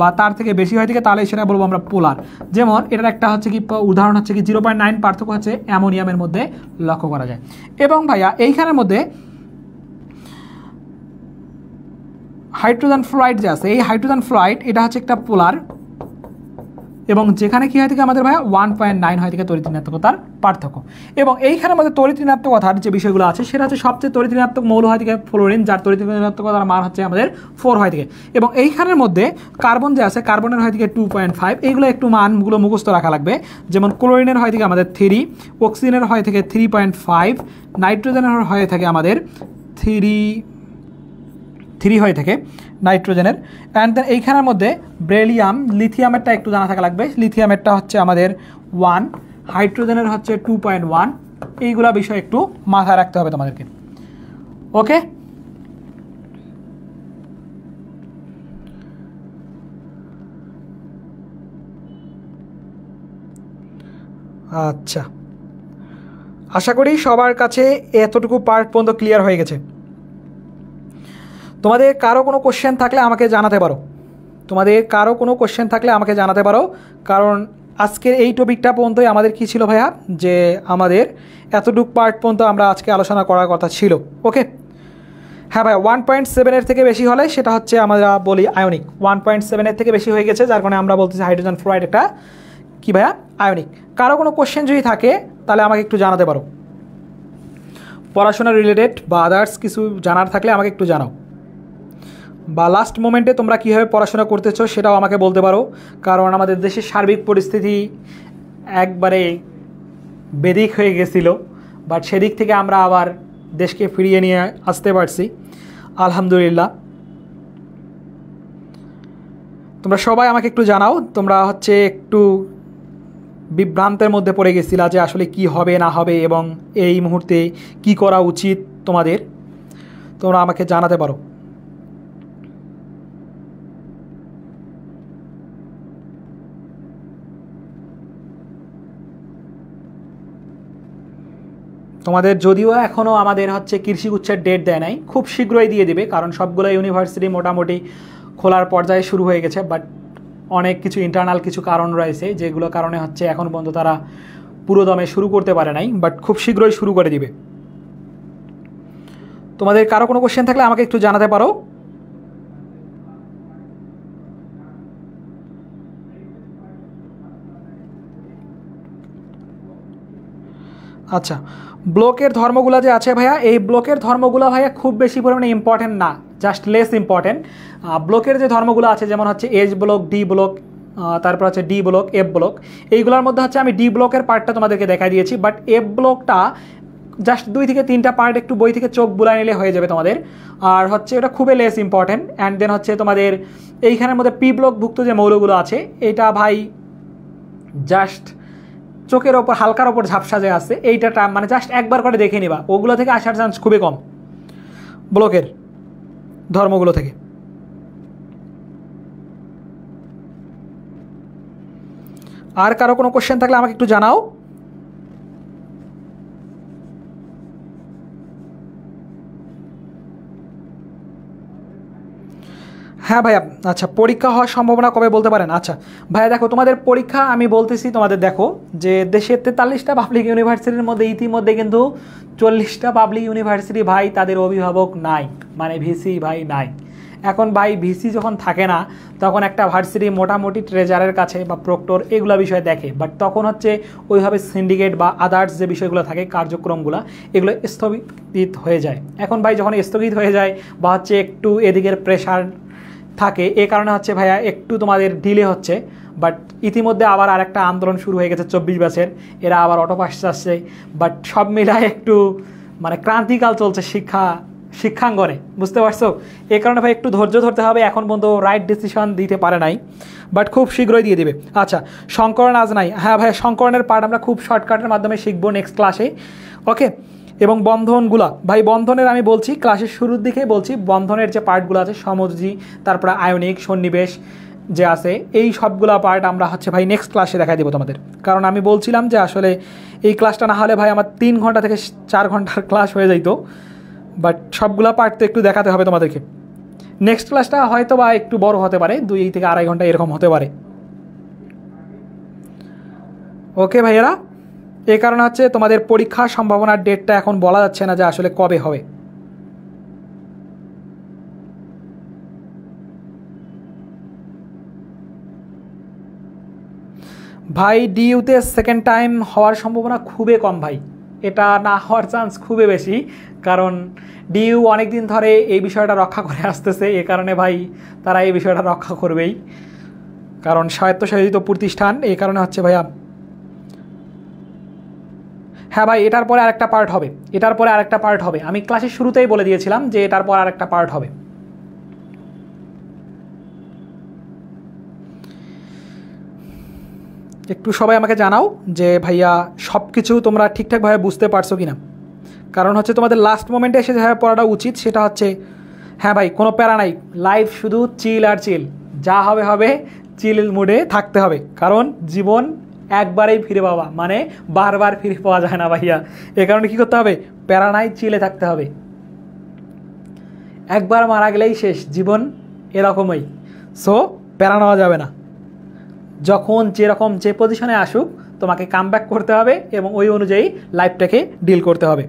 বা তার থেকে বেশি হয় থাকে তাহলে সেটা বলবো আমরা পোলার। যেমন এটার একটা হচ্ছে কি উদাহরণ হচ্ছে কি 0.9 পার্থক্য হচ্ছে অ্যামোনিয়ামের মধ্যে লক্ষ্য করা যায়। এবং ভাইয়া এইখানের মধ্যে হাইড্রোজেন ফ্লোরাইড যে আছে, এই হাইড্রোজেন ফ্লোরাইড এটা হচ্ছে একটা পোলার। এবং যেখানে কি হয় থেকে আমাদের ভাইয়া 1.9 হয় থেকে তড়িৎ ঋণাত্মকতার পার্থক্য। এবং এইখানের মধ্যে তড়িৎ ঋণাত্মকতার যে বিষয়গুলো আছে সেটা হচ্ছে সবচেয়ে তড়িৎ ঋণাত্মক মৌল হয় থেকে ফ্লোরিন, যার তড়িৎ ঋণাত্মকতার মান হচ্ছে আমাদের 4 হয় থেকে। এবং এইখানের মধ্যে কার্বন যে আছে কার্বনের হয় থেকে 2.5। এইগুলো একটু মানগুলো মুখস্থ রাখা লাগবে। যেমন ক্লোরিনের হয় থেকে আমাদের 3, অক্সিজেনের হয় থেকে 3.5, নাইট্রোজেনের হয়ে থাকে আমাদের 3 হয়ে থাকে নাইট্রোজেনের। অ্যান্ড দেন এইখানের মধ্যে বেরিলিয়াম, লিথিয়ামেরটা একটু জানা থাকা লাগবে। লিথিয়ামেরটা হচ্ছে আমাদের 1, হাইড্রোজেনের হচ্ছে 2.1। এইগুলা বিষয় একটু মাথায় রাখতে হবে তোমাদেরকে। ওকে, আচ্ছা, আশা করি সবার কাছে এতটুকু পার্ট পর্যন্ত ক্লিয়ার হয়ে গেছে। তোমাদের কারো কোনো কোশ্চেন থাকলে আমাকে জানাতে পারো, তোমাদের কারো কোনো কোশ্চেন থাকলে আমাকে জানাতে পারো। কারণ আজকের এই টপিকটা পর্যন্তই আমাদের কী ছিল ভাইয়া, যে আমাদের এতটুকু পার্ট পর্যন্ত আমরা আজকে আলোচনা করার কথা ছিল। ওকে, হ্যাঁ ভাইয়া 1.7-এর থেকে বেশি হলে সেটা হচ্ছে আমরা বলি আয়নিক। 1.7-এর থেকে বেশি হয়ে গেছে যার কারণে আমরা বলতেছি হাইড্রোজেন ফ্লোরাইড একটা কী ভাইয়া? আয়নিক। কারো কোনো কোশ্চেন যদি থাকে তাহলে আমাকে একটু জানাতে পারো, পড়াশোনা রিলেটেড বা আদার্স কিছু জানার থাকলে আমাকে একটু জানাও। বা লাস্ট মোমেন্টে তোমরা কীভাবে পড়াশোনা করতেছো সেটাও আমাকে বলতে পারো। কারণ আমাদের দেশের সার্বিক পরিস্থিতি একবারে বেদিক হয়ে গেছিলো, বাট সেদিক থেকে আমরা আবার দেশকে ফিরিয়ে নিয়ে আসতে পারছি আলহামদুলিল্লাহ। তোমরা সবাই আমাকে একটু জানাও, তোমরা হচ্ছে একটু বিভ্রান্তের মধ্যে পড়ে গেছিলা যে আসলে কি হবে না হবে এবং এই মুহূর্তে কি করা উচিত তোমাদের, তোমরা আমাকে জানাতে পারো। তোমাদের যদিও এখনও আমাদের হচ্ছে কৃষিগুচ্ছের ডেট দেয় নাই, খুব শীঘ্রই দিয়ে দেবে, কারণ সবগুলো ইউনিভার্সিটি মোটামুটি খোলার পর্যায়ে শুরু হয়ে গেছে। বাট অনেক কিছু ইন্টারনাল কিছু কারণ রয়েছে যেগুলো কারণে হচ্ছে এখন পর্যন্ত তারা পুরো দমে শুরু করতে পারে নাই, বাট খুব শীঘ্রই শুরু করে দিবে। তোমাদের কারো কোনো কোশ্চেন থাকলে আমাকে একটু জানাতে পারো। আচ্ছা, ব্লকের ধর্মগুলো যে আছে ভাইয়া, এই ব্লকের ধর্মগুলো ভাইয়া খুব বেশি পরিমাণে ইম্পর্টেন্ট না, জাস্ট লেস ইম্পর্টেন্ট। ব্লকের যে ধর্মগুলো আছে যেমন হচ্ছে এইচ ব্লক, ডি ব্লক, তারপর হচ্ছে ডি ব্লক, এফ ব্লক, এইগুলোর মধ্যে হচ্ছে আমি ডি ব্লকের পার্টটা তোমাদেরকে দেখাই দিয়েছি। বাট এফ ব্লকটা জাস্ট 2 থেকে 3টা পার্ট একটু বই থেকে চোখ বুলাই নিলে হয়ে যাবে তোমাদের। আর হচ্ছে এটা খুবই লেস ইম্পর্টেন্ট। অ্যান্ড দেন হচ্ছে তোমাদের এইখানের মধ্যে পি ব্লকভুক্ত যে মৌলগুলো আছে এটা ভাই জাস্ট চোখের ওপর হালকার ওপর ঝাপসা যে আছে এইটা মানে জাস্ট একবার করে দেখে নিবা, ওগুলো থেকে আসার চান্স খুবই কম ব্লকের ধর্মগুলো থেকে। আর কারো কোনো কোশ্চেন থাকলে আমাকে একটু জানাও। হ্যাঁ ভাইয়া, আচ্ছা পরীক্ষা হওয়ার সম্ভাবনা কবে বলতে পারেন? আচ্ছা ভাইয়া দেখো, তোমাদের পরীক্ষা আমি বলতেছি তোমাদের, দেখো যে দেশের 43টা পাবলিক ইউনিভার্সিটির মধ্যে ইতিমধ্যে কিন্তু 40টা পাবলিক ইউনিভার্সিটি ভাই তাদের অভিভাবক নাই, মানে ভিসি ভাই নাই। এখন ভাই ভিসি যখন থাকে না তখন একটা ভার্সিটি মোটামুটি ট্রেজারের কাছে বা প্রক্টর এগুলো বিষয় দেখে, বাট তখন হচ্ছে ওইভাবে সিন্ডিকেট বা আদার্স যে বিষয়গুলো থাকে কার্যক্রমগুলো এগুলো স্থগিত হয়ে যায়। এখন ভাই যখন স্থগিত হয়ে যায় বা হচ্ছে একটু এদিকের প্রেশার থাকে, এ কারণে হচ্ছে ভাইয়া একটু তোমাদের ডিলে হচ্ছে। বাট ইতিমধ্যে আবার আরেকটা আন্দোলন শুরু হয়ে গেছে 24 ব্যাচের, এরা আবার অটো পাস চাচ্ছে। বাট সব মিলায় একটু মানে ক্রান্তিকাল চলছে শিক্ষাঙ্গনে, বুঝতে পারছো? এই কারণে ভাই একটু ধৈর্য ধরতে হবে, এখন পর্যন্ত রাইট ডিসিশন দিতে পারে নাই, বাট খুব শীঘ্রই দিয়ে দিবে। আচ্ছা, সংকরণ আজ নাই। হ্যাঁ ভাই, সংকরণের পার্ট আমরা খুব শর্টকাটের মাধ্যমে শিখবো নেক্সট ক্লাসে, ওকে। এবং বন্ধনগুলা ভাই, বন্ধনের আমি বলছি ক্লাসের শুরুর দিকেই বলছি, বন্ধনের যে পার্টগুলো আছে সমযোজী, তারপরে আয়নিক সন্নিবেশ যে আছে, এই সবগুলা পার্ট আমরা হচ্ছে ভাই নেক্সট ক্লাসে দেখাই দেবো তোমাদের। কারণ আমি বলছিলাম যে আসলে এই ক্লাসটা না হলে ভাই আমার 3 ঘন্টা থেকে 4 ঘন্টার ক্লাস হয়ে যাইতো, বাট সবগুলা পার্ট তো একটু দেখাতে হবে তোমাদেরকে। নেক্সট ক্লাসটা হয়তো বা একটু বড় হতে পারে, 2 থেকে 2.5 ঘন্টা এরকম হতে পারে, ওকে ভাইয়েরা। এই কারণে হচ্ছে তোমাদের পরীক্ষার সম্ভাবনার ডেটটা এখন বলা যাচ্ছে না যে আসলে কবে হবে। ভাই ডিইউতে সেকেন্ড টাইম হওয়ার সম্ভাবনা খুবই কম ভাই, এটা না হওয়ার চান্স খুবই বেশি, কারণ ডিইউ অনেক দিন ধরে এই বিষয়টা রক্ষা করে আসতেছে, এ কারণে ভাই তারা এই বিষয়টা রক্ষা করবেই, কারণ স্বায়ত্তশাসিত প্রতিষ্ঠান, এই কারণে হচ্ছে ভাইয়া। হ্যাঁ ভাই, এটার পরে আরেকটা পার্ট হবে, এটার পরে আরেকটা পার্ট হবে, আমি ক্লাসের শুরুতেই বলে দিয়েছিলাম যে এটার পর আরেকটা পার্ট হবে। একটু সবাই আমাকে জানাও যে ভাইয়া সব কিছু তোমরা ঠিকঠাকভাবে বুঝতে পারছো কি না, কারণ হচ্ছে তোমাদের লাস্ট মোমেন্টে এসে যেভাবে পড়াটা উচিত সেটা হচ্ছে, হ্যাঁ ভাই কোনো প্যারা নাই, লাইফ শুধু চিল আর চিল, যা হবে হবে, চিল মুডে থাকতে হবে, কারণ জীবন একবারেই ফিরে পাওয়া মানে বারবার ফিরে পাওয়া যায় না ভাইয়া। এ কারণে কী করতে হবে, প্যারা নাই, চিলে থাকতে হবে, একবার মারা গেলেই শেষ জীবন, এরকমই। সো প্যারা নেওয়া যাবে না, যখন যেরকম যে পজিশনে আসুক তোমাকে কামব্যাক করতে হবে এবং ওই অনুযায়ী লাইফটাকে ডিল করতে হবে।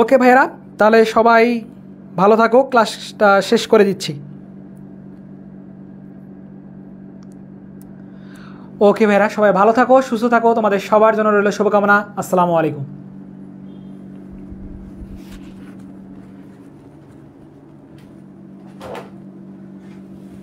ওকে ভাইয়েরা, তাহলে সবাই ভালো থাকো, ক্লাসটা শেষ করে দিচ্ছি। ওকে ভাইয়েরা, সবাই ভালো থাকো, সুস্থ থাকো, তোমাদের সবার জন্য রইল শুভকামনা। আসসালামু আলাইকুম।